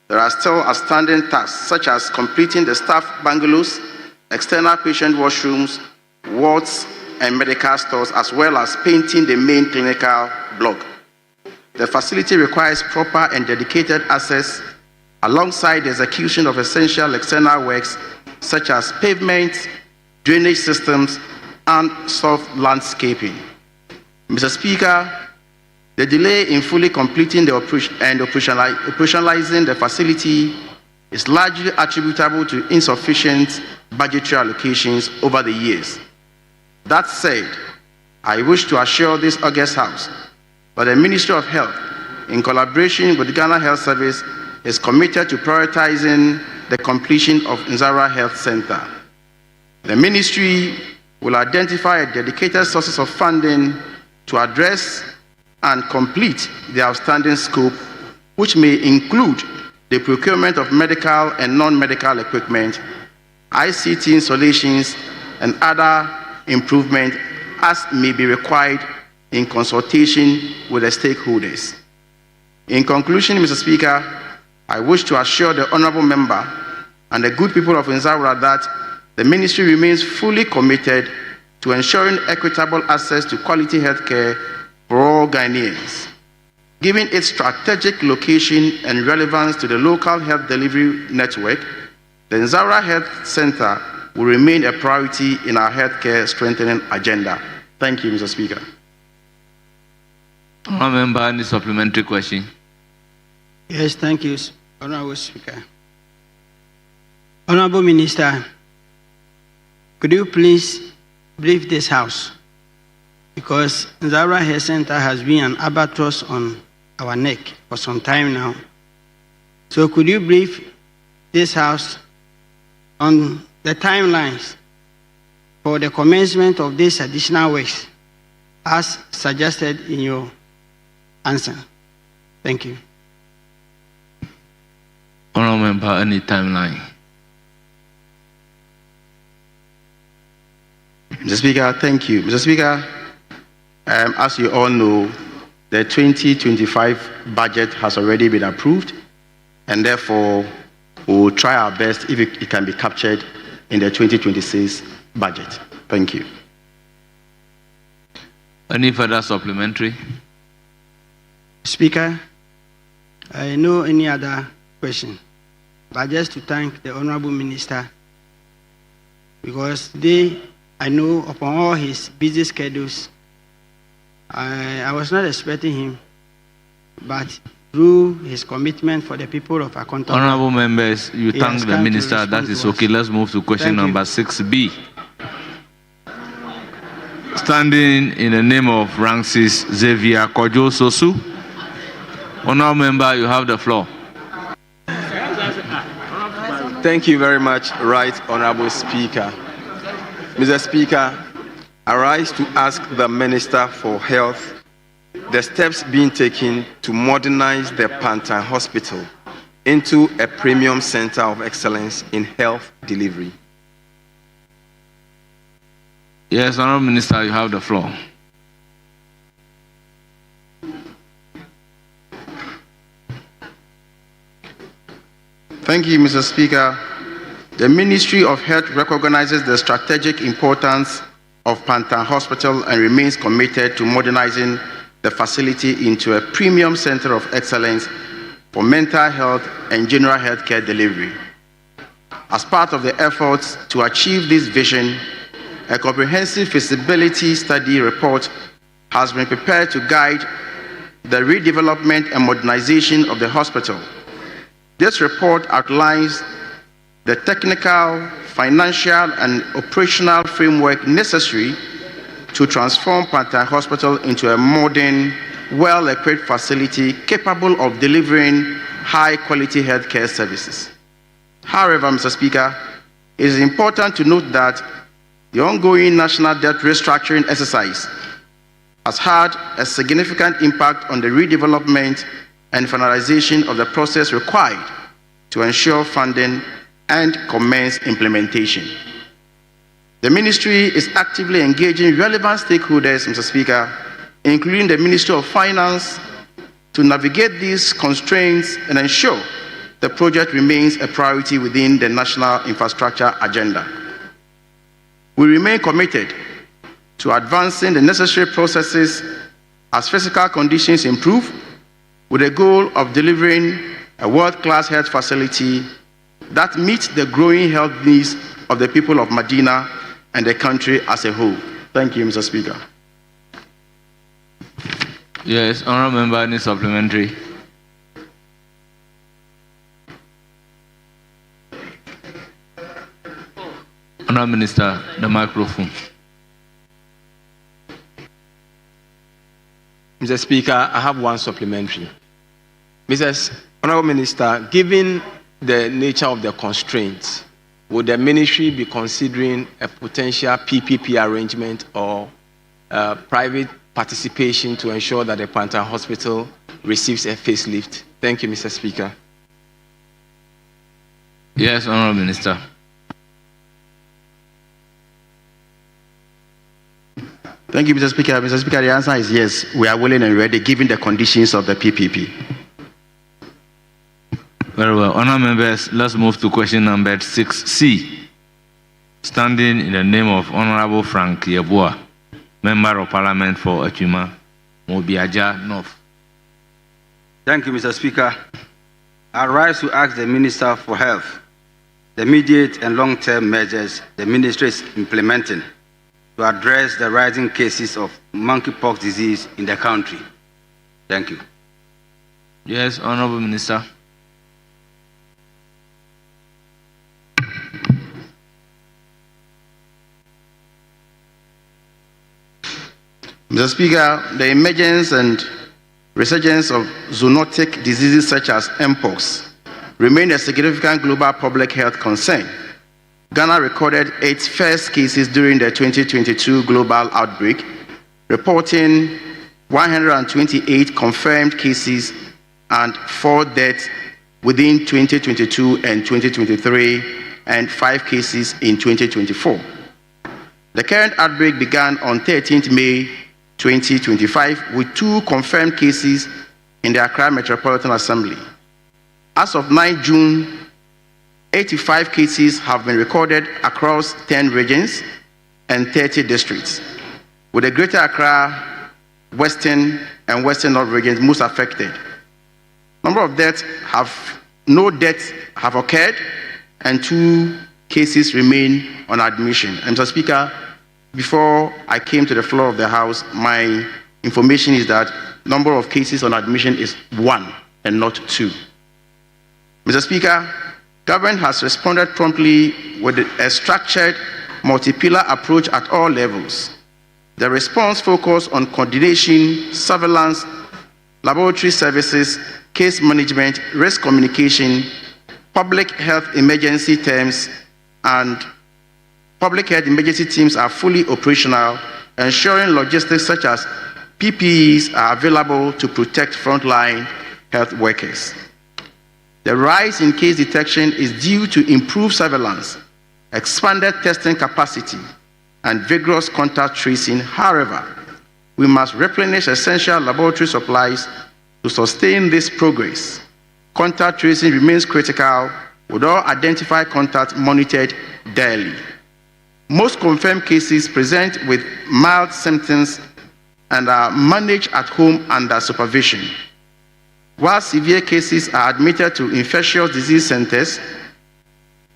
there are still outstanding tasks such as completing the staff bungalows, external patient washrooms, wards, and medical stores, as well as painting the main clinical block. The facility requires proper and dedicated access alongside the execution of essential external works such as pavement, drainage systems, and soft landscaping. Mr. Speaker, the delay in fully completing the operation and operationalizing the facility is largely attributable to insufficient budgetary allocations over the years. That said, I wish to assure this August House but the Ministry of Health, in collaboration with the Ghana Health Service, is committed to prioritizing the completion of Nzara Health Center. The ministry will identify a dedicated sources of funding to address and complete the outstanding scope, which may include the procurement of medical and non-medical equipment, ICT installations, and other improvements as may be required in consultation with the stakeholders. In conclusion, Mr. Speaker, I wish to assure the honourable member and the good people of Nzara that the ministry remains fully committed to ensuring equitable access to quality healthcare for all Ghanaians. Given its strategic location and relevance to the local health delivery network, the Nzara Health Center will remain a priority in our healthcare strengthening agenda. Thank you, Mr. Speaker. Honourable member, any supplementary question? Yes, thank you, Honourable Speaker. Honourable Minister, could you please brief this House? Because Nzara Health Center has been an albatross on our neck for some time now. So could you brief this House on the timelines for the commencement of these additional works as suggested in your answer? Thank you. Honourable member, any timeline? Mr. Speaker, thank you. Mr. Speaker, as you all know, the 2025 budget has already been approved, and therefore we will try our best if it can be captured in the 2026 budget. Thank you. Any further supplementary? Speaker, I know any other question, but just to thank the Honourable Minister, because today I know upon all his busy schedules, I was not expecting him, but through his commitment for the people of Akonto. Honourable members, you thank the minister. That is okay. Let's move to question number 6B. Standing in the name of Francis Xavier Kojo Sosu. Honourable member, you have the floor. Thank you very much, Right Honourable Speaker. Mr. Speaker, I rise to ask the Minister for Health the steps being taken to modernize the Pantan Hospital into a premium center of excellence in health delivery. Yes, Honourable Minister, you have the floor. Thank you, Mr. Speaker. The Ministry of Health recognizes the strategic importance of Pantan Hospital and remains committed to modernizing the facility into a premium center of excellence for mental health and general health care delivery. As part of the efforts to achieve this vision, a comprehensive feasibility study report has been prepared to guide the redevelopment and modernization of the hospital. This report outlines the technical, financial, and operational framework necessary to transform Pantan Hospital into a modern, well-equipped facility capable of delivering high-quality healthcare services. However, Mr. Speaker, it is important to note that the ongoing national debt restructuring exercise has had a significant impact on the redevelopment and finalization of the process required to ensure funding and commence implementation. The ministry is actively engaging relevant stakeholders, Mr. Speaker, including the Ministry of Finance, to navigate these constraints and ensure the project remains a priority within the national infrastructure agenda. We remain committed to advancing the necessary processes as physical conditions improve, with the goal of delivering a world-class health facility that meets the growing health needs of the people of Medina and the country as a whole. Thank you, Mr. Speaker. Yes, Honourable Member, any supplementary? Honourable Minister, the microphone. Mr. Speaker, I have one supplementary. Mr. Honorable Minister, given the nature of the constraints, would the ministry be considering a potential PPP arrangement or private participation to ensure that the Panther Hospital receives a facelift? Thank you, Mr. Speaker. Yes, Honorable Minister. Thank you, Mr. Speaker. Mr. Speaker, the answer is yes. We are willing and ready, given the conditions of the PPP. Very well. Honourable members, let's move to question number 6C. Standing in the name of Honourable Frank Yeboah, Member of Parliament for Achuma, Mobiaja North. Thank you, Mr. Speaker. I rise to ask the Minister for Health the immediate and long-term measures the Ministry is implementing to address the rising cases of monkeypox disease in the country. Thank you. Yes, Honourable Minister. Mr. Speaker, the emergence and resurgence of zoonotic diseases such as mpox remain a significant global public health concern. Ghana recorded its first cases during the 2022 global outbreak, reporting 128 confirmed cases and 4 deaths within 2022 and 2023, and 5 cases in 2024. The current outbreak began on 13th May 2025 with 2 confirmed cases in the Accra Metropolitan Assembly. As of 9 June, 85 cases have been recorded across 10 regions and 30 districts, with the Greater Accra, Western, and Western North regions most affected. No deaths have occurred, and 2 cases remain on admission. And Mr. Speaker, before I came to the floor of the House, my information is that number of cases on admission is 1 and not 2. Mr. Speaker, government has responded promptly with a structured, multi-pillar approach at all levels. The response focused on coordination, surveillance, laboratory services, case management, risk communication, public health emergency teams, and public health emergency teams are fully operational, ensuring logistics such as PPEs are available to protect frontline health workers. The rise in case detection is due to improved surveillance, expanded testing capacity, and vigorous contact tracing. However, we must replenish essential laboratory supplies to sustain this progress. Contact tracing remains critical, with all identified contacts monitored daily. Most confirmed cases present with mild symptoms and are managed at home under supervision, while severe cases are admitted to infectious disease centers.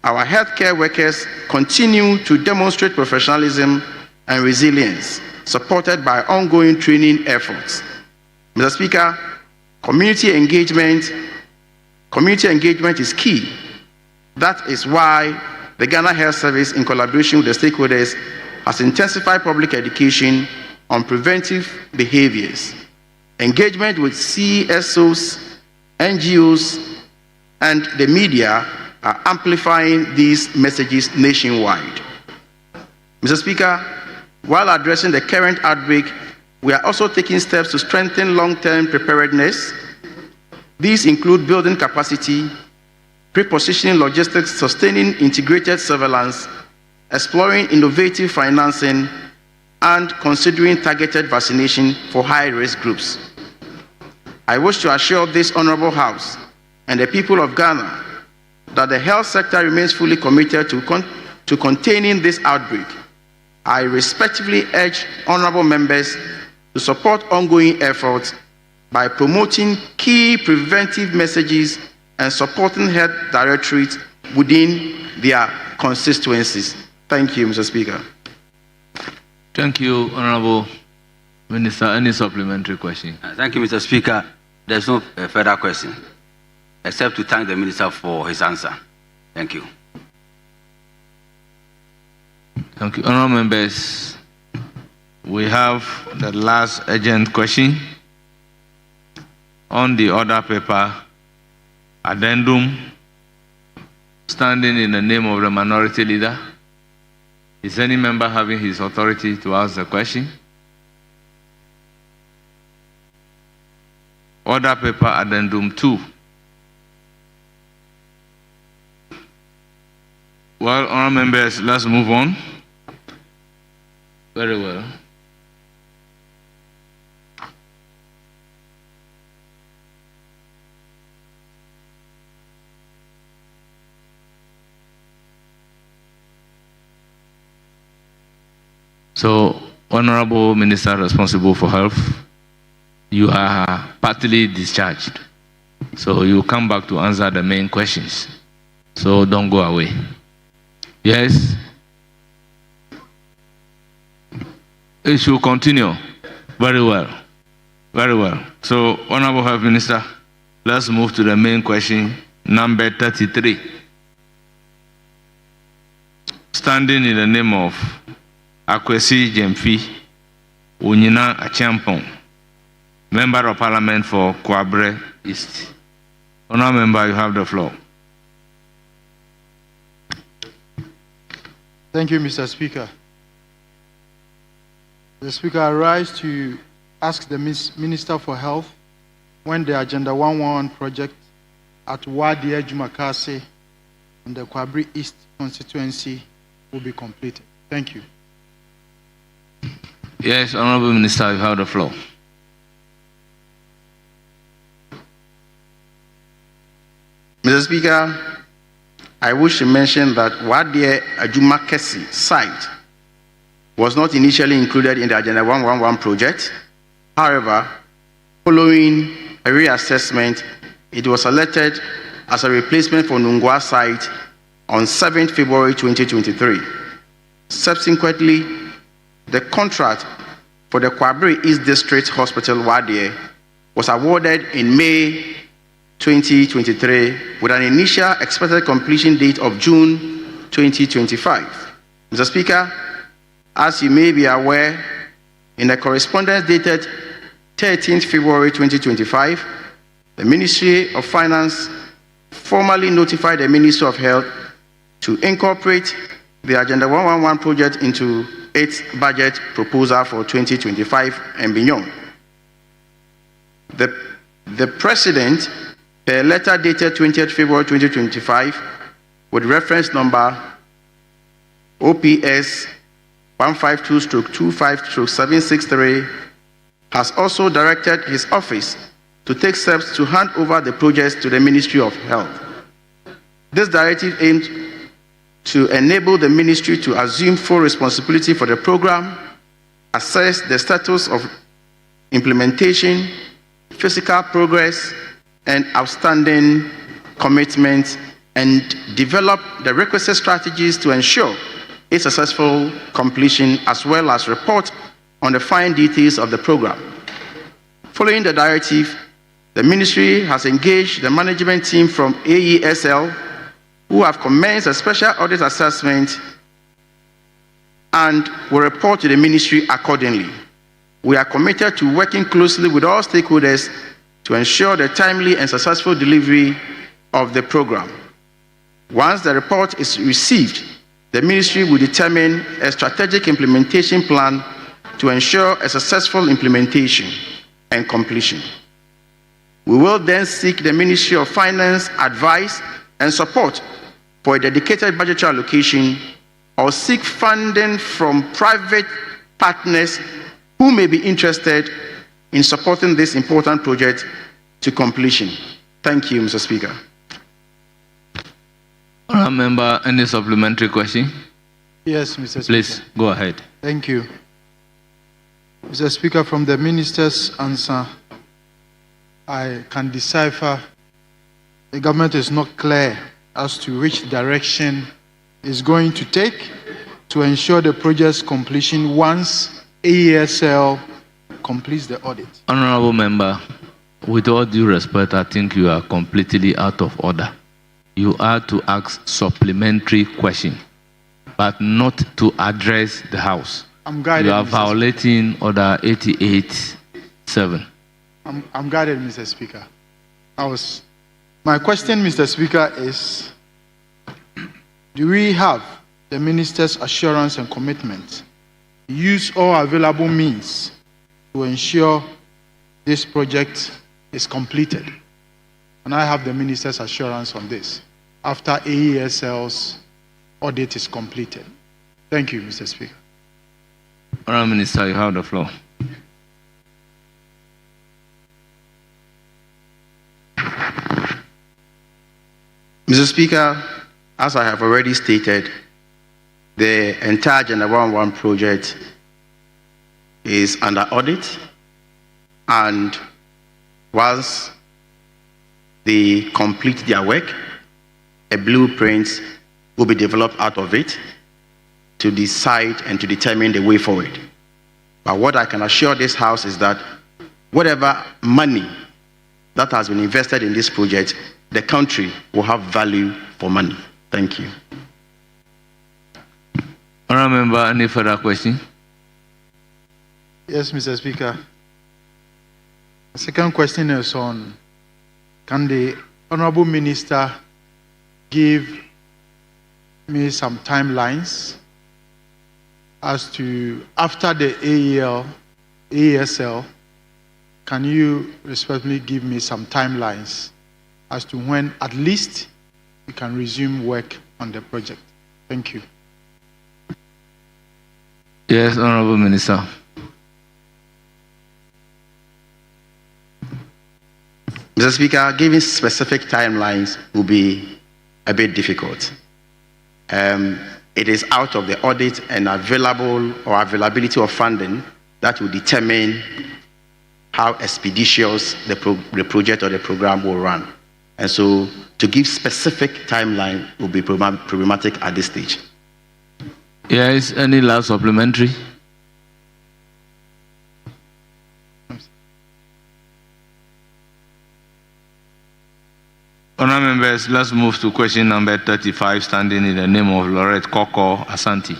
Our healthcare workers continue to demonstrate professionalism and resilience, supported by ongoing training efforts. Mr. Speaker, community engagement is key. That is why the Ghana Health Service, in collaboration with the stakeholders, has intensified public education on preventive behaviors. Engagement with CSOs, NGOs, and the media are amplifying these messages nationwide. Mr. Speaker, while addressing the current outbreak, we are also taking steps to strengthen long-term preparedness. These include building capacity, pre-positioning logistics, sustaining integrated surveillance, exploring innovative financing, and considering targeted vaccination for high-risk groups. I wish to assure this Honorable House and the people of Ghana that the health sector remains fully committed to containing this outbreak. I respectfully urge honorable members to support ongoing efforts by promoting key preventive messages and supporting health directorates within their constituencies. Thank you, Mr. Speaker. Thank you, Honorable Minister. Any supplementary question? Thank you, Mr. Speaker. There's no further question, except to thank the Minister for his answer. Thank you. Thank you. Honorable members, we have the last urgent question on the order paper, addendum, standing in the name of the minority leader. Is any member having his authority to ask the question? Order paper, addendum 2. Well, honourable members, let's move on. Very well. So, Honorable Minister responsible for health, you are partly discharged. So you come back to answer the main questions. So don't go away. Yes? It should continue. Very well. Very well. So, Honorable Health Minister, let's move to the main question, number 33. Standing in the name of Akwesi Jemfi Unyina Achampong, Member of Parliament for Kwabre East. Honourable Member, you have the floor. Thank you, Mr. Speaker. The Speaker, I rise to ask the Minister for Health when the Agenda 111 project at Wadi Jumakase in the Kwabre East constituency will be completed. Thank you. Yes, Honourable Minister, you have the floor. Mr. Speaker, I wish to mention that Wadi Jumakase site was not initially included in the Agenda 111 project. However, following a reassessment, it was selected as a replacement for Nungwa site on 7th February 2023. Subsequently, the contract for the Kwabre East District Hospital Wadi was awarded in May 2023 with an initial expected completion date of June 2025. Mr. Speaker, as you may be aware, in a correspondence dated 13th February 2025, the Ministry of Finance formally notified the Ministry of Health to incorporate the Agenda 111 project into its budget proposal for 2025 and beyond. The President, per letter dated 20th February 2025, with reference number OPS 152/25/763, has also directed his office to take steps to hand over the projects to the Ministry of Health. This directive aims to enable the ministry to assume full responsibility for the program, assess the status of implementation, physical progress, and outstanding commitments, and develop the requisite strategies to ensure its successful completion, as well as report on the fine details of the program. Following the directive, the ministry has engaged the management team from AESL, who have commenced a special audit assessment and will report to the ministry accordingly. We are committed to working closely with all stakeholders to ensure the timely and successful delivery of the program. Once the report is received, the ministry will determine a strategic implementation plan to ensure a successful implementation and completion. We will then seek the Ministry of Finance advice and support for a dedicated budgetary allocation, or seek funding from private partners who may be interested in supporting this important project to completion. Thank you, Mr. Speaker. Honourable Member, any supplementary question? Yes, Mr. Speaker. Please, go ahead. Thank you. Mr. Speaker, from the Minister's answer, I can decipher the government is not clear as to which direction it's going to take to ensure the project's completion once AESL completes the audit. Honourable Member, with all due respect, I think you are completely out of order. You are to ask supplementary question, but not to address the House. I'm guided. You are violating Order 88.7. I'm guided, Mr. Speaker. My question, Mr. Speaker, is, do we have the Minister's assurance and commitment to use all available means to ensure this project is completed? And I have the Minister's assurance on this after AESL's audit is completed. Thank you, Mr. Speaker. Honourable Minister, you have the floor. Mr. Speaker, as I have already stated, the entire Agenda 111 project is under audit, and once they complete their work, a blueprint will be developed out of it to decide and to determine the way forward. But what I can assure this House is that whatever money that has been invested in this project, the country will have value for money. Thank you. Honourable Member, any further question? Yes, Mr. Speaker. The second question is on, can the Honourable Minister give me some timelines as to, after the AESL, can you respectfully give me some timelines as to when at least we can resume work on the project? Thank you. Yes, Honourable Minister. Mr. Speaker, giving specific timelines will be a bit difficult. It is out of the audit and availability of funding that will determine how expeditious the project or the program will run. And so to give specific timeline will be problematic at this stage. Yes, any last supplementary? Honourable members, let's move to question number 35, standing in the name of Lorette Koko Asante.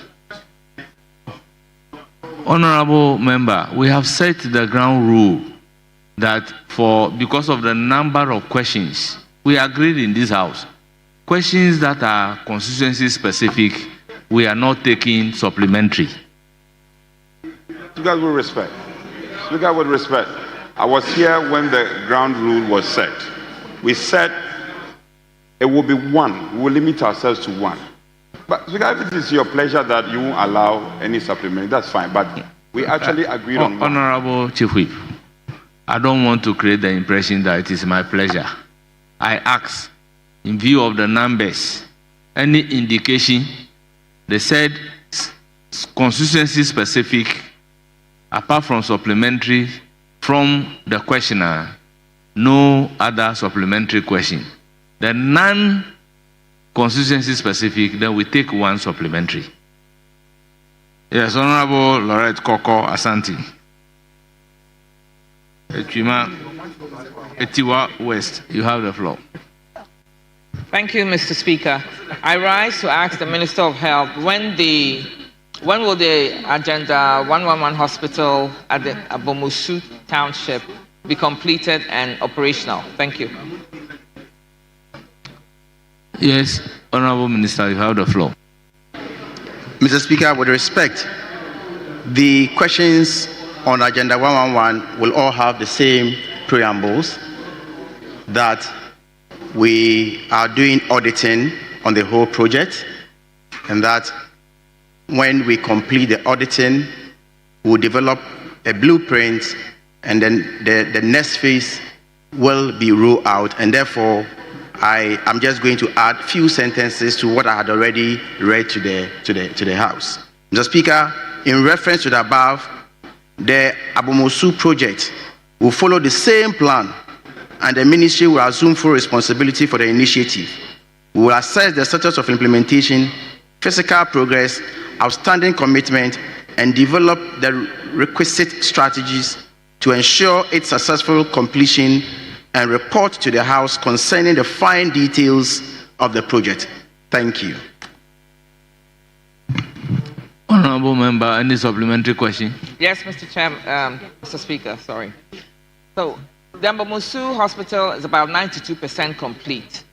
Honourable member, we have set the ground rule that because of the number of questions, we agreed in this House, questions that are constituency specific, we are not taking supplementary. Speaker, with respect. Speaker, with respect. I was here when the ground rule was set. We said it will be one. We will limit ourselves to one. But Speaker, if it is your pleasure that you won't allow any supplement, that's fine. But we actually agreed on one. Honourable Chief Whip, I don't want to create the impression that it is my pleasure. I ask, in view of the numbers, any indication. They said constituency specific, apart from supplementary, from the questioner, no other supplementary question. The non-constituency specific, then we take one supplementary. Yes, Honourable Lorette Koko Asante. Etiwa West, you have the floor. Thank you, Mr. Speaker. I rise to ask the Minister of Health when will the Agenda 111 hospital at the Abomusu Township be completed and operational? Thank you. Yes, Honourable Minister, you have the floor. Mr. Speaker, with respect, the questions on Agenda 111 will all have the same preambles, that we are doing auditing on the whole project, and that when we complete the auditing, we'll develop a blueprint, and then the next phase will be rolled out. And therefore, I am just going to add few sentences to what I had already read to the House. Mr. Speaker, in reference to the above, the Abomusu project will follow the same plan, and the Ministry will assume full responsibility for the initiative. We will assess the status of implementation, physical progress, outstanding commitment, and develop the requisite strategies to ensure its successful completion, and report to the House concerning the fine details of the project. Thank you. Honourable member, any supplementary question? Yes, Mr. Chairman, Mr. Speaker, sorry. So, the Abomosu Hospital is about 92% complete.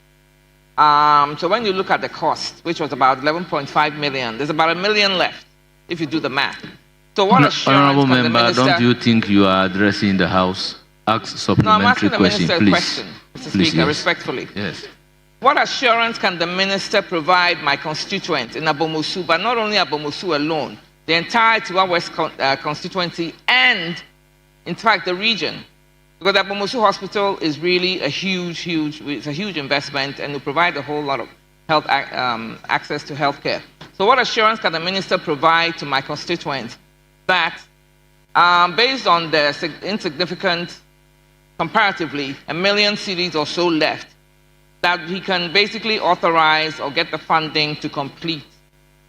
So when you look at the cost, which was about 11.5 million, there's about $1 million left if you do the math. So what assurance Honorable can the member, minister... don't you think you are addressing the House? Ask supplementary question, please. No, I'm asking the minister a question, Mr. Speaker, yes. respectfully. Yes. What assurance can the minister provide my constituents in Abomosu, but not only Abomosu alone, the entire Tiwa West constituency and, in fact, the region? Because the Abomosu Hospital is really a huge investment and will provide a whole lot of health access to healthcare. So what assurance can the minister provide to my constituents that, based on the insignificant, comparatively, 1 million cedis or so left, that he can basically authorize or get the funding to complete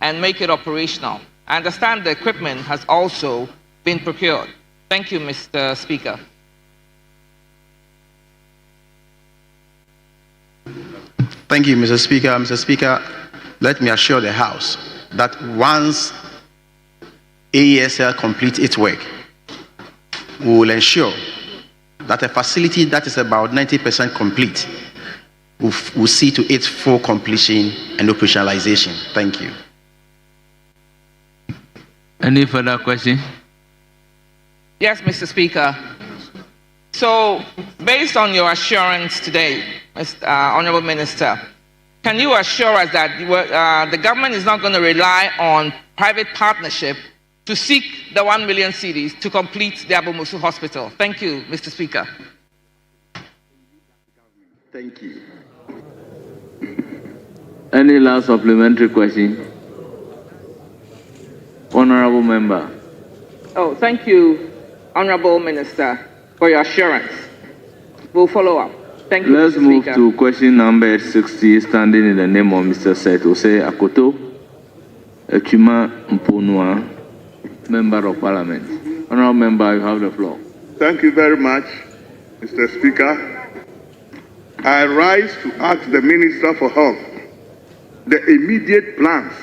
and make it operational? I understand the equipment has also been procured. Thank you, Mr. Speaker. Thank you, Mr. Speaker. Mr. Speaker, let me assure the House that once AESL completes its work, we will ensure that a facility that is about 90% complete will see to its full completion and operationalization. Thank you. Any further question? Yes, Mr. Speaker. So, based on your assurance today, Honorable Minister, can you assure us that the government is not going to rely on private partnership to seek the 1 million cedis to complete the Abomosu Hospital? Thank you, Mr. Speaker. Thank you. Any last supplementary question? Honorable member. Oh, thank you, Honorable Minister, for your assurance. We'll follow up. Thank you, Let's Mr. move Speaker. to question number 60, standing in the name of Mr. Setose Akoto, Ekuma Mponua, Member of Parliament. Honorable member, you have the floor. Thank you very much, Mr. Speaker. I rise to ask the Minister for Health the immediate plans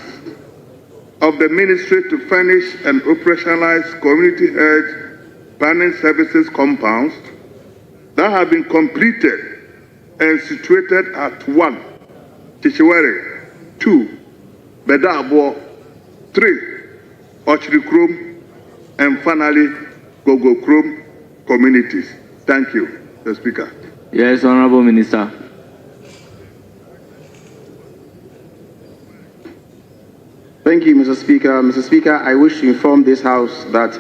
of the Ministry to furnish and operationalize community health planning services compounds that have been completed and situated at 1, Tishiwere, 2, Bedabo, 3, Ochirikrom, and finally, Gogokrom communities. Thank you, Mr. Speaker. Yes, Honorable Minister. Thank you, Mr. Speaker. Mr. Speaker, I wish to inform this House that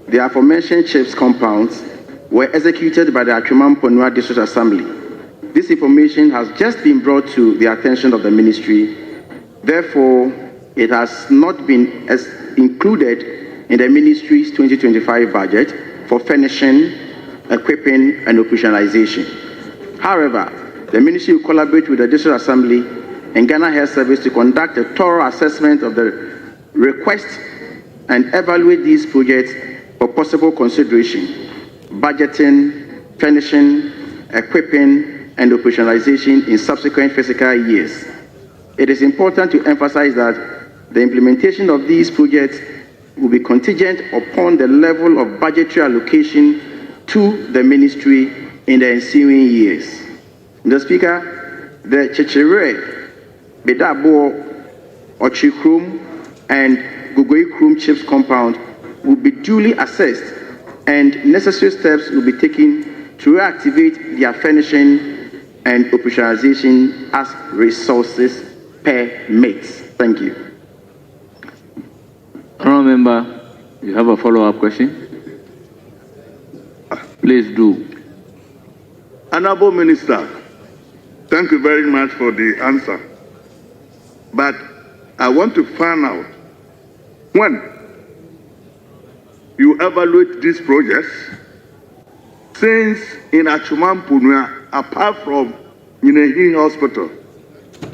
the aforementioned CHIPS compounds were executed by the Akuma Mponua District Assembly. This information has just been brought to the attention of the Ministry. Therefore, it has not been included in the Ministry's 2025 budget for furnishing, equipping, and operationalization. However, the Ministry will collaborate with the District Assembly and Ghana Health Service to conduct a thorough assessment of the request and evaluate these projects for possible consideration, budgeting, furnishing, equipping, and operationalization in subsequent fiscal years. It is important to emphasize that the implementation of these projects will be contingent upon the level of budgetary allocation to the Ministry in the ensuing years. Mr. Speaker, the Chechire, Bedabo, Ochikrum, and Gogoikrum CHIPS compound will be duly assessed and necessary steps will be taken to reactivate their furnishing and operationalization as resources permits. Thank you. Honorable member, you have a follow-up question? Please do. Honorable Minister, thank you very much for the answer. But I want to find out when you evaluate these projects, since in Akuma Mponua, apart from Yinehin Hospital,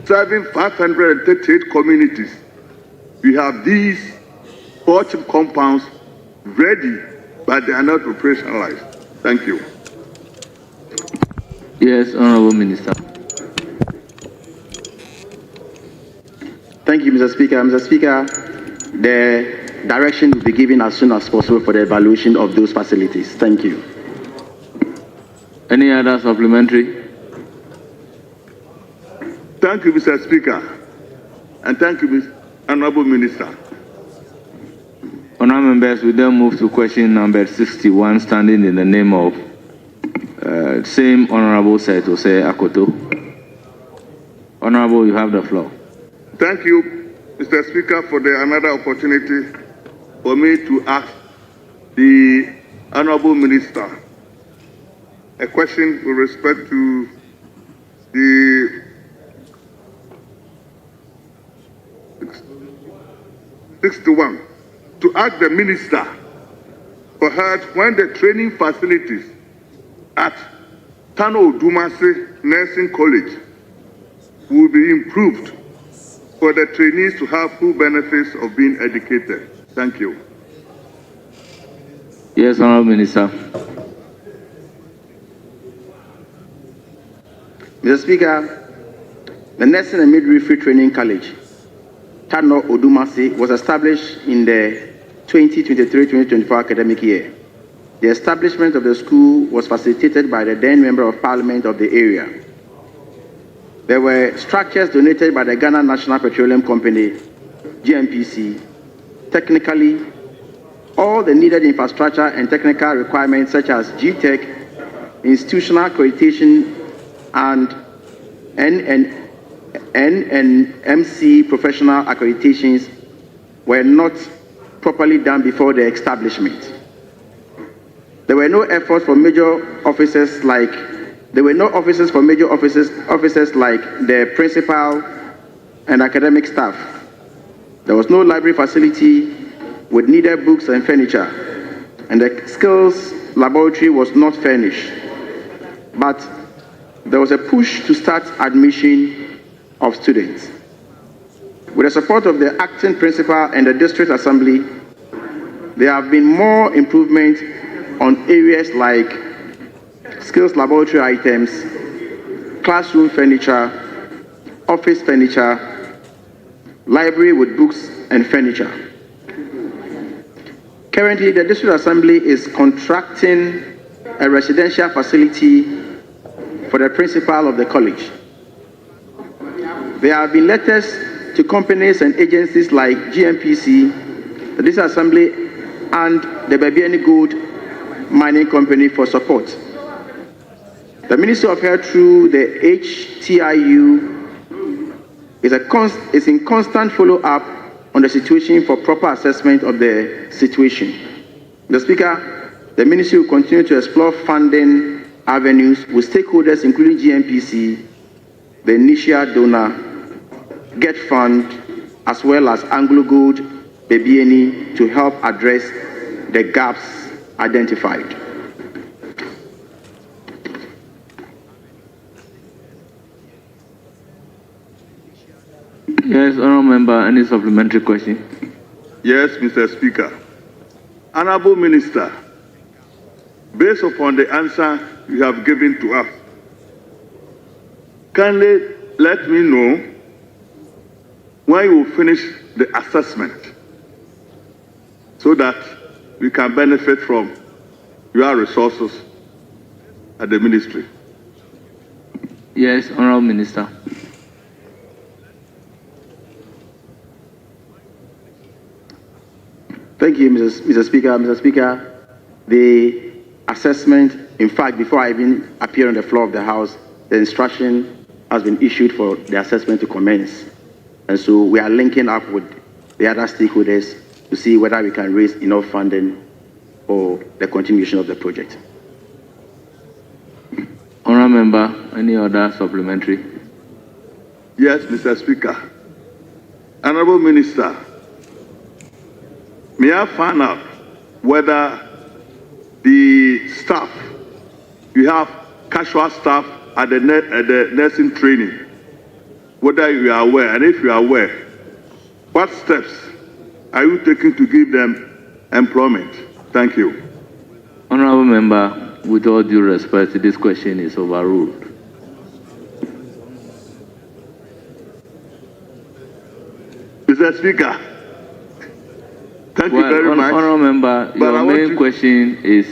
serving 538 communities, we have these 40 compounds ready, but they are not operationalized. Thank you. Yes, Honorable Minister. Thank you, Mr. Speaker. Mr. Speaker, the direction will be given as soon as possible for the evaluation of those facilities. Thank you. Any other supplementary? Thank you, Mr. Speaker. And thank you, Honorable Minister. Honourable members, we then move to question number 61, standing in the name of same Honourable Setose Akoto. Honourable, you have the floor. Thank you, Mr. Speaker, for another opportunity for me to ask the Honourable Minister a question with respect to the 61. To ask the Minister for health when the training facilities at Tano Dumase Nursing College will be improved for the trainees to have full benefits of being educated. Thank you. Yes, Honourable Minister. Mr. Speaker, the Nursing and Midwifery Training College, Tano Odumasi, was established in the 2023-2024 academic year. The establishment of the school was facilitated by the then Member of Parliament of the area. There were structures donated by the Ghana National Petroleum Company, GNPC. Technically, all the needed infrastructure and technical requirements such as GTech, institutional accreditation, and NNMC professional accreditations were not properly done before the establishment. There were no efforts for major officers like the principal and academic staff. There was no library facility with needed books and furniture, and the skills laboratory was not furnished. But there was a push to start admission of students. With the support of the acting principal and the district assembly, there have been more improvements on areas like skills laboratory items, classroom furniture, office furniture, library with books and furniture. Currently, the district assembly is contracting a residential facility for the principal of the college. There have been letters to companies and agencies like GNPC, the district assembly, and the Babiani Gold Mining Company for support. The Ministry of Health through the HTIU is in constant follow-up on the situation for proper assessment of the situation. Mr. Speaker, the Ministry will continue to explore funding avenues with stakeholders including GNPC, the initial donor, Get Fund, as well as Anglo Gold, Babiani, to help address the gaps identified. Yes, Honourable Member, any supplementary question? Yes, Mr. Speaker. Honourable Minister, based upon the answer you have given to us, kindly let me know when you will finish the assessment so that we can benefit from your resources at the ministry. Yes, Honourable Minister. Thank you, Mr. Speaker. Mr. Speaker, the assessment, in fact, before I even appear on the floor of the House, the instruction has been issued for the assessment to commence. And so we are linking up with the other stakeholders to see whether we can raise enough funding for the continuation of the project. Honourable Member, any other supplementary? Yes, Mr. Speaker. Honourable Minister, may I find out whether the staff, you have casual staff at the nursing training, whether you are aware, and if you are aware, what steps are you taking to give them employment? Thank you. Honourable Member, with all due respect, this question is overruled. Mr. Speaker, thank you very much. Honourable Member, your main question is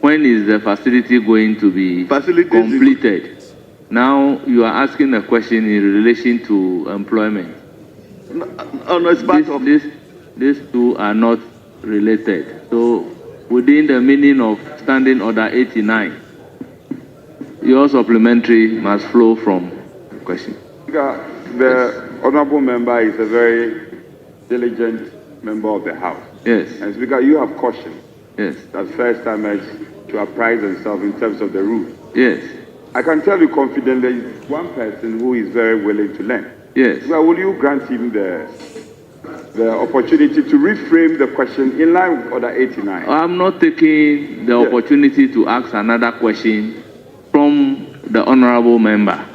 when is the facility going to be completed? Now you are asking a question in relation to employment. No, it's part of these two are not related. So within the meaning of Standing Order 89, your supplementary must flow from the question. The honorable member is a very diligent member of the House. Yes. And Speaker, you have cautioned yes. that first-timers to apprise themselves in terms of the rule. Yes. I can tell you confidently, one person who is very willing to learn. Yes. Well, will you grant him the opportunity to reframe the question in line with Order 89? I'm not taking the opportunity to ask another question from the honorable member.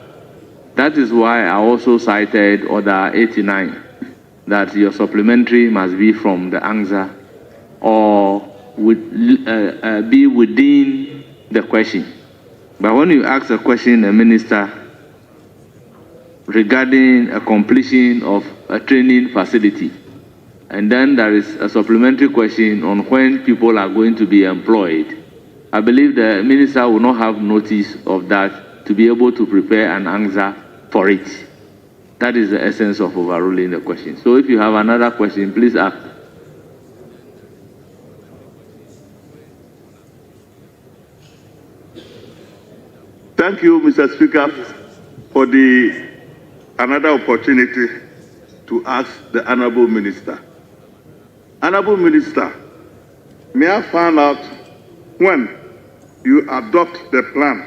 That is why I also cited Order 89, that your supplementary must be from the answer or be within the question. But when you ask a question, a minister, regarding a completion of a training facility, and then there is a supplementary question on when people are going to be employed, I believe the minister will not have notice of that to be able to prepare an answer for it. That is the essence of overruling the question. So if you have another question, please ask. Thank you, Mr. Speaker, for another opportunity to ask the Honorable Minister. Honorable Minister, may I find out when you adopt the plan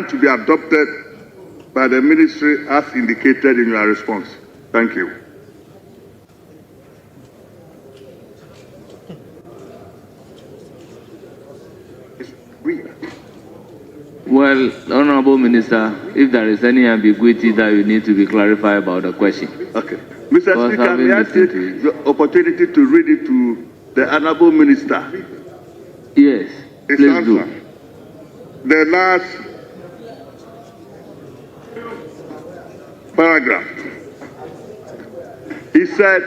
to be adopted by the ministry as indicated in your response? Thank you. Well, Honorable Minister, if there is any ambiguity that you need to be clarified about the question. Okay. Mr. Speaker, may I take the opportunity to read it to the Honorable Minister? Yes, please do. The last paragraph. He said,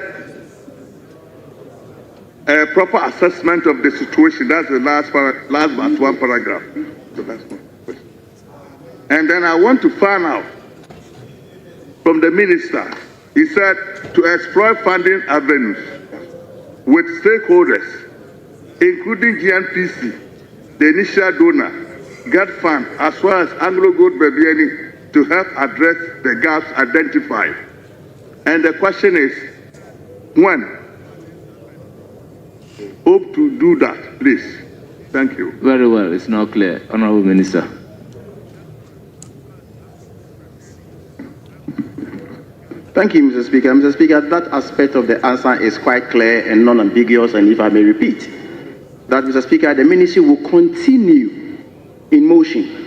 a proper assessment of the situation. That's the last but one paragraph. So that's one question. And then I want to find out from the minister. He said to explore funding avenues with stakeholders, including GNPC, the initial donor, GET Fund, as well as Anglo-Gold Bebiani, to help address the gaps identified. And the question is, when? Hope to do that, please. Thank you. Very well, it's now clear. Honorable Minister. Thank you, Mr. Speaker. Mr. Speaker, that aspect of the answer is quite clear and non-ambiguous, and if I may repeat, that, Mr. Speaker, the ministry will continue in motion.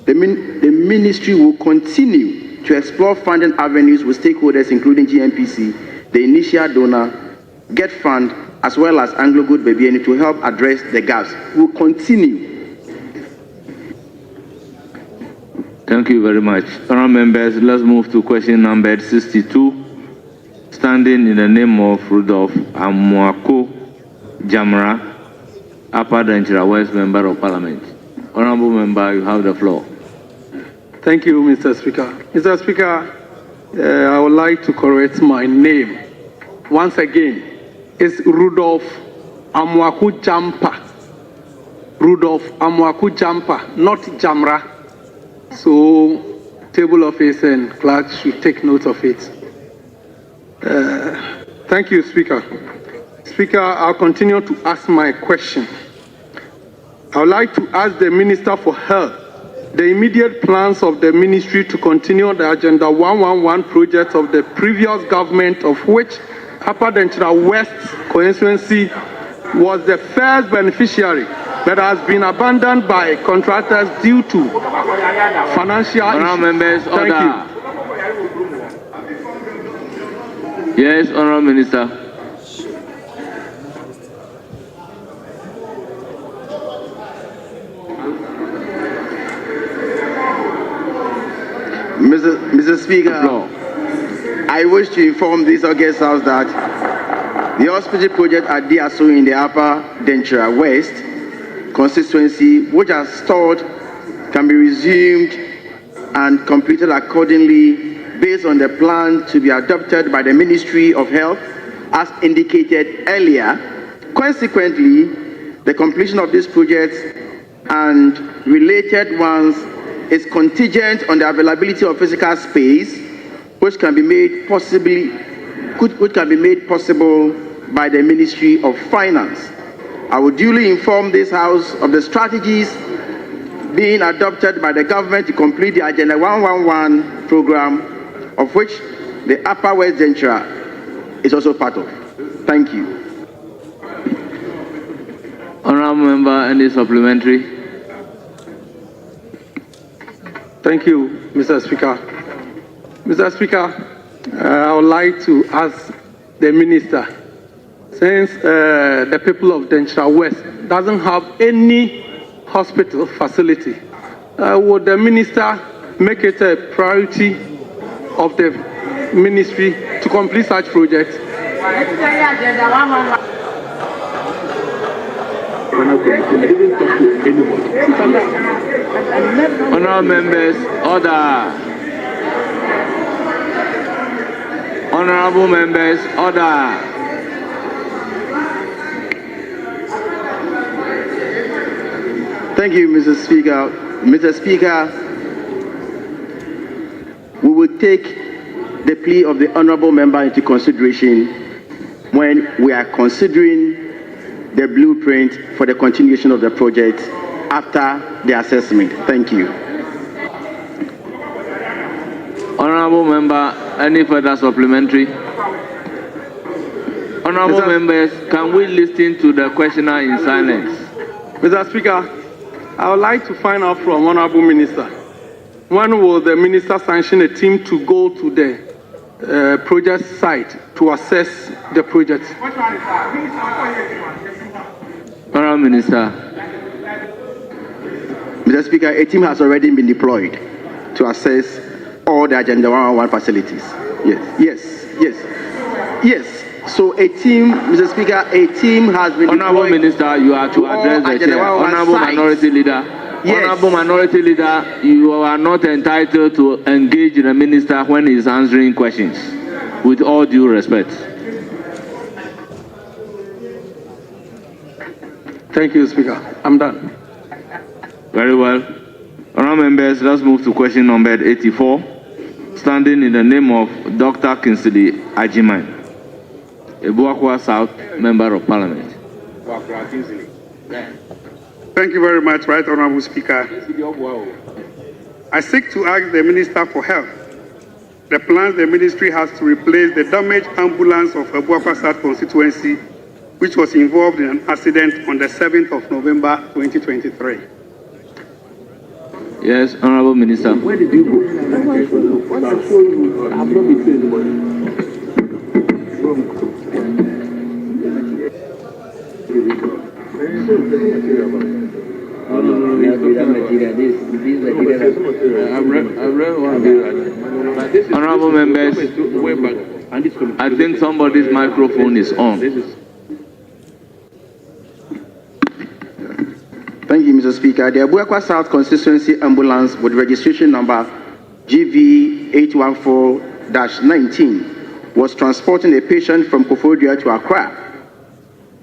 The ministry will continue to explore funding avenues with stakeholders, including GNPC, the initial donor, GET Fund, as well as Anglo-Gold Bebiani, to help address the gaps. We'll continue. Thank you very much. Honourable members, let's move to question number 62. Standing in the name of Rudolph Amwako Jamra, Upper Denchira West Member of Parliament. Honourable member, you have the floor. Thank you, Mr. Speaker. Mr. Speaker, I would like to correct my name. Once again, it's Rudolph Amwaku Jampa. Rudolph Amwaku Jampa, not Jamra. So, table office and clerk should take note of it. Thank you, Speaker. Speaker, I'll continue to ask my question. I would like to ask the Minister for Health the immediate plans of the ministry to continue the Agenda 111 project of the previous government, of which Upper Denchira West constituency was the first beneficiary, but has been abandoned by contractors due to financial issues. Members, Thank order. Yes, Honourable Minister. Mr. Speaker, I wish to inform this August House that the hospital project at DSO in the Upper Denchira West constituency, which are stored, can be resumed and completed accordingly based on the plan to be adopted by the Ministry of Health as indicated earlier. Consequently, the completion of these projects and related ones is contingent on the availability of physical space, which can be made possible by the Ministry of Finance. I will duly inform this House of the strategies being adopted by the government to complete the Agenda 111 program, of which the Upper West Central is also part of. Thank you. Honourable Member, any supplementary? Thank you, Mr. Speaker. Mr. Speaker, I would like to ask the Minister, since the people of Denchira West doesn't have any hospital facility, would the Minister make it a priority of the Ministry to complete such projects? Honourable members, order. Honourable members, order. Thank you, Mr. Speaker. Mr. Speaker, we will take the plea of the honourable member into consideration when we are considering the blueprint for the continuation of the project after the assessment. Thank you. Honourable member, any further supplementary? Honourable members, can we listen to the questioner in silence? Mr. Speaker, I would like to find out from Honourable Minister, when will the Minister sanction a team to go to the project site to assess the project? Honourable Minister. Mr. Speaker, a team has already been deployed to assess all the Agenda 111 facilities. Yes. So a team, Mr. Speaker, a team has been Honourable deployed. Minister, you are to address the chair. Honourable Minority Leader. Yes. Honourable Minority Leader, you are not entitled to engage the Minister when he is answering questions. With all due respect. Thank you, Speaker. I'm done. Very well. Honourable members, let's move to question number 84. Standing in the name of Dr. Kinsley Ajiman, Ebuakwa South Member of Parliament. Thank you very much, Right Honourable Speaker. I seek to ask the Minister for Health the plans the Ministry has to replace the damaged ambulance of Ebuakwa South constituency, which was involved in an accident on the 7th of November 2023. Yes, Honourable Minister. Where did you go? I have not been to anybody. Honourable members, I think somebody's microphone is on. Thank you, Mr. Speaker. The Ebuakwa South constituency ambulance with registration number GV814-19 was transporting a patient from Koforidua to Accra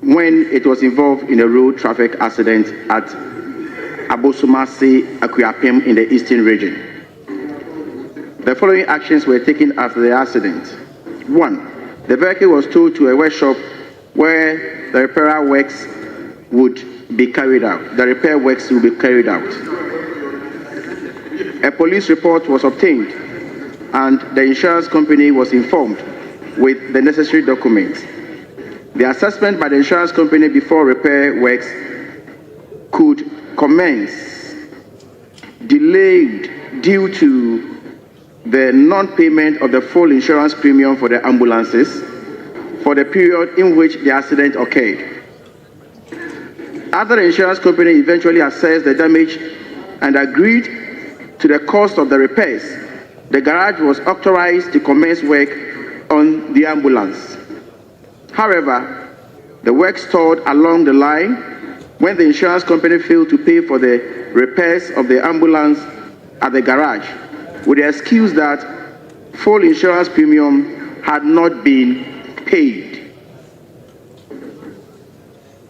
when it was involved in a road traffic accident at Abosomase Akuapem in the eastern region. The following actions were taken after the accident. 1. The vehicle was towed to a workshop where the repair works would be carried out. A police report was obtained and the insurance company was informed with the necessary documents. The assessment by the insurance company before repair works could commence delayed due to the non-payment of the full insurance premium for the ambulances for the period in which the accident occurred. After the insurance company eventually assessed the damage and agreed to the cost of the repairs, the garage was authorized to commence work on the ambulance. However, the work stalled along the line when the insurance company failed to pay for the repairs of the ambulance at the garage with the excuse that full insurance premium had not been paid.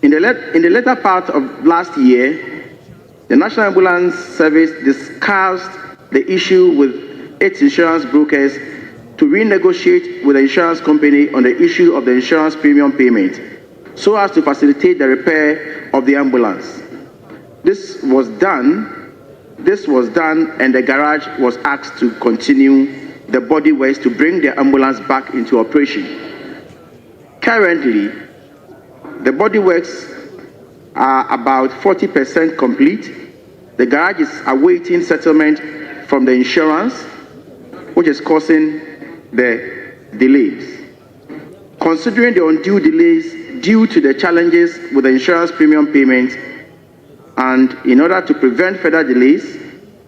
In the latter part of last year, the National Ambulance Service discussed the issue with its insurance brokers to renegotiate with the insurance company on the issue of the insurance premium payment so as to facilitate the repair of the ambulance. This was done, and the garage was asked to continue the body works to bring the ambulance back into operation. Currently, the body works are about 40% complete. The garage is awaiting settlement from the insurance, which is causing the delays. Considering the undue delays due to the challenges with the insurance premium payment, and in order to prevent further delays,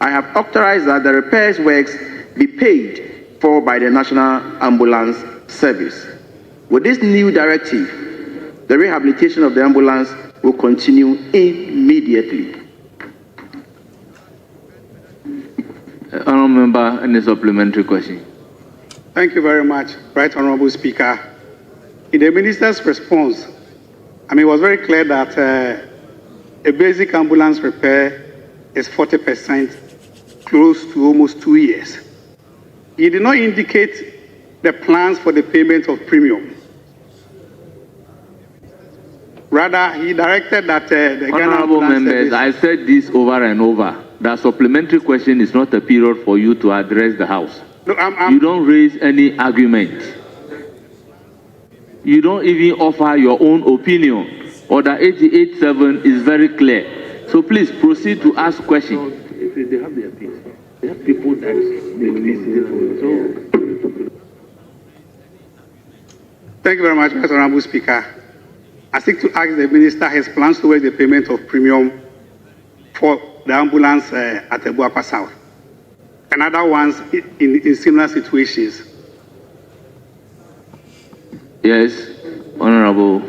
I have authorized that the repairs works be paid for by the National Ambulance Service. With this new directive, the rehabilitation of the ambulance will continue immediately. Honourable Member, any supplementary question? Thank you very much, Right Honourable Speaker. In the Minister's response, it was very clear that a basic ambulance repair is 40%, close to almost 2 years. He did not indicate the plans for the payment of premium. Rather, he directed that the Honourable members, I said this over and over. The supplementary question is not a period for you to address the House. No, you don't raise any argument. You don't even offer your own opinion. Order 88.7 is very clear. So please proceed to ask questions. They have their peace. They have people that they listen. Thank you very much, Mr. Honourable Speaker. I seek to ask the Minister his plans towards the payment of premium for the ambulance at Ebuakwa South and other ones in similar situations. Yes, Honourable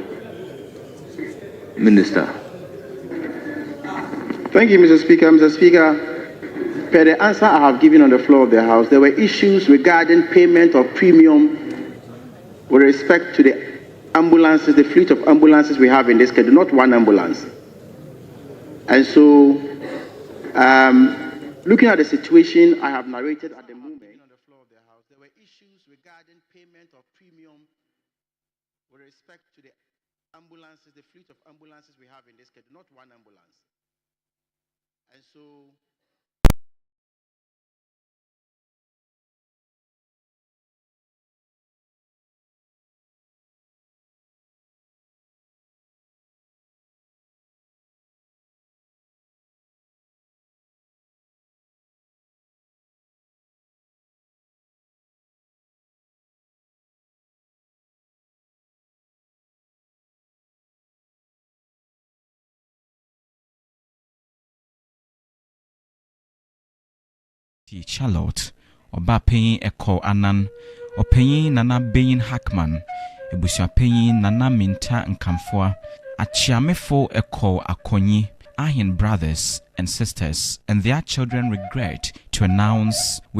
Minister. Thank you, Mr. Speaker. Mr. Speaker, per the answer I have given on the floor of the House, there were issues regarding payment of premium with respect to the ambulances, the fleet of ambulances we have in this country, not one ambulance. And so, looking at the situation I have narrated at the moment on the floor of the House, there were issues regarding payment of premium with respect to the ambulances, the fleet of ambulances we have in this country, not one ambulance. And so, Charlotte, Obapeyin Eko Anan, Opeyin Nana Beyin Hackman, Ebusuapeyin Nana Minta Nkamfwa, Achiamefo Eko Akonyi, Ahin brothers and sisters and their children regret to announce